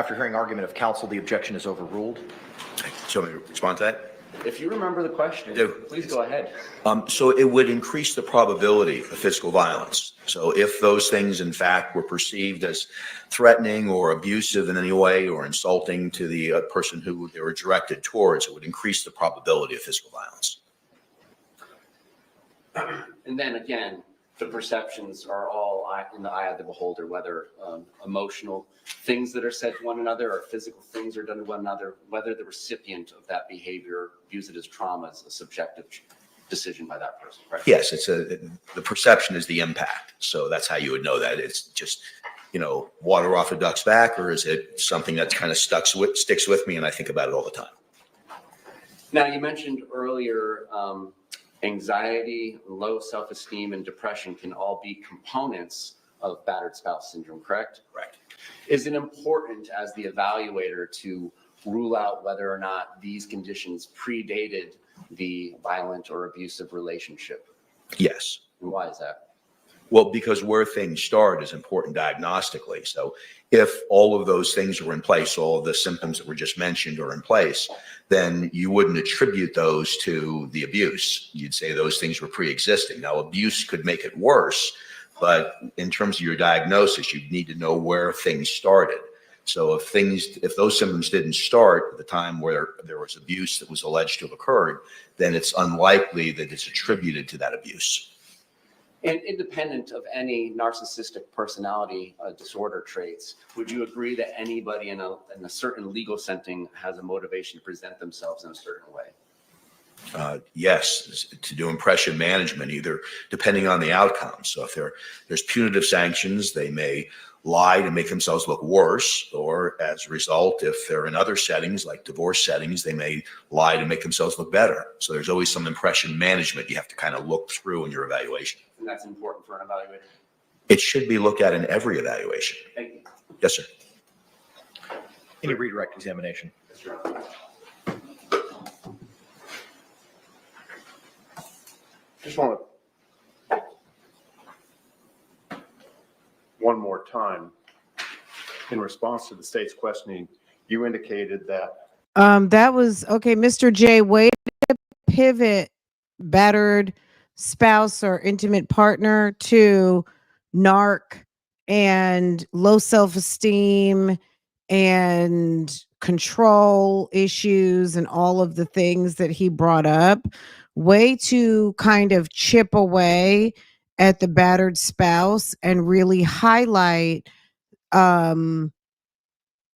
After hearing argument of counsel, the objection is overruled. So me to respond to that? If you remember the question, I do. please go ahead. So it would increase the probability of physical violence. So if those things in fact were perceived as threatening or abusive in any way or insulting to the person who they were directed towards, it would increase the probability of physical violence. And then again, the perceptions are all in the eye of the beholder, whether emotional things that are said to one another or physical things are done to one another, whether the recipient of that behavior views it as trauma is a subjective decision by that person, right? Yes, the perception is the impact. So that's how you would know that. It's just, water off a duck's back, or is it something that's kind of sticks with me and I think about it all the time? Now, you mentioned earlier, anxiety, low self-esteem, and depression can all be components of battered spouse syndrome, correct? Correct. Is it important as the evaluator to rule out whether or not these conditions predated the violent or abusive relationship? Yes. And why is that? Well, because where things start is important diagnostically. So if all of those things were in place, all of the symptoms that were just mentioned are in place, then you wouldn't attribute those to the abuse. You'd say those things were pre-existing. Now, abuse could make it worse, but in terms of your diagnosis, you'd need to know where things started. So if those symptoms didn't start at the time where there was abuse that was alleged to have occurred, then it's unlikely that it's attributed to that abuse. And independent of any narcissistic personality disorder traits, would you agree that anybody in a certain legal setting has a motivation to present themselves in a certain way? Yes, to do impression management, either depending on the outcome. So if there's punitive sanctions, they may lie to make themselves look worse, or as a result, if they're in other settings like divorce settings, they may lie to make themselves look better. So there's always some impression management you have to kind of look through in your evaluation. And that's important for an evaluator? It should be looked at in every evaluation. Thank you. Yes, sir. Any redirect examination? Just want to, one more time, in response to the state's questioning, you indicated that. That was okay, Mr. J. Way to pivot battered spouse or intimate partner to narc and low self-esteem and control issues and all of the things that he brought up. Way to kind of chip away at the battered spouse and really highlight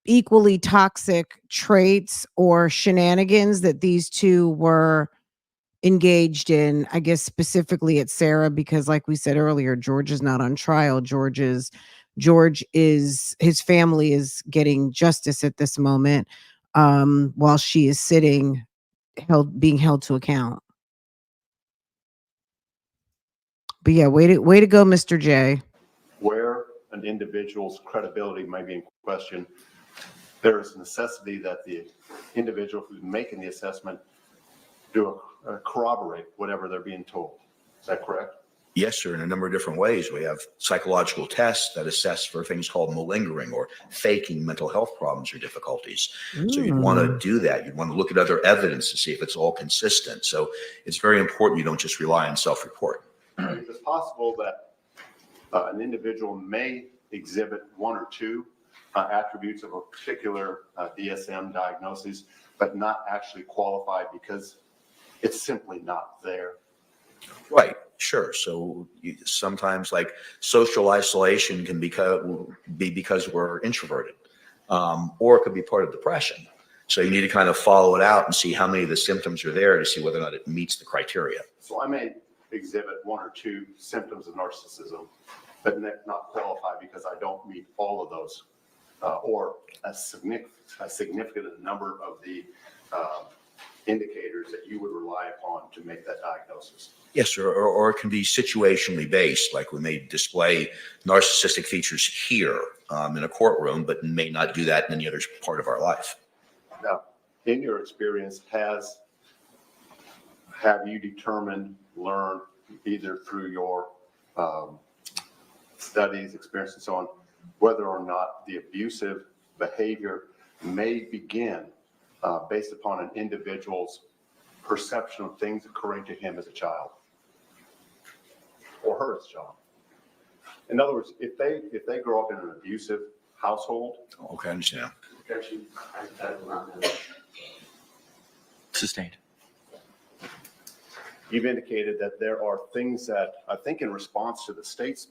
equally toxic traits or shenanigans that these two were engaged in. I guess specifically at Sarah, because like we said earlier, George is not on trial. George is his family is getting justice at this moment, while she is being held to account. But yeah, way to go, Mr. J. Where an individual's credibility may be in question, there is a necessity that the individual who's making the assessment corroborate whatever they're being told. Is that correct? Yes, sir, in a number of different ways. We have psychological tests that assess for things called malingering or faking mental health problems or difficulties. So you'd want to do that. You'd want to look at other evidence to see if it's all consistent. So it's very important you don't just rely on self-report. It's possible that an individual may exhibit one or two attributes of a particular DSM diagnosis, but not actually qualified because it's simply not there. Right, sure. So sometimes like social isolation can be because we're introverted, or it could be part of depression. So you need to kind of follow it out and see how many of the symptoms are there to see whether or not it meets the criteria. So I may exhibit one or two symptoms of narcissism, but not qualify because I don't meet all of those, or a significant number of the indicators that you would rely upon to make that diagnosis. Yes, sir. Or it can be situationally based, like we may display narcissistic features here in a courtroom, but may not do that in any other part of our life. Now, in your experience, have you learned either through your studies, experience, and so on, whether or not the abusive behavior may begin based upon an individual's perception of things occurring to him as a child or her as a child. In other words, if they grow up in an abusive household. Okay, I understand. Objection, hypothetical, not necessary. Sustained. You've indicated that there are things that, I think in response to the state's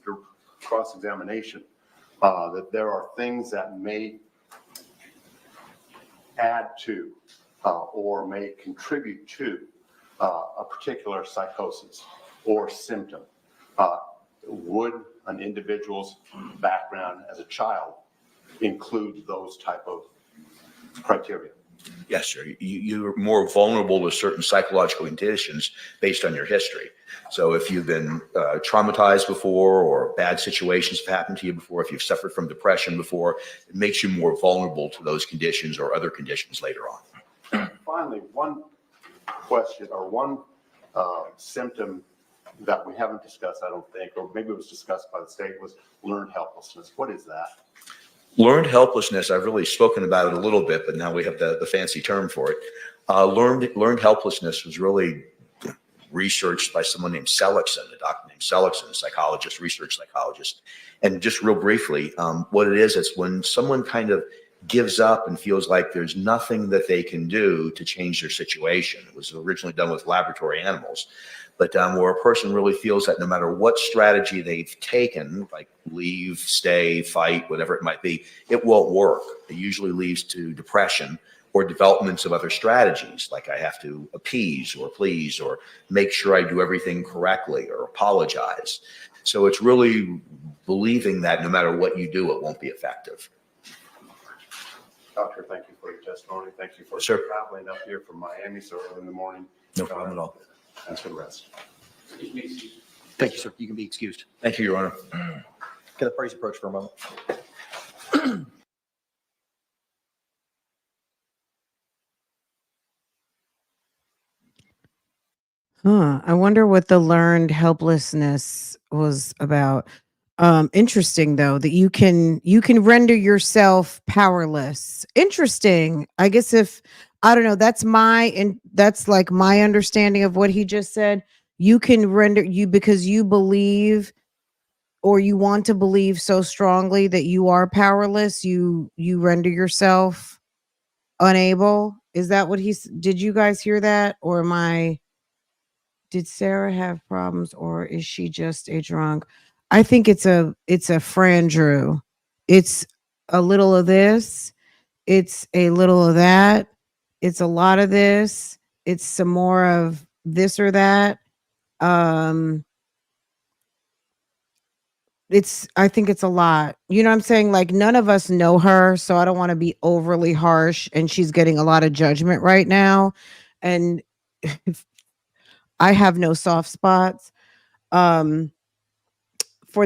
cross-examination, that there are things that may add to or may contribute to a particular psychosis or symptom. Would an individual's background as a child include those type of criteria? Yes, sir. You're more vulnerable to certain psychological conditions based on your history. So if you've been traumatized before, or bad situations have happened to you before, if you've suffered from depression before, it makes you more vulnerable to those conditions or other conditions later on. Finally, one question or one symptom that we haven't discussed, I don't think, or maybe it was discussed by the state, was learned helplessness. What is that? Learned helplessness, I've really spoken about it a little bit, but now we have the fancy term for it. Learned helplessness was really researched by someone named Seligson, a doctor named Seligson, a psychologist, research psychologist. And just real briefly, what it is, it's when someone kind of gives up and feels like there's nothing that they can do to change their situation. It was originally done with laboratory animals. But where a person really feels that no matter what strategy they've taken, like leave, stay, fight, whatever it might be, it won't work. It usually leads to depression or developments of other strategies, like I have to appease or please or make sure I do everything correctly or apologize. So it's really believing that no matter what you do, it won't be effective. Doctor, thank you for your testimony. Thank you for Sure. traveling up here from Miami so early in the morning. No problem at all. Thanks for the rest. Thank you, sir. You can be excused. Thank you, Your Honor. Can the parties approach for a moment? I wonder what the learned helplessness was about. Interesting though that you can render yourself powerless. Interesting. I guess if I don't know, that's like my understanding of what he just said. You can render you because you believe or you want to believe so strongly that you are powerless, you render yourself unable. Is that what did you guys hear that? Or did Sarah have problems or is she just a drunk? I think it's a Fran Drew. It's a little of this. It's a little of that. It's a lot of this. It's some more of this or that. I think it's a lot. You know what I'm saying? Like none of us know her, so I don't want to be overly harsh, and she's getting a lot of judgment right now. And I have no soft spots for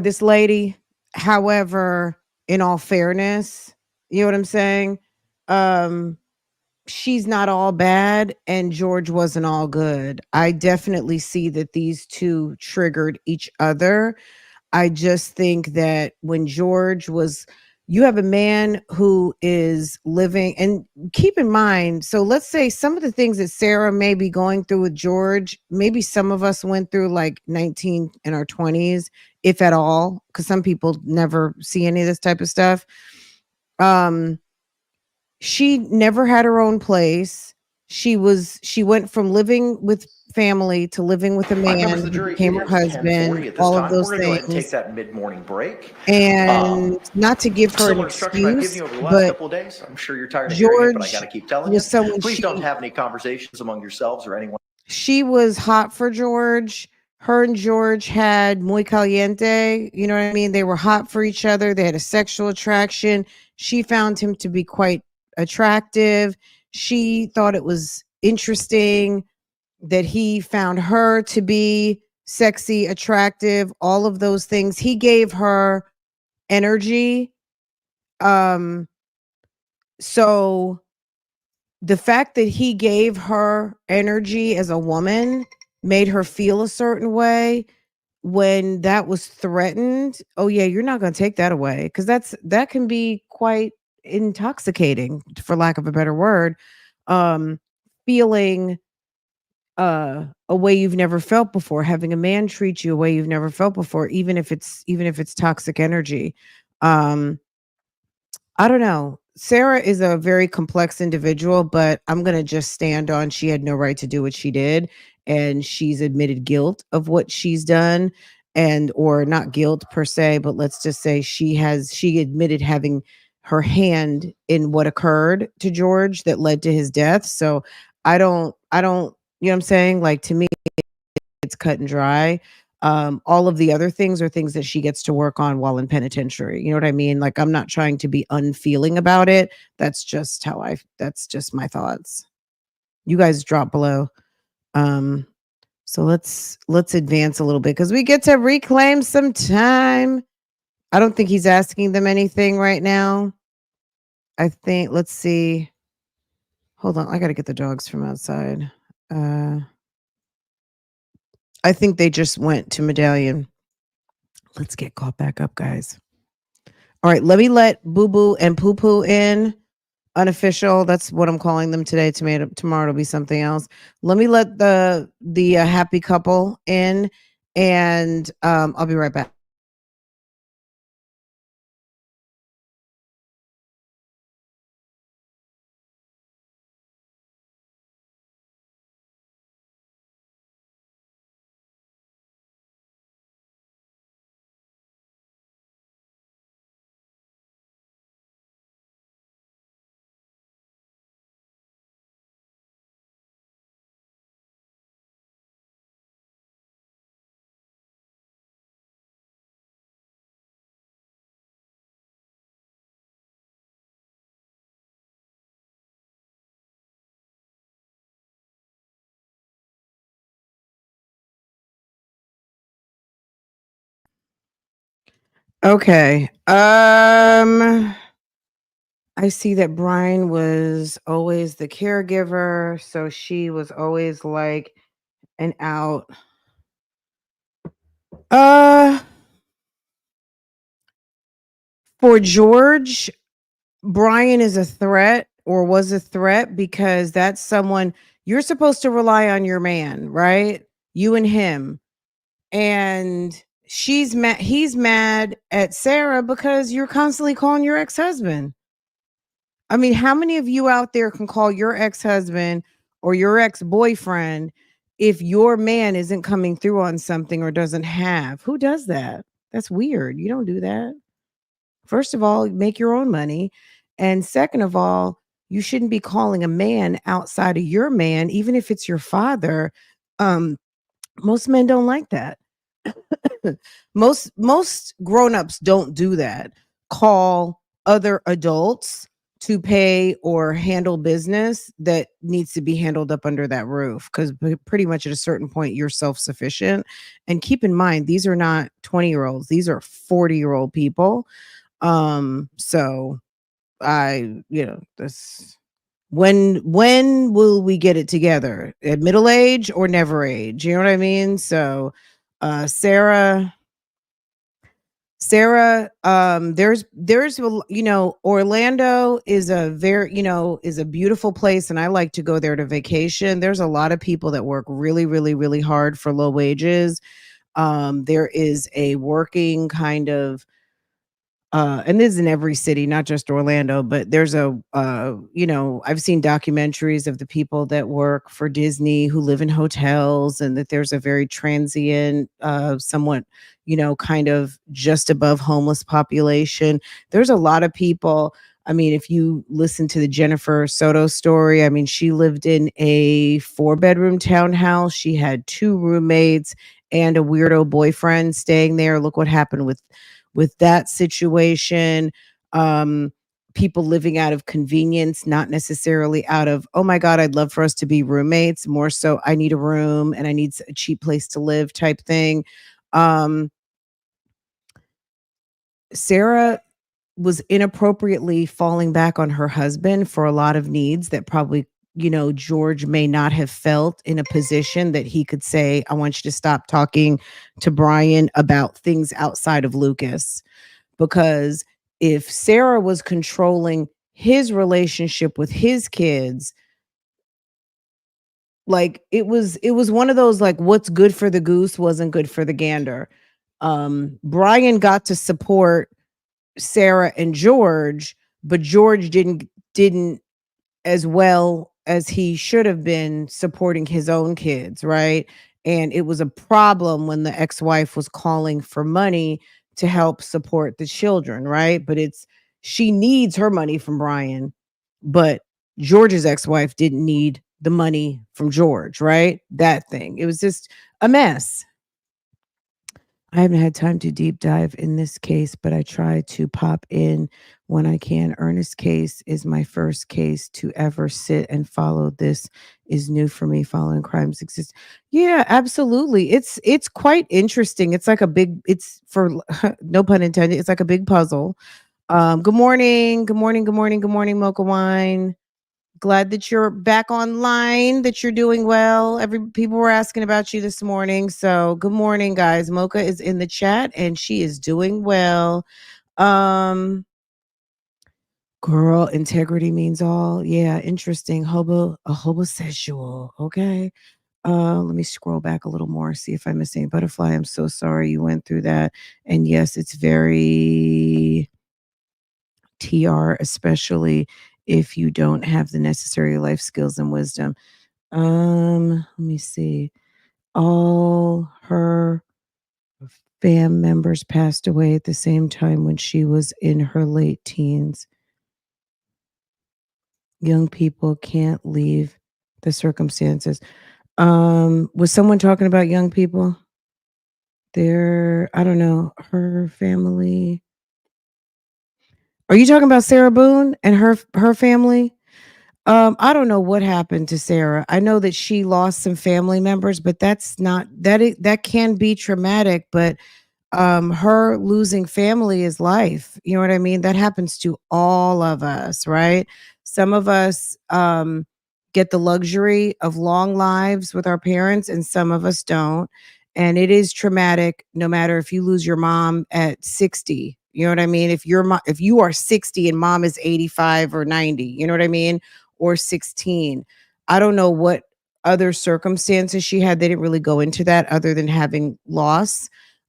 this lady. However, in all fairness, you know what I'm saying? She's not all bad and George wasn't all good. I definitely see that these two triggered each other. I just think that when George was, you have a man who is living, and keep in mind, so let's say some of the things that Sarah may be going through with George, maybe some of us went through like 19 in our 20s, if at all, because some people never see any of this type of stuff. She never had her own place. She went from living with family to living with a man Members of the who jury, became it her is 10:40 husband, at this all time. of those We're going to go ahead and take things. that mid-morning break. And not to give her an Similar instruction I've given excuse, you over the last but couple of days. I'm sure you're tired of hearing it, but I got to George keep telling you. was someone Please don't have any conversations among yourselves or anyone. she was hot for George. Her and George had muy caliente. You know what I mean? They were hot for each other. They had a sexual attraction. She found him to be quite attractive. She thought it was interesting that he found her to be sexy, attractive, all of those things. He gave her energy. So the fact that he gave her energy as a woman made her feel a certain way when that was threatened. Oh yeah, you're not going to take that away, because that can be quite intoxicating, for lack of a better word. Feeling a way you've never felt before, having a man treat you a way you've never felt before, even if it's toxic energy. Um, I don't know. Sarah is a very complex individual, but I'm going to just stand on she had no right to do what she did, and she's admitted guilt of what she's done, and or not guilt per se, but let's just say she admitted having her hand in what occurred to George that led to his death. So I don't you know what I'm saying? Like, to me it's cut and dry. All of the other things are things that she gets to work on while in penitentiary. You know what I mean? Like, I'm not trying to be unfeeling about it. That's just my thoughts. You guys drop below. Um, so let's advance a little bit because we get to reclaim some time. I don't think he's asking them anything right now. I think, let's see. Hold on, I gotta get the dogs from outside. I think they just went to Medallion. Let's get caught back up, guys. All right, let me let Boo Boo and Poo Poo in. Unofficial. That's what I'm calling them today. Tomorrow it'll be something else. Let me let the happy couple in, and I'll be right back. Okay. I see that Brian was always the caregiver, so she was always like an out. Uh for George, Brian is a threat or was a threat because that's someone you're supposed to rely on your man, right? You and him. And he's mad at Sarah because you're constantly calling your ex-husband. I mean, how many of you out there can call your ex-husband or your ex-boyfriend if your man isn't coming through on something or doesn't have? Who does that? That's weird. You don't do that. First of all, make your own money. And second of all, you shouldn't be calling a man outside of your man, even if it's your father. Most men don't like that. Most grown-ups don't do that. Call other adults to pay or handle business that needs to be handled up under that roof, because pretty much at a certain point you're self-sufficient. And keep in mind, these are not 20-year-olds, these are 40-year-old people. So this, when will we get it together? At middle age or never age? You know what I mean? So Sarah, Orlando is a is a beautiful place, and I like to go there to vacation. There's a lot of people that work really, really, really hard for low wages. There is a working kind of and this is in every city, not just Orlando, but there's I've seen documentaries of the people that work for Disney who live in hotels, and that there's a very transient, somewhat, kind of just above homeless population. There's a lot of people. I mean, if you listen to the Jennifer Soto story, I mean, she lived in a 4-bedroom townhouse. She had 2 roommates and a weirdo boyfriend staying there. Look what happened with that situation. People living out of convenience, not necessarily out of, oh my God, I'd love for us to be roommates, more so I need a room and I need a cheap place to live type thing. Sarah was inappropriately falling back on her husband for a lot of needs that probably, George may not have felt in a position that he could say, I want you to stop talking to Brian about things outside of Lucas. Because if Sarah was controlling his relationship with his kids, like it was one of those, like, what's good for the goose wasn't good for the gander. Brian got to support Sarah and George, but George didn't as well as he should have been supporting his own kids, right? And it was a problem when the ex-wife was calling for money to help support the children, right? But she needs her money from Brian, but George's ex-wife didn't need the money from George, right? That thing. It was just a mess. I haven't had time to deep dive in this case, but I try to pop in when I can. Ernest's case is my first case to ever sit and follow. This is new for me. Following crimes exist. Yeah, absolutely. It's quite interesting. It's like it's for no pun intended. It's like a big puzzle. Good morning, good morning, good morning, good morning, Mocha Wine. Glad that you're back online, that you're doing well. People were asking about you this morning. So good morning, guys. Mocha is in the chat and she is doing well. Girl, integrity means all. Yeah, interesting. A homosexual. Okay. Let me scroll back a little more, see if I missed any. Butterfly, I'm so sorry you went through that. And yes, it's very TR, especially if you don't have the necessary life skills and wisdom. Let me see. All her fam members passed away at the same time when she was in her late teens. Young people can't leave the circumstances. Was someone talking about young people? I don't know, her family. Are you talking about Sarah Boone and her family? I don't know what happened to Sarah. I know that she lost some family members, but that can be traumatic, but her losing family is life. You know what I mean? That happens to all of us, right? Some of us get the luxury of long lives with our parents and some of us don't. And it is traumatic no matter if you lose your mom at 60. You know what I mean? If you are 60 and mom is 85 or 90, you know what I mean? Or 16. I don't know what other circumstances she had. They didn't really go into that other than having loss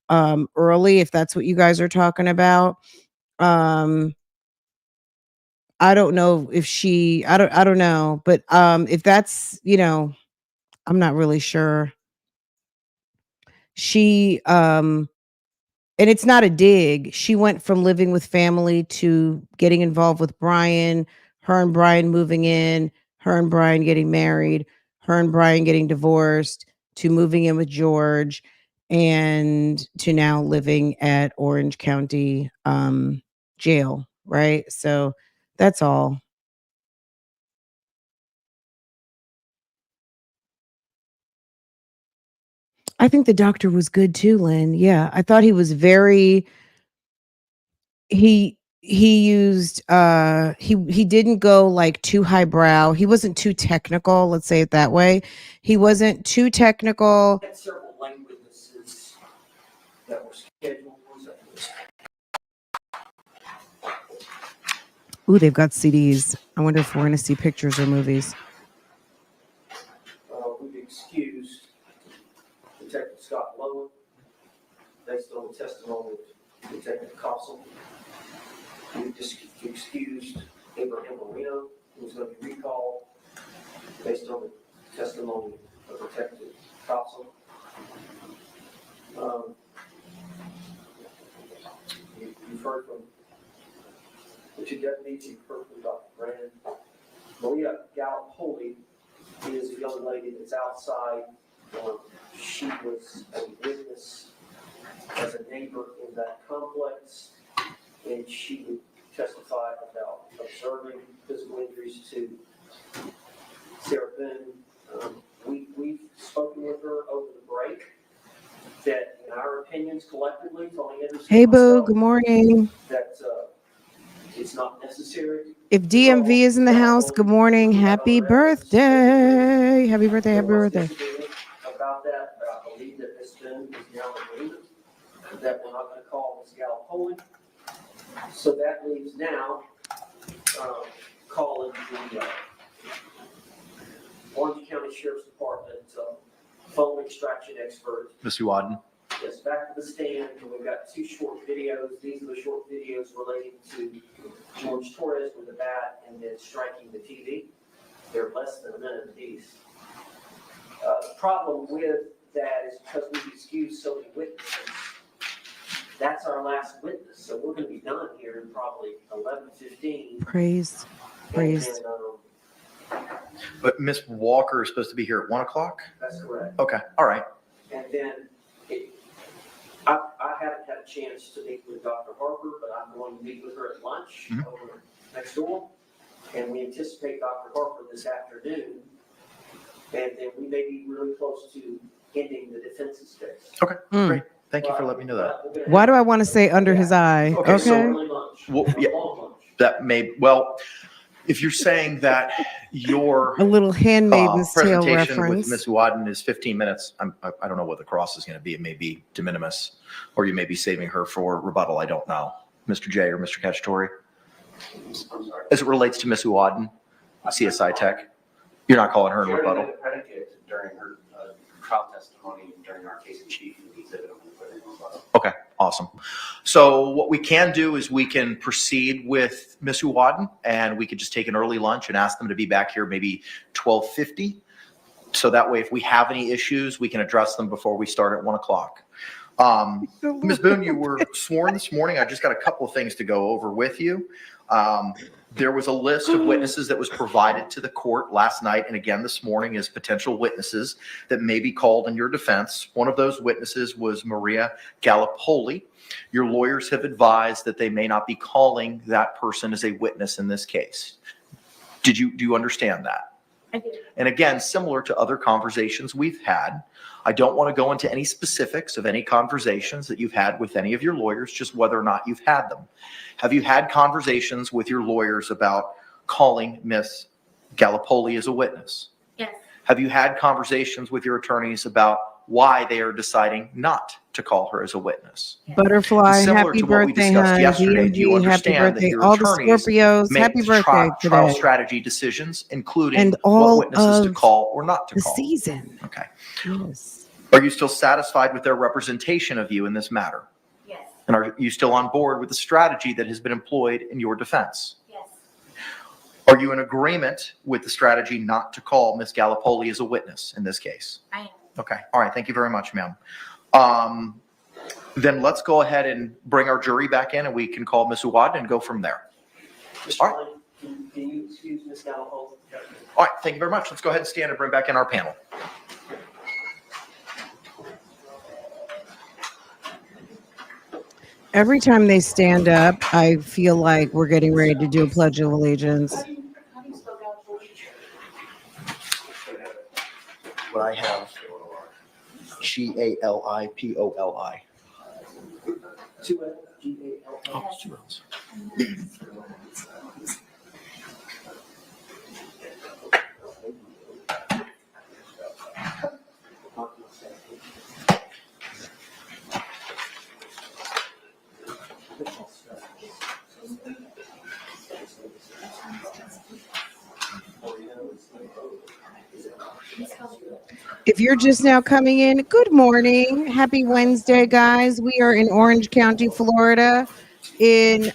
early, if that's what you guys are talking about. I don't know if I don't know, but if that's, I'm not really sure. She and it's not a dig. She went from living with family to getting involved with Brian, her and Brian moving in, her and Brian getting married, her and Brian getting divorced, to moving in with George, and to now living at Orange County jail, right? So that's all. I think the doctor was good too, Lynn. Yeah, I thought he was he used he didn't go like too highbrow. He wasn't too technical, let's say it that way. He wasn't too technical. Had several lane witnesses that were scheduled. Ooh, they've got CDs. I wonder if we're going to see pictures or movies. We've excused Detective Scott Lowen based on the testimony of Detective Caswell. We've excused Abraham Marino, who's going to be recalled based on the testimony of Detective Caswell. You've heard from the two deputies, you've heard from Dr. Brand. Maria Gallup-Holy is a young lady that's outside. She was a witness as a neighbor in that complex, and she would testify about observing physical injuries to Sarah Boone. We've spoken with her over the break that, in our opinions collectively, Tony Anderson, Hey, Boo, myself, good morning. that it's not necessary. If DMV is in the house, good morning. Happy birthday. Happy birthday. Happy birthday. About that, but I believe that Ms. Boone is now in agreement that we're not going to call Ms. Gallup-Holy. So that leaves now, calling the Orange County Sheriff's Department phone extraction expert. Ms. Wadden? Yes, back to the stand, and we've got 2 short videos. These are the short videos relating to George Torres with the bat and then striking the TV. They're less than a minute apiece. The problem with that is because we've excused so many witnesses, that's our last witness. So we're going to be done here in probably 11:15. Praise. Praise. But Ms. Walker is supposed to be here at 1 o'clock? That's correct. Okay, all right. And then I haven't had a chance to meet with Dr. Harper, but I'm going to meet with her at lunch over next door. And we anticipate Dr. Harper this afternoon. And then we may be really close to ending the defense's case. Okay, great. Thank you for letting me know that. Why do I want to say under his eye? Okay, so Early lunch, well, a yeah, long lunch. that may, well, if you're saying that your A little Handmaid's Tale presentation with reference. Ms. Wadden is 15 minutes, I don't know what the cross is going to be. It may be de minimis, or you may be saving her for rebuttal. I don't know. Mr. J or Mr. Cacciatore? I'm sorry. As it relates to Ms. Wadden, CSI Tech, you're not calling her in Sharon rebuttal? made a predicate during her trial testimony during our case in chief of the exhibit. I'm going to put it in rebuttal. Okay, awesome. So what we can do is we can proceed with Ms. Wadden, and we could just take an early lunch and ask them to be back here maybe 12:50. So that way, if we have any issues, we can address them before we start at 1 o'clock. Ms. Boone, you were sworn this morning. I just got a couple of things to go over with you. There was a list of witnesses that was provided to the court last night and again this morning as potential witnesses that may be called in your defense. One of those witnesses was Maria Gallipoli. Your lawyers have advised that they may not be calling that person as a witness in this case. Do you understand that? I did. And again, similar to other conversations we've had, I don't want to go into any specifics of any conversations that you've had with any of your lawyers, just whether or not you've had them. Have you had conversations with your lawyers about calling Miss Gallipoli as a witness? Yes. Have you had conversations with your attorneys about why they are deciding not to call her as a witness? Butterfly, Similar happy to what we birthday, discussed hon. yesterday, do you DMG, happy understand that birthday. your All the attorneys Scorpios, make happy birthday trial today. strategy decisions, including And what all witnesses to of call or not to The call? season. Okay. Yes. Are you still satisfied with their representation of you in this matter? Yes. And are you still on board with the strategy that has been employed in your defense? Yes. Are you in agreement with the strategy not to call Ms. Gallipoli as a witness in this case? I am. Okay. All right. Thank you very much, ma'am. Then let's go ahead and bring our jury back in and we can call Ms. Uwad and go from there. Mr. All right. Lane, can you excuse Ms. Gallipoli? All right. Thank you very much. Let's go ahead and stand and bring back in our panel. Every time they stand up, I feel like we're getting ready to do a Pledge of Allegiance. How do you spell Gallipoli? What I have, Gallipoli. 2 L G-A-L-L. Oh, it's 2 L's. If you're just now coming in, good morning. Happy Wednesday, guys. We are in Orange County, Florida, in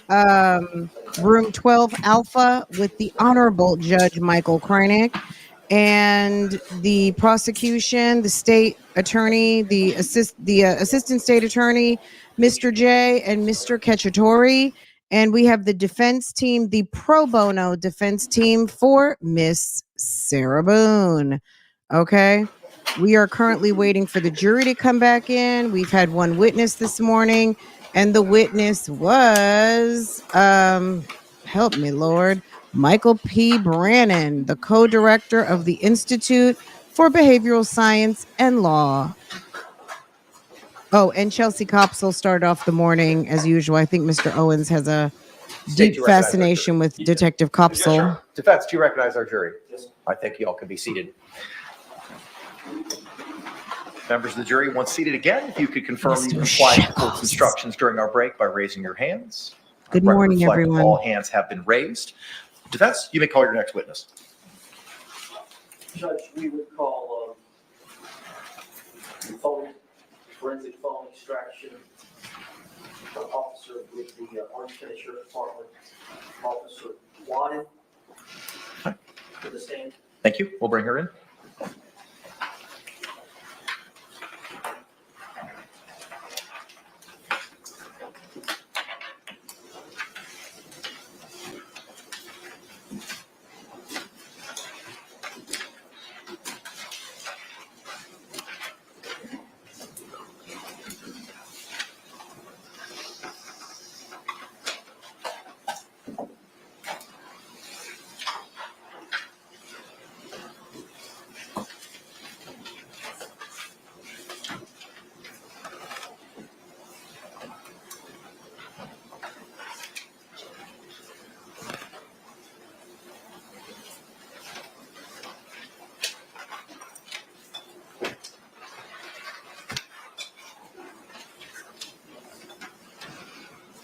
room 12 Alpha with the Honorable Judge Michael Kreinick and the prosecution, the state attorney, the assistant state attorney, Mr. J and Mr. Cacciatore. And we have the defense team, the pro bono defense team for Miss Sarah Boone. Okay. We are currently waiting for the jury to come back in. We've had one witness this morning, and the witness was, help me, Lord, Michael P. Brannon, the co-director of the Institute for Behavioral Science and Law. Oh, and Chelsea Copsell started off the morning as usual. I think Mr. Owens has a deep fascination with Detective Copsell. Defense, do you recognize our jury? Yes. I think you all can be seated. Members of the jury, once seated again, if you could confirm you complied with the court's instructions during our break by raising your hands. Good Record morning, reflect everyone. All hands have been raised. Defense, you may call your next witness. Judge, we would call phone, forensic phone extraction officer with the Orange County Sheriff's Department, Officer Wadden, to the stand. Thank you. We'll bring her in.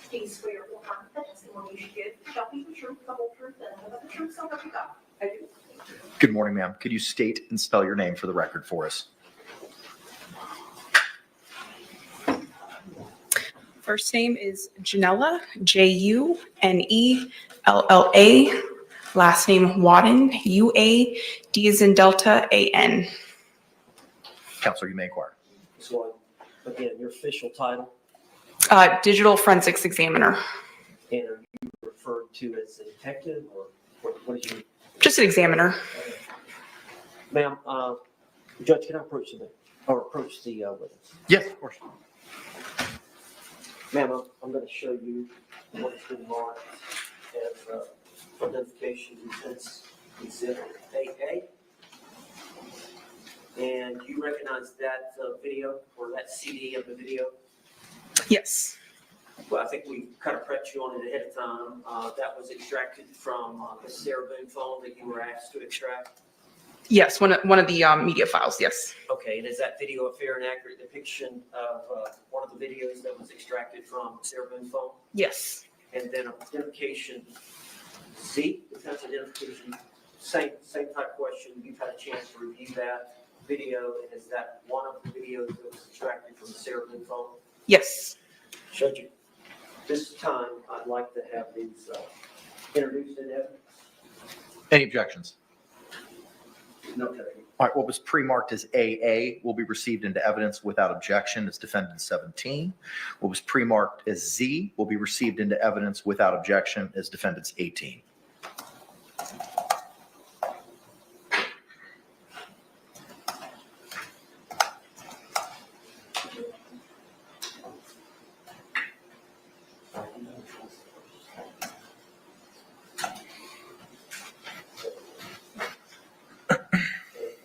Do you swear or affirm that the testimony you should give shall be the truth, the whole truth, and nothing but the truth, so help you God? I do. Good morning, ma'am. Could you state and spell your name for the record for us? First name is Janella, Junella. Last name Wadden, UAD as in Delta, AN. Counselor, you may inquire. So, again, your official title, Digital forensics examiner. and are you referred to as a detective, or what is your? Just an examiner. Ma'am, Judge, can I approach the witness? Yes, of course. Ma'am, I'm going to show you what's been marked as identification defense exhibit AA. And you recognize that video or that CD of the video? Yes. Well, I think we kind of prepped you on it ahead of time. That was extracted from the Sarah Boone phone that you were asked to extract. Yes, one of the media files, yes. Okay, and is that video a fair and accurate depiction of one of the videos that was extracted from Sarah Boone phone? Yes. And then identification Z, defense identification, same type question. You've had a chance to review that video, and is that one of the videos that was extracted from the Sarah Boone phone? Yes. Judge, this time I'd like to have these introduced in evidence. Any objections? No, Judge. All right, what was pre-marked as AA will be received into evidence without objection as defendant 17. What was pre-marked as Z will be received into evidence without objection as defendants 18.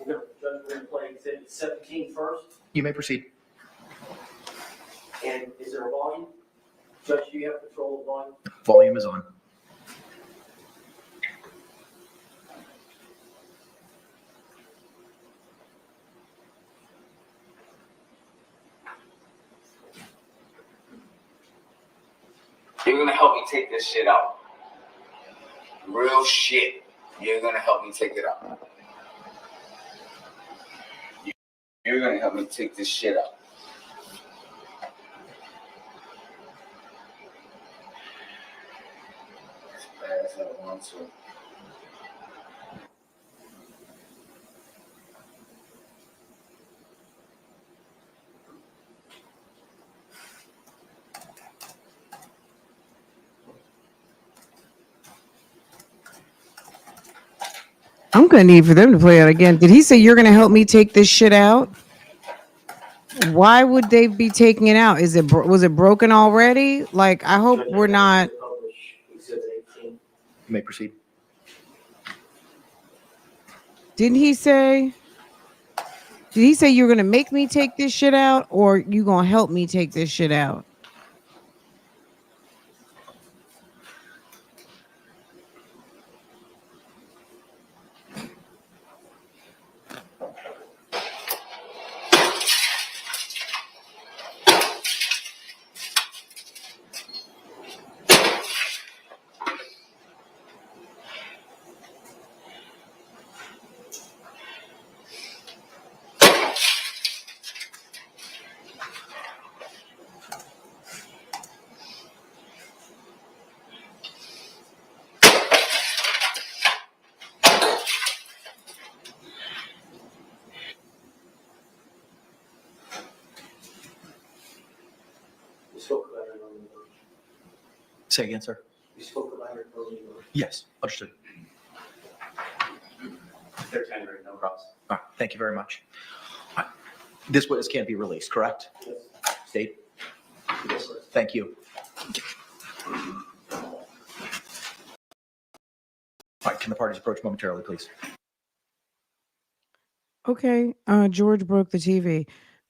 We're going to play exhibit 17 first. You may proceed. And is there a volume? Judge, do you have control of the volume? Volume is on. You're gonna help me take this shit out. Real shit. You're gonna help me take it out. You're gonna help me take this shit out. As bad as I want to. I'm gonna need for them to play it again. Did he say you're gonna help me take this shit out? Why would they be taking it out? Was it broken already? Like, I hope we're not. Publish exhibit 18. You may proceed. Didn't he say? Did he say you're gonna make me take this shit out, or you gonna help me take this shit out? Say again, sir. You spoke about it earlier. Yes, understood. They're tendering, no cross. All right, thank you very much. All right. This witness can't be released, correct? Yes. State. Yes, sir. Thank you. All right, can the parties approach momentarily, please? Okay, George broke the TV.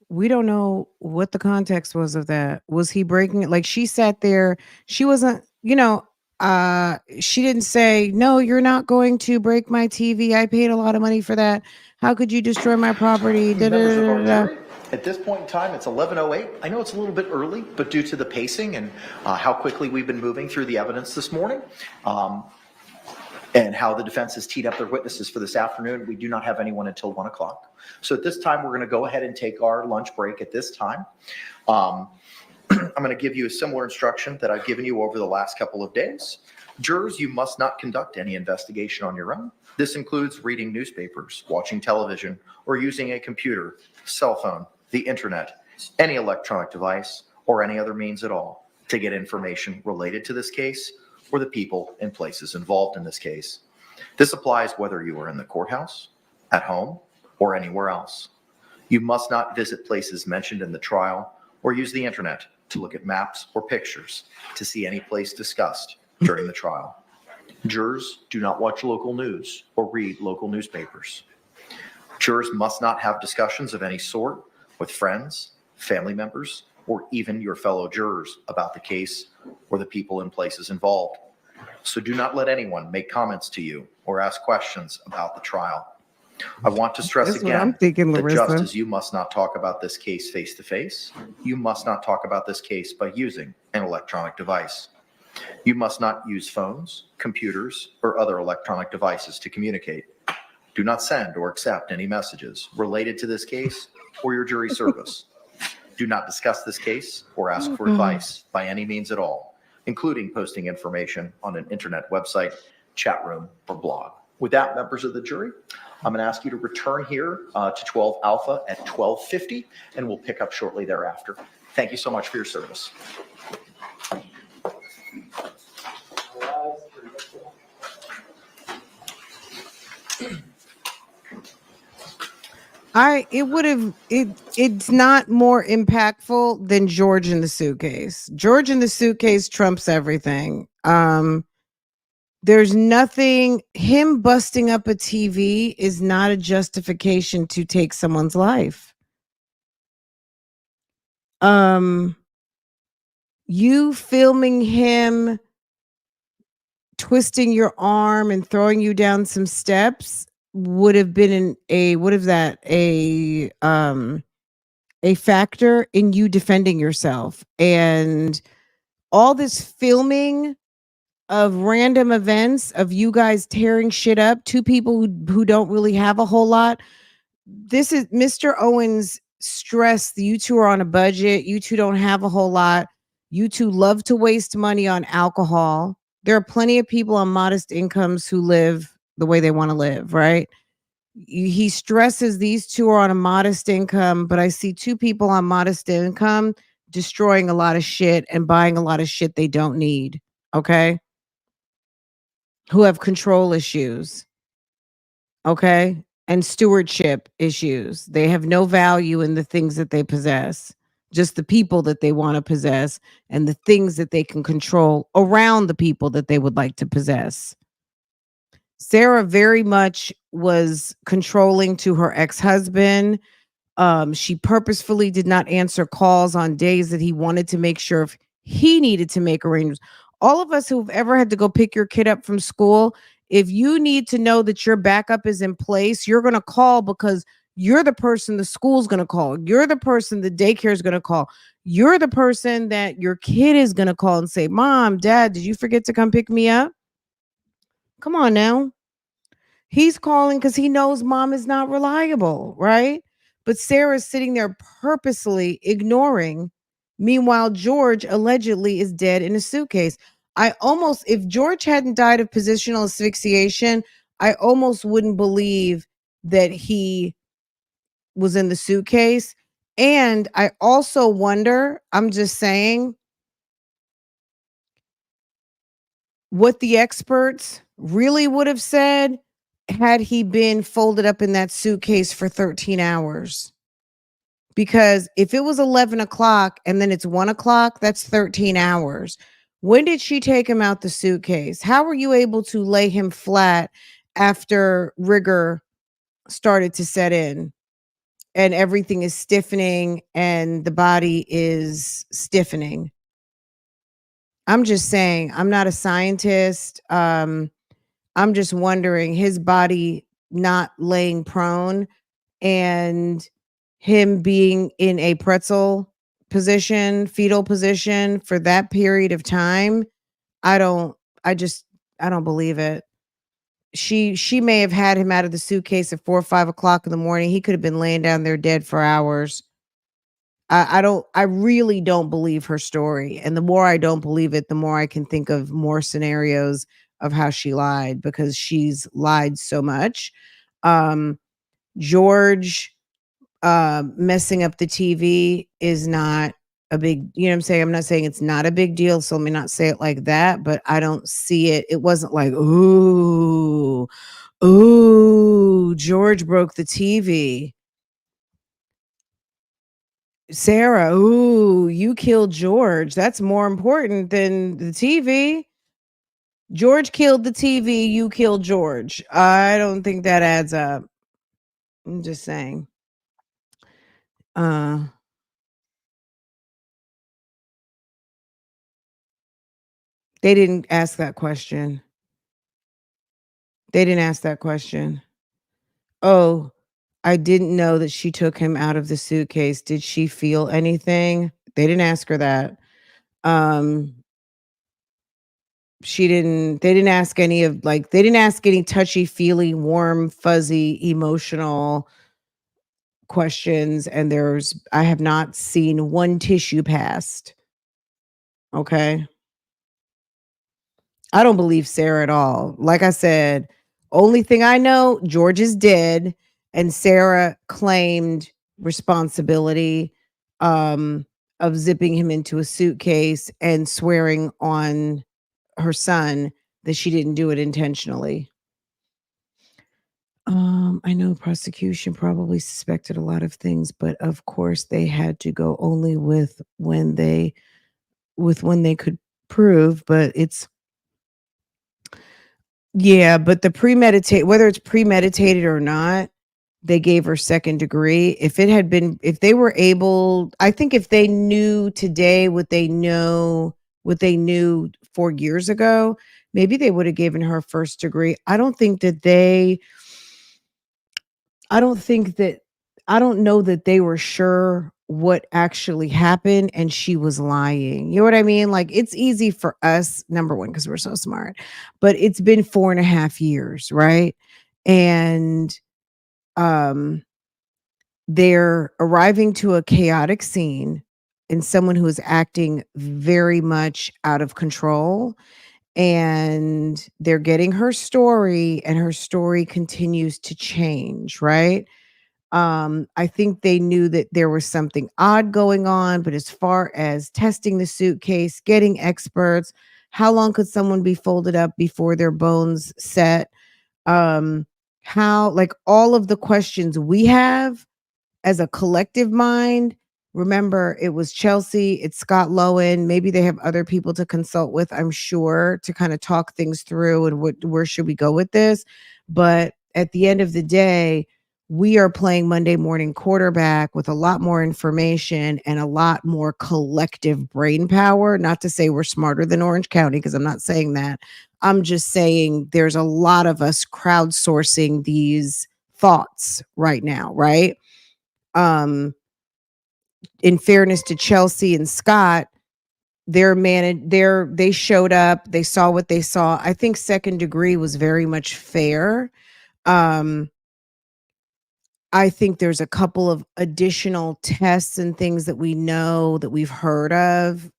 We don't know what the context was of that. Was he breaking it? Like she sat there, she wasn't, she didn't say, "No, you're not going to break my TV. I paid a lot of money for that. How could you destroy my property?" Members of our jury, at this point in time, it's 11:08. I know it's a little bit early, but due to the pacing and how quickly we've been moving through the evidence this morning, and how the defense has teed up their witnesses for this afternoon, we do not have anyone until 1 o'clock. So at this time, we're going to go ahead and take our lunch break at this time. I'm going to give you a similar instruction that I've given you over the last couple of days. Jurors, you must not conduct any investigation on your own. This includes reading newspapers, watching television, or using a computer, cell phone, the internet, any electronic device, or any other means at all to get information related to this case or the people and places involved in this case. This applies whether you are in the courthouse, at home, or anywhere else. You must not visit places mentioned in the trial or use the internet to look at maps or pictures to see any place discussed during the trial. Jurors do not watch local news or read local newspapers. Jurors must not have discussions of any sort with friends, family members, or even your fellow jurors about the case or the people and places involved. So do not let anyone make comments to you or ask questions about the trial. I want to stress That's what I'm again thinking, that just Larissa. as you must not talk about this case face to face, you must not talk about this case by using an electronic device. You must not use phones, computers, or other electronic devices to communicate. Do not send or accept any messages related to this case or your jury service. Do not discuss this case or ask for advice by any means at all, including posting information on an internet website, chat room, or blog. With that, members of the jury, I'm going to ask you to return here to 12 Alpha at 12:50, and we'll pick up shortly thereafter. Thank you so much for your service. It's not more impactful than George in the Suitcase. George in the Suitcase trumps everything. There's nothing, him busting up a TV is not a justification to take someone's life. You filming him twisting your arm and throwing you down some steps would have been a factor in you defending yourself. And all this filming of random events of you guys tearing shit up, two people who don't really have a whole lot. This is Mr. Owens stressed you two are on a budget. You two don't have a whole lot. You two love to waste money on alcohol. There are plenty of people on modest incomes who live the way they want to live, right? He stresses these two are on a modest income, but I see two people on modest income destroying a lot of shit and buying a lot of shit they don't need, okay? Who have control issues, okay? And stewardship issues. They have no value in the things that they possess, just the people that they want to possess and the things that they can control around the people that they would like to possess. Sarah very much was controlling to her ex-husband. She purposefully did not answer calls on days that he wanted to make sure if he needed to make arrangements. All of us who've ever had to go pick your kid up from school, if you need to know that your backup is in place, you're going to call because you're the person the school's going to call. You're the person the daycare is going to call. You're the person that your kid is going to call and say, "Mom, Dad, did you forget to come pick me up?" Come on now. He's calling because he knows mom is not reliable, right? But Sarah's sitting there purposely ignoring. Meanwhile, George allegedly is dead in a suitcase. If George hadn't died of positional asphyxiation, I almost wouldn't believe that he was in the suitcase. And I also wonder, I'm just saying, what the experts really would have said had he been folded up in that suitcase for 13 hours. Because if it was 11 o'clock and then it's 1 o'clock, that's 13 hours. When did she take him out the suitcase? How were you able to lay him flat after rigor started to set in and everything is stiffening and the body is stiffening? I'm just saying, I'm not a scientist. I'm just wondering, his body not laying prone and him being in a pretzel position, fetal position for that period of time. I don't, I just, I don't believe it. She may have had him out of the suitcase at 4 or 5 o'clock in the morning. He could have been laying down there dead for hours. I really don't believe her story. And the more I don't believe it, the more I can think of more scenarios of how she lied, because she's lied so much. George messing up the TV is not a big, you know what I'm saying? I'm not saying it's not a big deal, so let me not say it like that, but I don't see it. It wasn't like, ooh, George broke the TV. Sarah, ooh, you killed George. That's more important than the TV. George killed the TV, you killed George. I don't think that adds up. I'm just saying. They didn't ask that question. They didn't ask that question. Oh, I didn't know that she took him out of the suitcase. Did she feel anything? They didn't ask her that. They didn't ask any of, like, they didn't ask any touchy-feely, warm, fuzzy, emotional questions, and I have not seen one tissue passed. Okay? I don't believe Sarah at all. Like I said, only thing I know, George is dead, and Sarah claimed responsibility of zipping him into a suitcase and swearing on her son that she didn't do it intentionally. I know prosecution probably suspected a lot of things, but of course they had to go only with when they could prove, but it's, yeah, but whether it's premeditated or not, they gave her second degree. If they were able, I think if they knew today what they knew 4 years ago, maybe they would have given her first degree. I don't know that they were sure what actually happened and she was lying. You know what I mean? Like, it's easy for us, number one, because we're so smart, but it's been 4.5 years, right? And they're arriving to a chaotic scene and someone who is acting very much out of control, and they're getting her story, and her story continues to change, right? I think they knew that there was something odd going on, but as far as testing the suitcase, getting experts, how long could someone be folded up before their bones set? How, like, all of the questions we have as a collective mind. Remember, it was Chelsea, it's Scott Lowen. Maybe they have other people to consult with, I'm sure, to kind of talk things through and where should we go with this. But at the end of the day, we are playing Monday morning quarterback with a lot more information and a lot more collective brain power. Not to say we're smarter than Orange County, because I'm not saying that. I'm just saying there's a lot of us crowdsourcing these thoughts right now, right? In fairness to Chelsea and Scott, they showed up, they saw what they saw. I think second degree was very much fair. I think there's a couple of additional tests and things that we know that we've heard of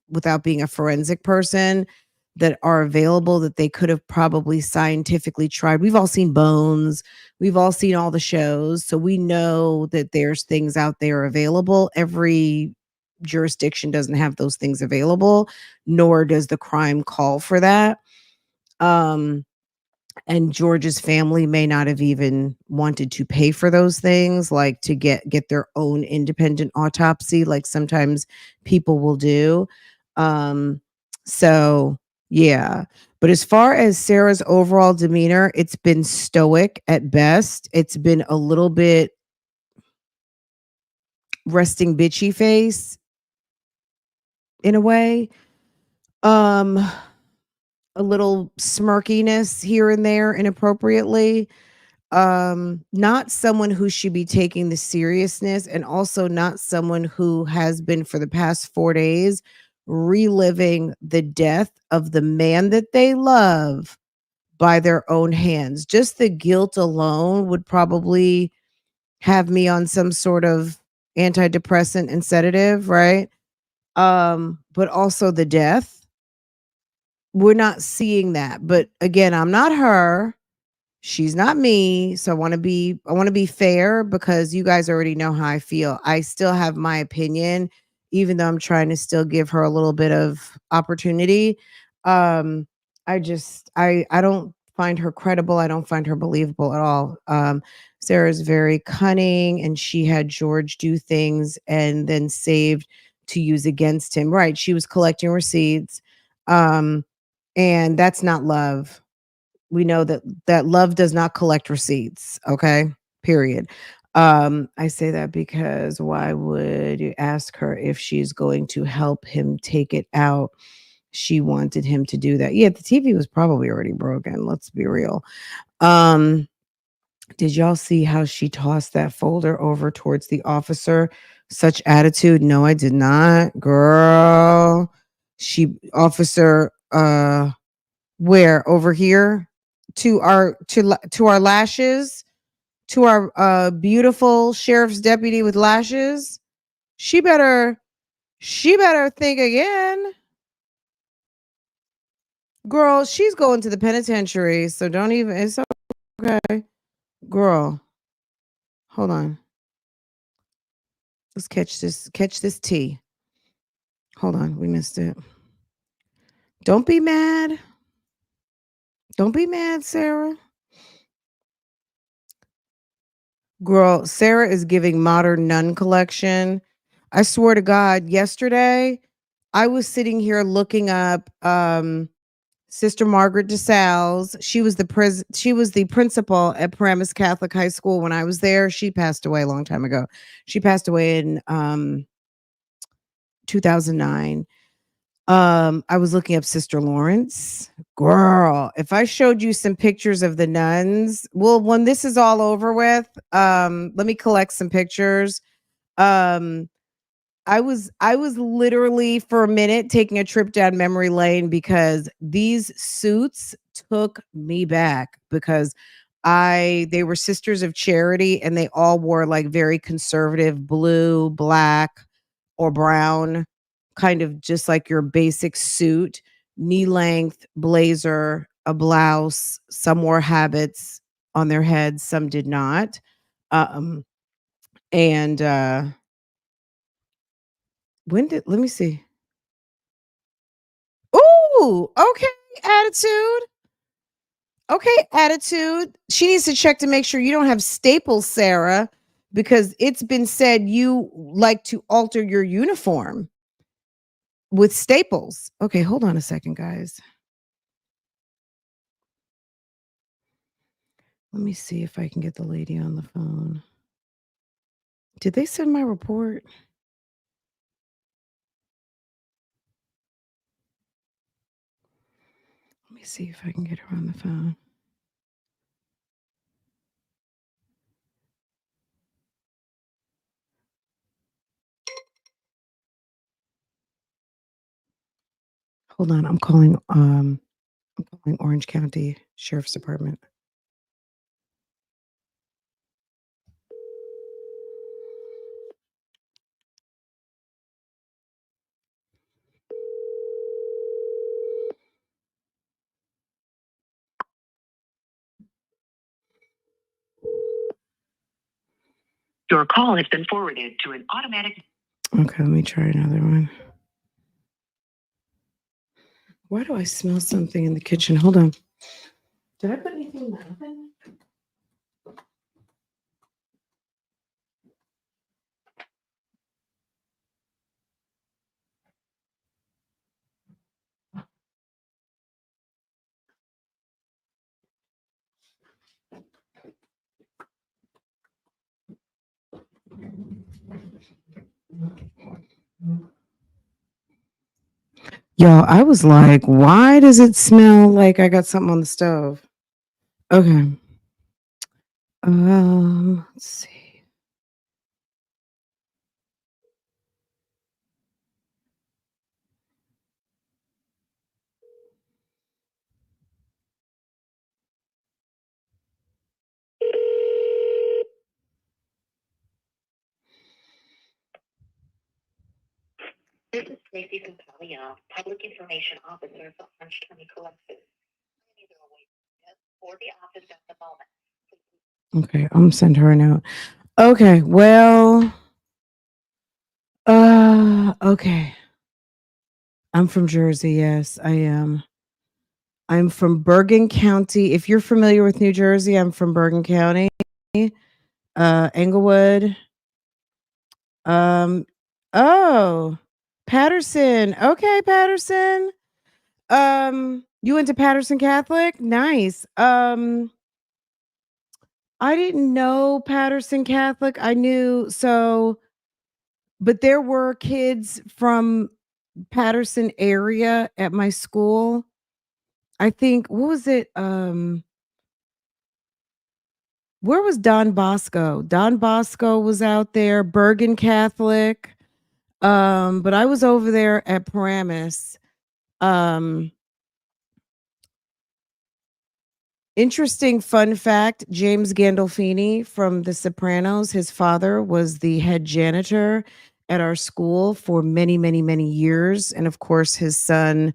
without being a forensic person that are available that they could have probably scientifically tried. We've all seen Bones. We've all seen all the shows. So we know that there's things out there available. Every jurisdiction doesn't have those things available, nor does the crime call for that. And George's family may not have even wanted to pay for those things, like to get their own independent autopsy, like sometimes people will do. So yeah. But as far as Sarah's overall demeanor, it's been stoic at best. It's been a little bit resting bitchy face in a way. A little smirkiness here and there inappropriately. Not someone who should be taking the seriousness, and also not someone who has been for the past 4 days reliving the death of the man that they love by their own hands. Just the guilt alone would probably have me on some sort of antidepressant and sedative, right? But also the death. We're not seeing that. But again, I'm not her. She's not me. So I want to be fair, because you guys already know how I feel. I still have my opinion, even though I'm trying to still give her a little bit of opportunity. Um, I don't find her credible. I don't find her believable at all. Sarah's very cunning, and she had George do things and then saved to use against him. Right. She was collecting receipts. Um, and that's not love. We know that love does not collect receipts. Okay. Period. I say that because why would you ask her if she's going to help him take it out? She wanted him to do that. Yeah, the TV was probably already broken. Let's be real. Um, did y'all see how she tossed that folder over towards the officer? Such attitude. No, I did not. Girl. Officer, where? Over here? To our lashes, to our beautiful sheriff's deputy with lashes. She better think again. Girl, she's going to the penitentiary, so don't even. It's okay. Girl, hold on. Let's catch this tea. Hold on, we missed it. Don't be mad. Don't be mad, Sarah. Girl, Sarah is giving modern nun collection. I swear to God, yesterday I was sitting here looking up Sister Margaret DeSalles. She was the principal at Paramus Catholic High School when I was there. She passed away a long time ago. She passed away in 2009. I was looking up Sister Lawrence. Girl, if I showed you some pictures of the nuns, well, when this is all over with, let me collect some pictures. Um, I was literally for a minute taking a trip down memory lane, because these suits took me back, because they were Sisters of Charity, and they all wore like very conservative blue, black, or brown, kind of just like your basic suit, knee length blazer, a blouse. Some wore habits on their heads, some did not. And let me see. Ooh, okay, attitude. Okay, attitude. She needs to check to make sure you don't have staples, Sarah, because it's been said you like to alter your uniform with staples. Okay, hold on a second, guys. Let me see if I can get the lady on the phone. Did they send my report? Let me see if I can get her on the phone. Hold on, I'm calling Orange County Sheriff's Department. Your call has been forwarded to an automatic. Okay, let me try another one. Why do I smell something in the kitchen? Hold on. Did I put anything in the oven? Y'all, I was like, why does it smell like I got something on the stove? Okay. Let's see. This is Stacy Centalia, Public Information Officer for Orange County Corrections. Either away or the office at the moment. Okay, I'm gonna send her a note. Okay, well, okay. I'm from Jersey. Yes, I am. I'm from Bergen County. If you're familiar with New Jersey, I'm from Bergen County, Englewood. Oh, Patterson. Okay, Patterson. You went to Patterson Catholic? Nice. I didn't know Patterson Catholic. I knew so, but there were kids from Patterson area at my school. I think what was it? Where was Don Bosco? Don Bosco was out there, Bergen Catholic. But I was over there at Paramus. Interesting fun fact, James Gandolfini from The Sopranos, his father was the head janitor at our school for many, many, many years. And of course, his son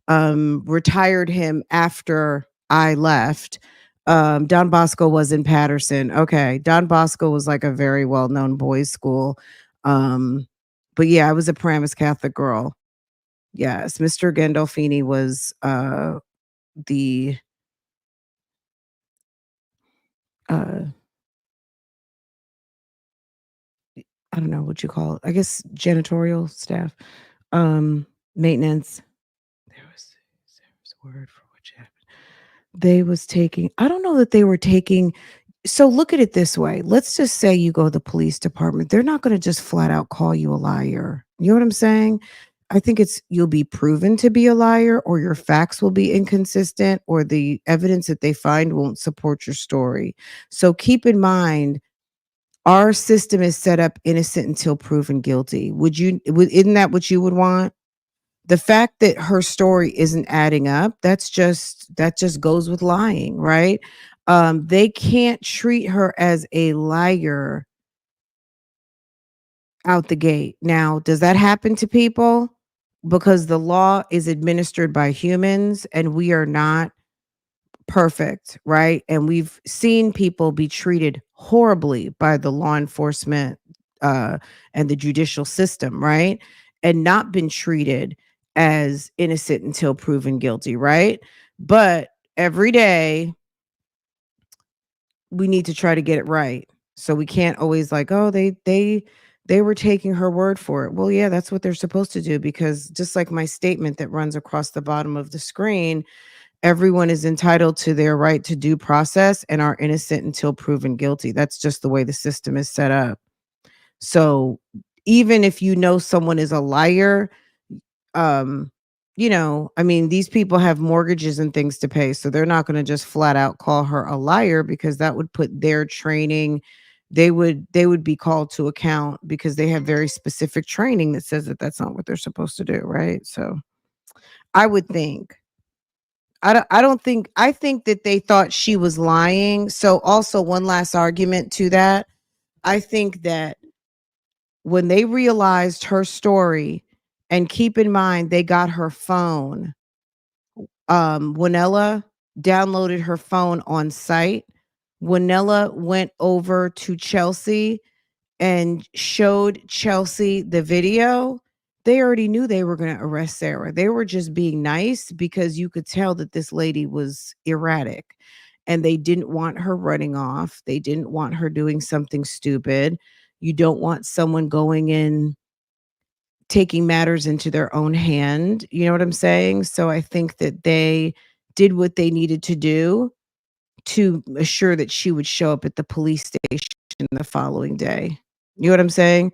retired him after I left. Don Bosco was in Patterson. Okay. Don Bosco was like a very well-known boys' school. But yeah, I was a Paramus Catholic girl. Yes, Mr. Gandolfini was the I don't know what you call it. I guess janitorial staff, maintenance. There was a word for what happened. They was taking. I don't know that they were taking. So look at it this way. Let's just say you go to the police department. They're not going to just flat out call you a liar. You know what I'm saying? I think it's you'll be proven to be a liar, or your facts will be inconsistent, or the evidence that they find won't support your story. So keep in mind our system is set up innocent until proven guilty. Isn't that what you would want? The fact that her story isn't adding up, that just goes with lying, right? They can't treat her as a liar out the gate. Now, does that happen to people? Because the law is administered by humans and we are not perfect, right? And we've seen people be treated horribly by the law enforcement and the judicial system, right? And not been treated as innocent until proven guilty, right? But every day we need to try to get it right. So we can't always like, oh, they were taking her word for it. Well, yeah, that's what they're supposed to do because just like my statement that runs across the bottom of the screen, everyone is entitled to their right to due process and are innocent until proven guilty. That's just the way the system is set up. So even if you know someone is a liar, I mean, these people have mortgages and things to pay. So they're not going to just flat out call her a liar because that would put their training, they would be called to account because they have very specific training that says that that's not what they're supposed to do, right? So I would think I think that they thought she was lying. So also one last argument to that. I think that when they realized her story and keep in mind they got her phone, Winella downloaded her phone on site. Winella went over to Chelsea and showed Chelsea the video. they already knew they were going to arrest Sarah. They were just being nice because you could tell that this lady was erratic and they didn't want her running off. They didn't want her doing something stupid. You don't want someone going in, taking matters into their own hand. You know what I'm saying? So I think that they did what they needed to do to assure that she would show up at the police station the following day. You know what I'm saying?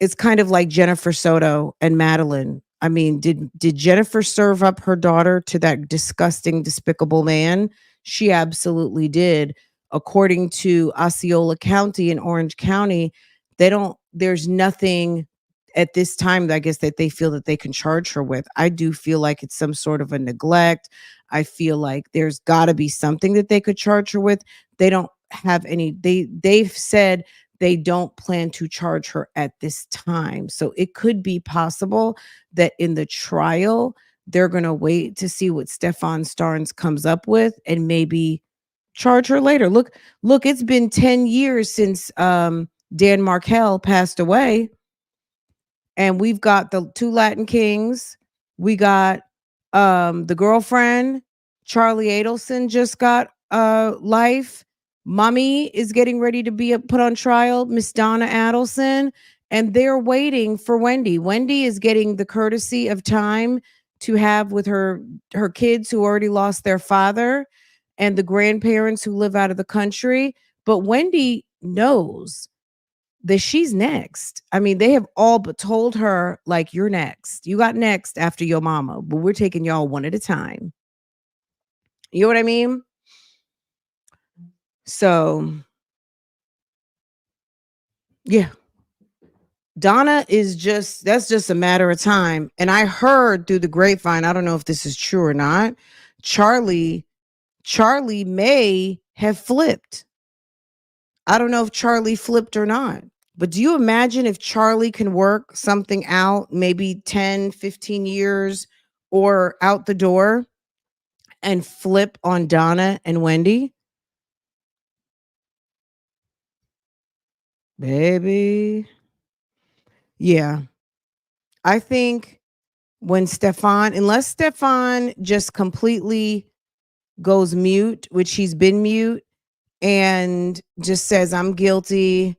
It's kind of like Jennifer Soto and Madeline. I mean, did Jennifer serve up her daughter to that disgusting, despicable man? She absolutely did. According to Osceola County and Orange County, there's nothing at this time, I guess, that they feel that they can charge her with. I do feel like it's some sort of a neglect. I feel like there's got to be something that they could charge her with. They don't have any. They've said they don't plan to charge her at this time. So it could be possible that in the trial, they're going to wait to see what Stefan Starnes comes up with and maybe charge her later. Look, it's been 10 years since Dan Markel passed away. And we've got the two Latin Kings. We got the girlfriend, Charlie Adelson just got life. Mommy is getting ready to be put on trial, Miss Donna Adelson, and they're waiting for Wendy. Wendy is getting the courtesy of time to have with her kids who already lost their father and the grandparents who live out of the country. But Wendy knows that she's next. I mean, they have all but told her, like, you're next. You got next after your mama, but we're taking y'all one at a time. You know what I mean? So, yeah. Donna that's just a matter of time. And I heard through the grapevine, I don't know if this is true or not, Charlie may have flipped. I don't know if Charlie flipped or not. But do you imagine if Charlie can work something out, maybe 10, 15 years or out the door and flip on Donna and Wendy? Baby. Yeah. I think unless Stefan just completely goes mute, which he's been mute, and just says, I'm guilty,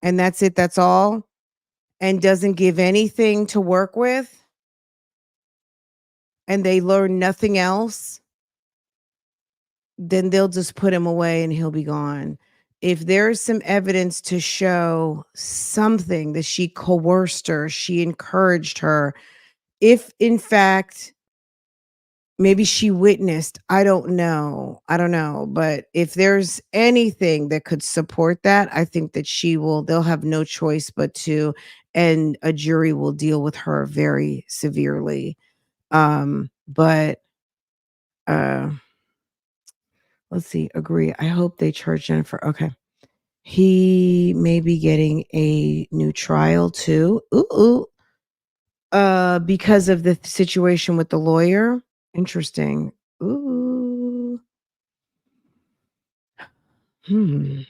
and that's it, that's all, and doesn't give anything to work with, and they learn nothing else, then they'll just put him away and he'll be gone. If there's some evidence to show something that she coerced her, she encouraged her, if in fact maybe she witnessed, I don't know, but if there's anything that could support that, I think that they'll have no choice but to, and a jury will deal with her very severely. But let's see, agree. I hope they charge Jennifer. Okay. He may be getting a new trial too. Ooh. Because of the situation with the lawyer. Interesting. Ooh.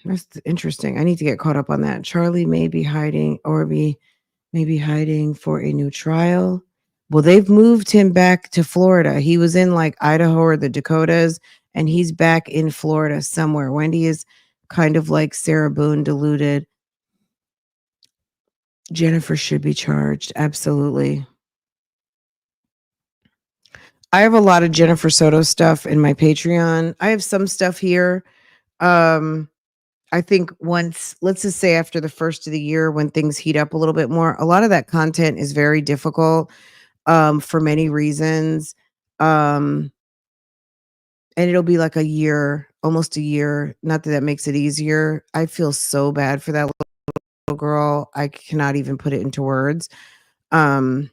That's interesting. I need to get caught up on that. Charlie may be hiding maybe hiding for a new trial. Well, they've moved him back to Florida. He was in like Idaho or the Dakotas, and he's back in Florida somewhere. Wendy is kind of like Sarah Boone, deluded. Jennifer should be charged. Absolutely. I have a lot of Jennifer Soto stuff in my Patreon. I have some stuff here. I think let's just say after the first of the year, when things heat up a little bit more, a lot of that content is very difficult for many reasons. And it'll be like almost a year. Not that that makes it easier. I feel so bad for that little girl. I cannot even put it into words. I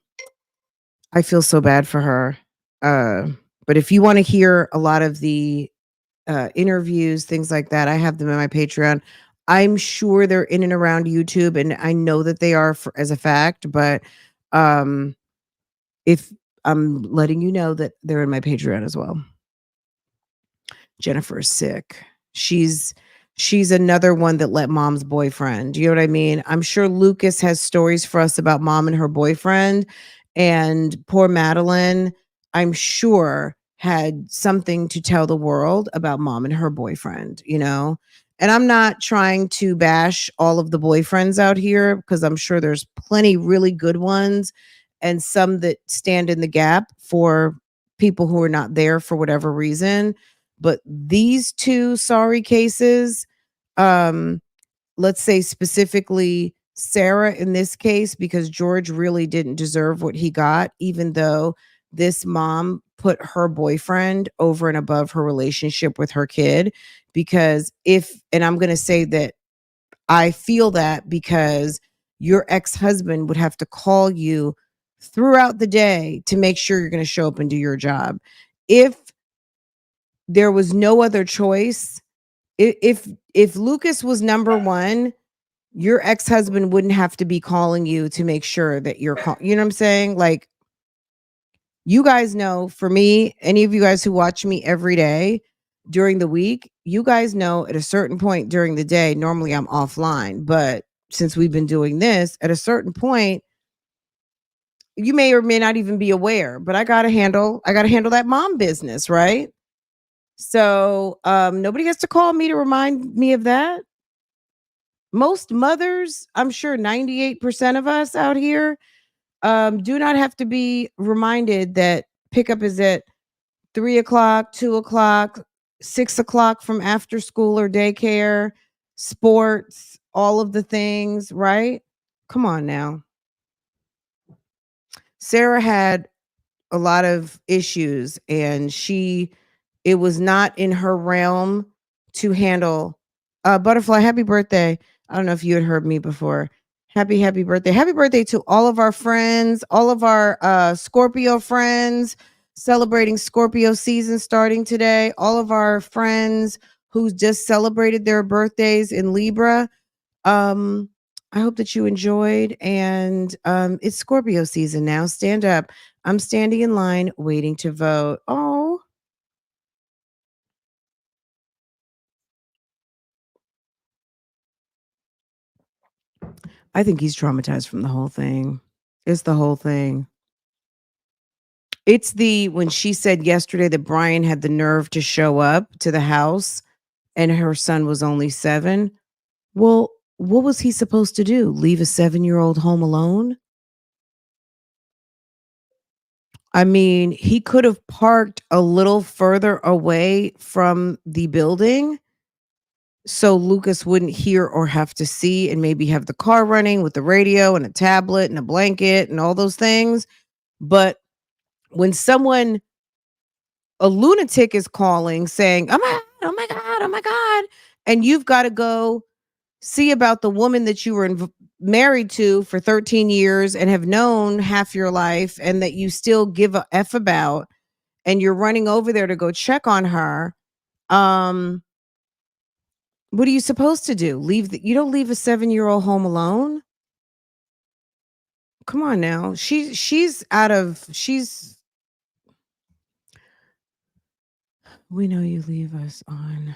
feel so bad for her. But if you want to hear a lot of the interviews, things like that, I have them in my Patreon. I'm sure they're in and around YouTube, and I know that they are as a fact, but if I'm letting you know that they're in my Patreon as well. Jennifer is sick. She's she's another one that let mom's boyfriend. You know what I mean? I'm sure Lucas has stories for us about mom and her boyfriend. And poor Madeline, I'm sure, had something to tell the world about mom and her boyfriend, you know? And I'm not trying to bash all of the boyfriends out here because I'm sure there's plenty really good ones and some that stand in the gap for people who are not there for whatever reason. But these two sorry cases, um, let's say specifically Sarah in this case, because George really didn't deserve what he got, even though this mom put her boyfriend over and above her relationship with her kid. Because and I'm going to say that I feel that because your ex-husband would have to call you throughout the day to make sure you're going to show up and do your job. If there was no other choice, if Lucas was number one, your ex-husband wouldn't have to be calling you to make sure that you know what I'm saying? Like, you guys know, for me, any of you guys who watch me every day during the week, you guys know at a certain point during the day, normally I'm offline, but since we've been doing this, at a certain point, you may or may not even be aware, but I got to handle that mom business, right? So, nobody has to call me to remind me of that. Most mothers, I'm sure 98% of us out here, do not have to be reminded that pickup is at 3 o'clock, 2 o'clock, 6 o'clock from after school or daycare, sports, all of the things, right? Come on now. Sarah had a lot of issues and it was not in her realm to handle. Butterfly, happy birthday. I don't know if you had heard me before. Happy birthday. Happy birthday to all of our friends, all of our Scorpio friends celebrating Scorpio season starting today, all of our friends who just celebrated their birthdays in Libra. um I hope that you enjoyed, and it's Scorpio season now. Stand up. I'm standing in line waiting to vote. Oh, I think he's traumatized from the whole thing. It's the whole thing. It's when she said yesterday that Brian had the nerve to show up to the house and her son was only 7. Well, what was he supposed to do? Leave a 7-year-old home alone? I mean, he could have parked a little further away from the building so Lucas wouldn't hear or have to see, and maybe have the car running with the radio and a tablet and a blanket and all those things. But when a lunatic is calling saying, "Oh my God, oh my God, oh my God," and you've got to go see about the woman that you were married to for 13 years and have known half your life and that you still give a F about, and you're running over there to go check on her, um, what are you supposed to do? You don't leave a 7-year-old home alone? Come on now. We know you leave us on.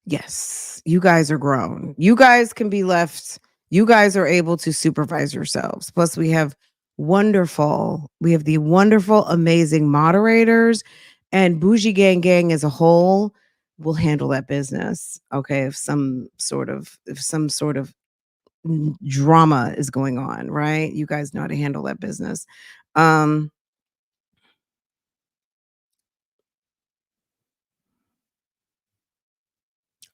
Yes, you guys are grown. You guys can be left. You guys are able to supervise yourselves. Plus, we have the wonderful, amazing moderators, and Bougie Gang as a whole will handle that business. Okay, if some sort of drama is going on, right? You guys know how to handle that business. Um,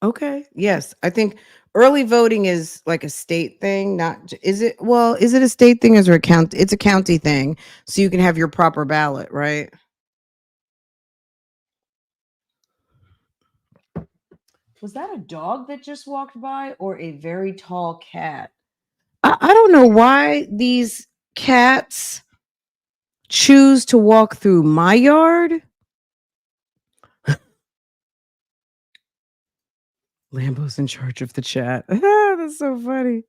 Okay. Yes. I think early voting is like a state thing, is it? Well, is it a state thing or is it it's a county thing. So you can have your proper ballot, right? Was that a dog that just walked by or a very tall cat? I don't know why these cats choose to walk through my yard. Lambo's in charge of the chat. That's so funny.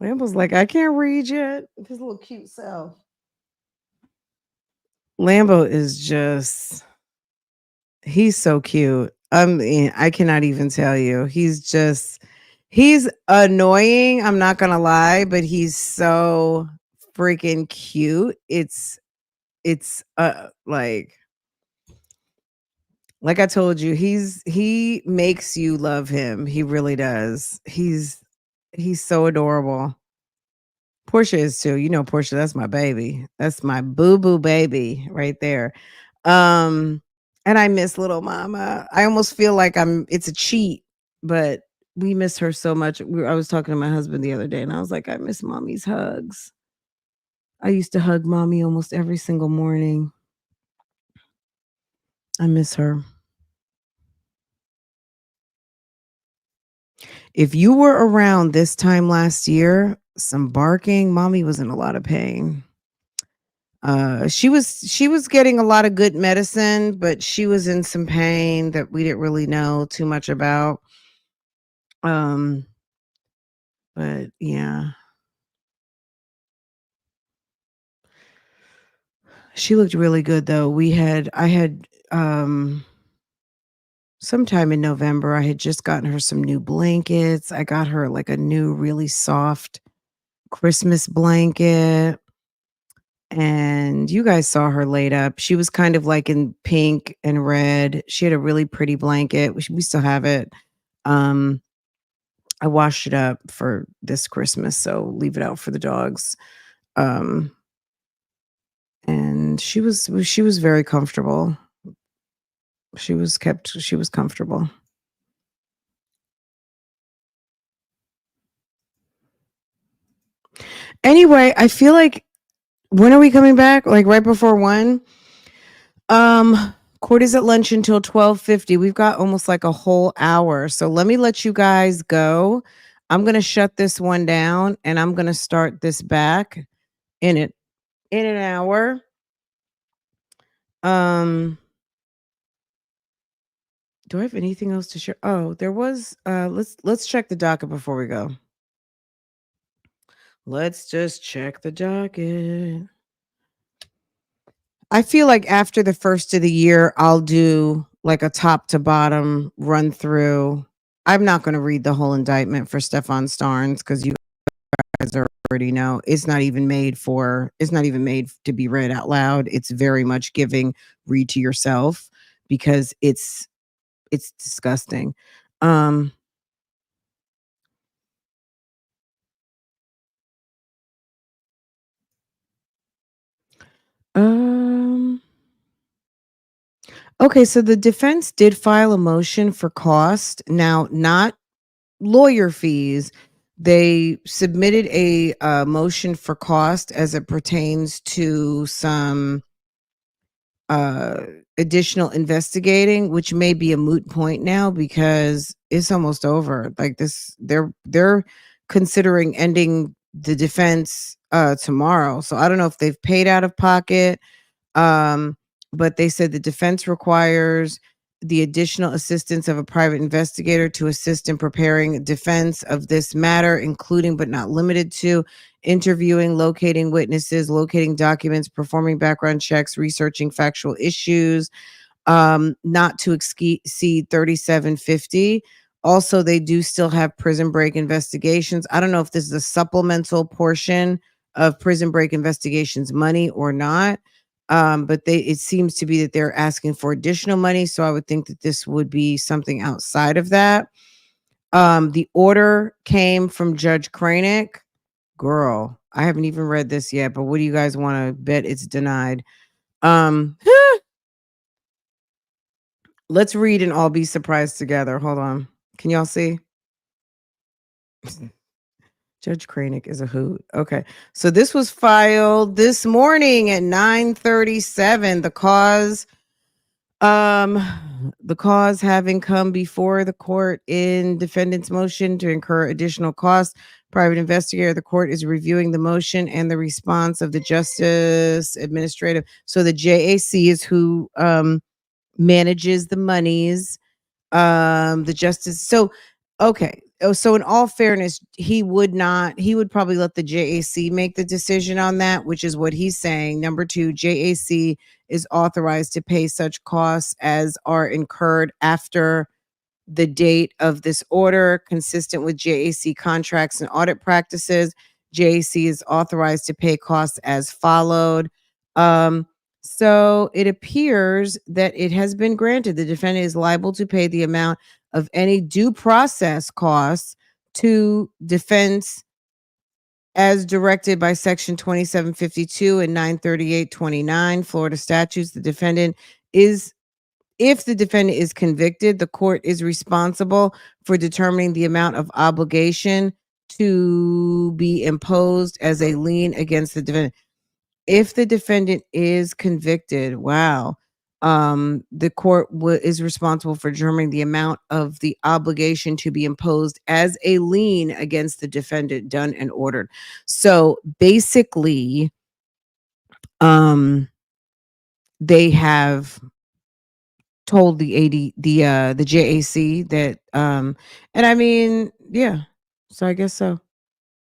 Lambo's like, I can't read yet. His little cute self. Lambo is he's so cute. I cannot even tell you. He's annoying. I'm not gonna lie, but he's so freaking cute. It's like I told you, he makes you love him. He really does. He's so adorable. Portia is too. You know, Portia, that's my baby. That's my boo-boo baby right there. And I miss little mama. I almost feel like it's a cheat, but we miss her so much. I was talking to my husband the other day and I was like, I miss mommy's hugs. I used to hug mommy almost every single morning. I miss her. If you were around this time last year, some barking, mommy was in a lot of pain. She was getting a lot of good medicine, but she was in some pain that we didn't really know too much about. Um, but yeah. She looked really good though. I had sometime in November, I had just gotten her some new blankets. I got her like a new really soft Christmas blanket. And you guys saw her laid up. She was kind of like in pink and red. She had a really pretty blanket. We still have it. I washed it up for this Christmas, so leave it out for the dogs. And she was very comfortable. She was comfortable. Anyway, I feel like when are we coming back? Like right before 1? Court is at lunch until 12:50. We've got almost like a whole hour. So let me let you guys go. I'm going to shut this one down and I'm going to start this back in an hour. Do I have anything else to share? Oh, there was let's check the docket before we go. Let's just check the docket. I feel like after the first of the year, I'll do like a top to bottom run through. I'm not going to read the whole indictment for Stefan Starnes because you guys already know it's not even made to be read out loud. It's very much giving read to yourself because it's disgusting. Okay, so the defense did file a motion for cost. Now, not lawyer fees. They submitted a motion for cost as it pertains to some additional investigating, which may be a moot point now because it's almost over. Like this, they're considering ending the defense tomorrow. So I don't know if they've paid out of pocket. But they said the defense requires the additional assistance of a private investigator to assist in preparing defense of this matter, including but not limited to interviewing, locating witnesses, locating documents, performing background checks, researching factual issues, not to exceed $37.50. Also, they do still have prison break investigations. I don't know if this is a supplemental portion of prison break investigations money or not. But it seems to be that they're asking for additional money. So I would think that this would be something outside of that. The order came from Judge Kranick. Girl, I haven't even read this yet, but what do you guys want to bet it's denied? Let's read and all be surprised together. Hold on. Can y'all see? Judge Kranick is a hoot. Okay. So this was filed this morning at 9:37. The cause having come before the court in defendant's motion to incur additional costs. Private investigator, the court is reviewing the motion and the response of the Justice Administrative. So the JAC is who manages the monies. The justice. So, okay. so in all fairness, he would probably let the JAC make the decision on that, which is what he's saying. Number two, JAC is authorized to pay such costs as are incurred after the date of this order, consistent with JAC contracts and audit practices. JAC is authorized to pay costs as followed. So it appears that it has been granted. The defendant is liable to pay the amount of any due process costs to defense as directed by section 2752 and 93829 Florida statutes. If the defendant is convicted, the court is responsible for determining the amount of obligation to be imposed as a lien against the defendant. If the defendant is convicted, wow, the court is responsible for determining the amount of the obligation to be imposed as a lien against the defendant, done and ordered. So basically, they have told the JAC that and I mean, yeah. So I guess so.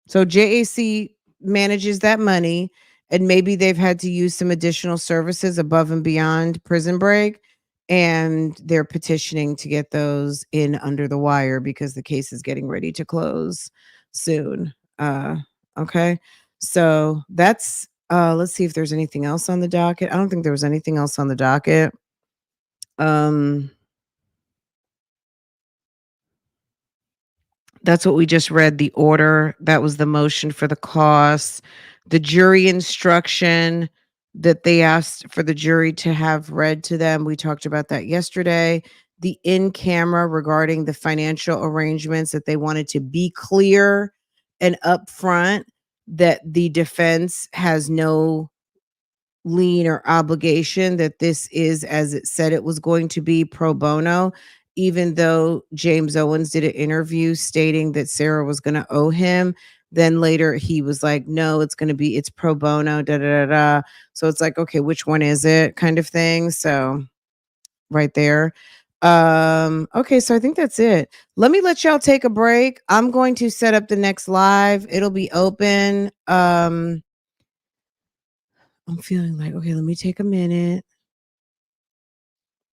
So JAC manages that money, and maybe they've had to use some additional services above and beyond prison break, and they're petitioning to get those in under the wire because the case is getting ready to close soon. Okay. So that's let's see if there's anything else on the docket. I don't think there was anything else on the docket. That's what we just read, the order. That was the motion for the costs. The jury instruction that they asked for the jury to have read to them. We talked about that yesterday. The in camera regarding the financial arrangements, that they wanted to be clear and upfront that the defense has no lien or obligation, that this is, as it said it was going to be, pro bono, even though James Owens did an interview stating that Sarah was going to owe him. Then later he was like, no, it's pro bono, da da da da. So it's like, okay, which one is it, kind of thing. So right there. Okay, so I think that's it. Let me let y'all take a break. I'm going to set up the next live. It'll be open. I'm feeling like, okay, let me take a minute.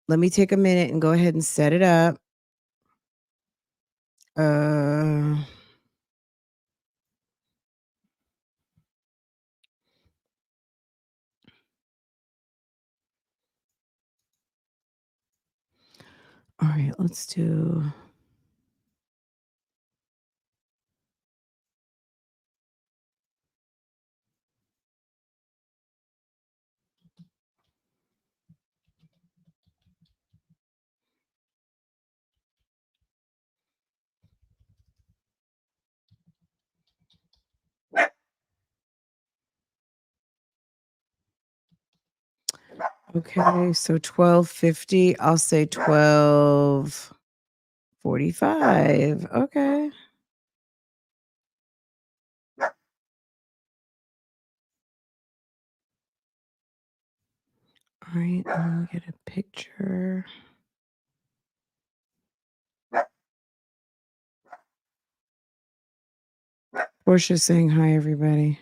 Let me take a minute and go ahead and set it up. All right, let's do. Okay, so 12:50. I'll say 12:45. Okay. All right, let me get a picture. Portia's saying hi, everybody.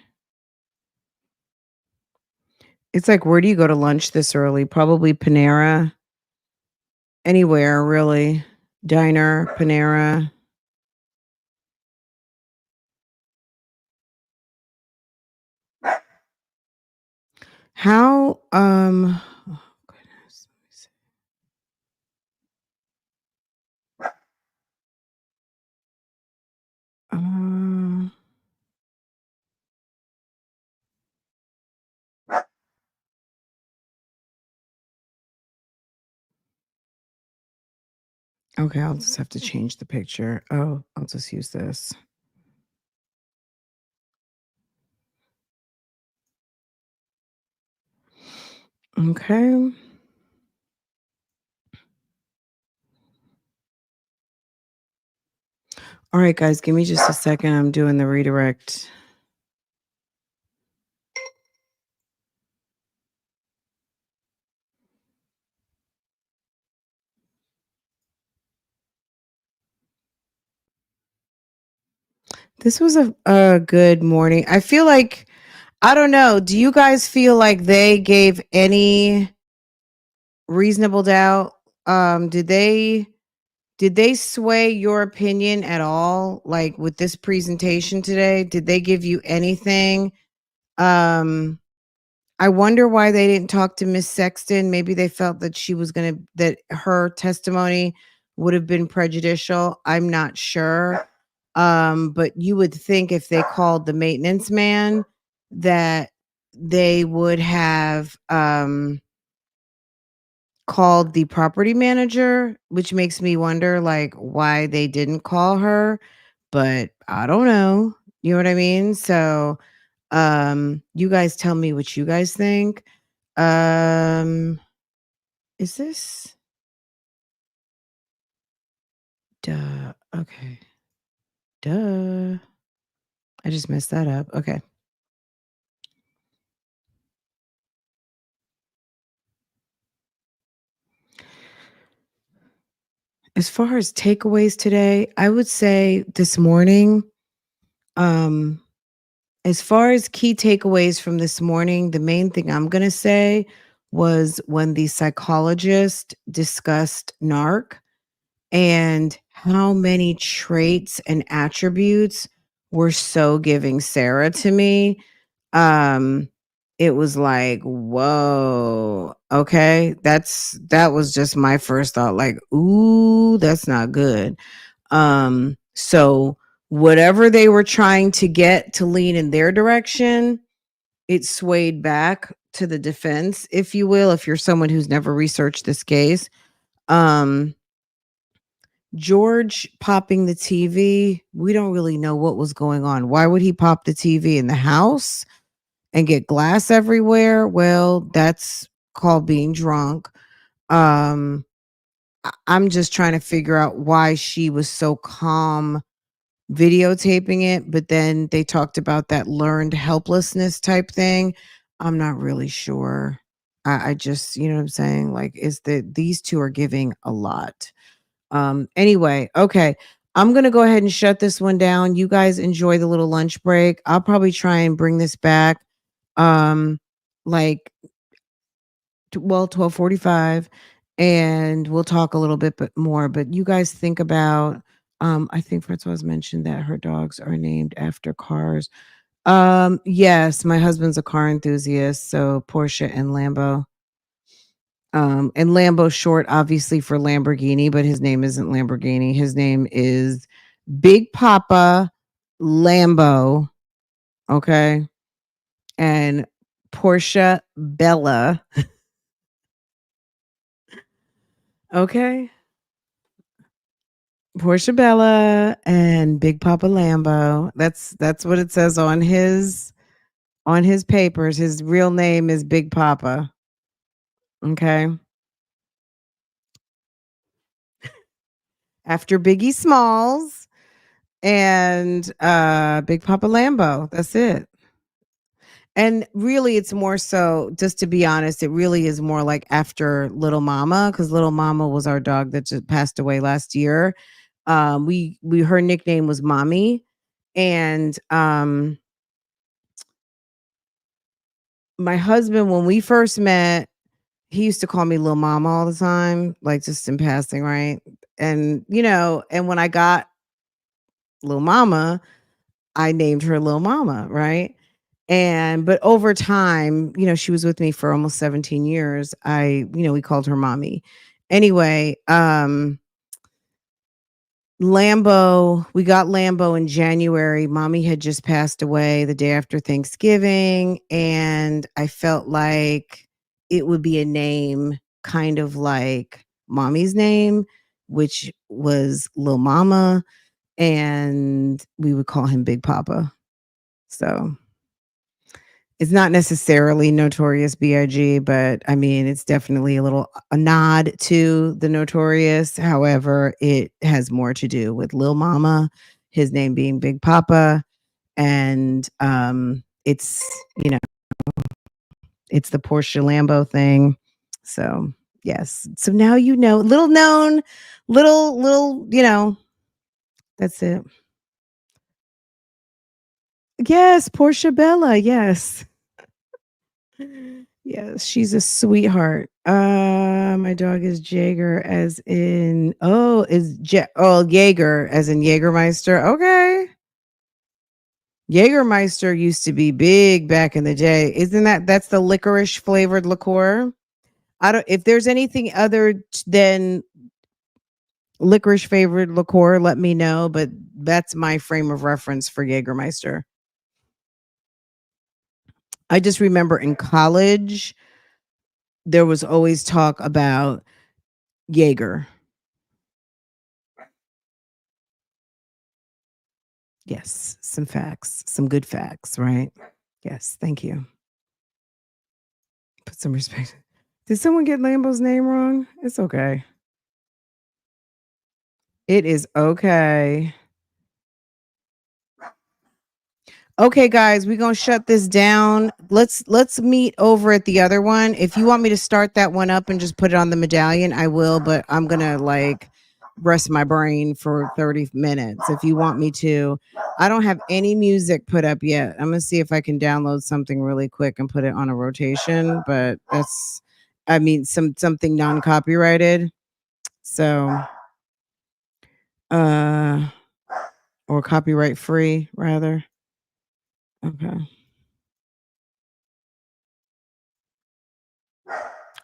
It's like, where do you go to lunch this early? Probably Panera. Anywhere, really. Diner, Panera. How, oh goodness. Let me see. Okay, I'll just have to change the picture. Oh, I'll just use this. Okay. All right, guys, give me just a second. I'm doing the redirect. This was a good morning. I feel like, I don't know. Do you guys feel like they gave any reasonable doubt? Did they sway your opinion at all? Like with this presentation today, did they give you anything? Um, I wonder why they didn't talk to Miss Sexton. Maybe they felt that that her testimony would have been prejudicial. I'm not sure. But you would think if they called the maintenance man that they would have called the property manager, which makes me wonder like why they didn't call her, but I don't know. You know what I mean? So, you guys tell me what you guys think. Um, is this duh? Okay. Duh. I just messed that up. Okay. As far as takeaways today, I would say this morning, um, as far as key takeaways from this morning, the main thing I'm going to say was when the psychologist discussed NARC and how many traits and attributes were so giving Sarah to me. Um, it was like, whoa, okay, that was just my first thought, like, ooh, that's not good. So whatever they were trying to get to lean in their direction, it swayed back to the defense, if you will, if you're someone who's never researched this case. Um, George popping the TV, we don't really know what was going on. Why would he pop the TV in the house and get glass everywhere? Well, that's called being drunk. I'm just trying to figure out why she was so calm videotaping it, but then they talked about that learned helplessness type thing. I'm not really sure. I just, you know what I'm saying? Like, is that these two are giving a lot. Anyway, okay. I'm gonna go ahead and shut this one down. You guys enjoy the little lunch break. I'll probably try and bring this back. Like, well, 12:45, and we'll talk a little bit more. But you guys think about. I think Francoise mentioned that her dogs are named after cars. Yes, my husband's a car enthusiast, so Porsche and Lambo. And Lambo short, obviously, for Lamborghini, but his name isn't Lamborghini. His name is Big Papa Lambo. Okay. And Portia Bella. Okay. Portia Bella and Big Papa Lambo. That's what it says on his papers. His real name is Big Papa. Okay. After Biggie Smalls and Big Papa Lambo. That's it. And really, it's more so, just to be honest, it really is more like after Little Mama, because Little Mama was our dog that just passed away last year. We her nickname was Mommy, and my husband, when we first met, he used to call me Little Mama all the time, like just in passing, right? And and when I got Little Mama, I named her Little Mama, right? But over time, she was with me for almost 17 years. We called her Mommy. Anyway, Lambo, we got Lambo in January. Mommy had just passed away the day after Thanksgiving, and I felt like it would be a name kind of like Mommy's name, which was Lil Mama, and we would call him Big Papa. So it's not necessarily Notorious B.I.G., but I mean, it's definitely a nod to the Notorious. However, it has more to do with Lil Mama, his name being Big Papa, and it's it's the Porsche Lambo thing. So yes, so now little known, little that's it. Yes, Portia Bella. Yes. Yes, she's a sweetheart. My dog is Jaeger, as in Jaeger, as in Jägermeister. Okay. Jägermeister used to be big back in the day. Isn't that's the licorice flavored liqueur? I don't if there's anything other than licorice flavored liqueur, let me know, but that's my frame of reference for Jägermeister. I just remember in college there was always talk about Jaeger. Yes, some facts, some good facts, right? Yes, thank you. Put some respect. Did someone get Lambo's name wrong? It's okay. It is okay. Okay, guys, we're gonna shut this down. Let's meet over at the other one. If you want me to start that one up and just put it on the medallion, I will, but I'm gonna like rest my brain for 30 minutes if you want me to. I don't have any music put up yet. I'm gonna see if I can download something really quick and put it on a rotation, but that's something non-copyrighted. So or copyright free rather. Okay.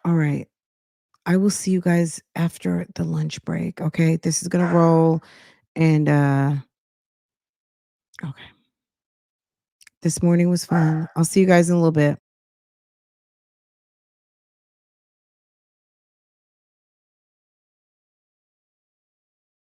All right. I will see you guys after the lunch break. Okay. This is going to roll. And, okay. This morning was fun. I'll see you guys in a little bit.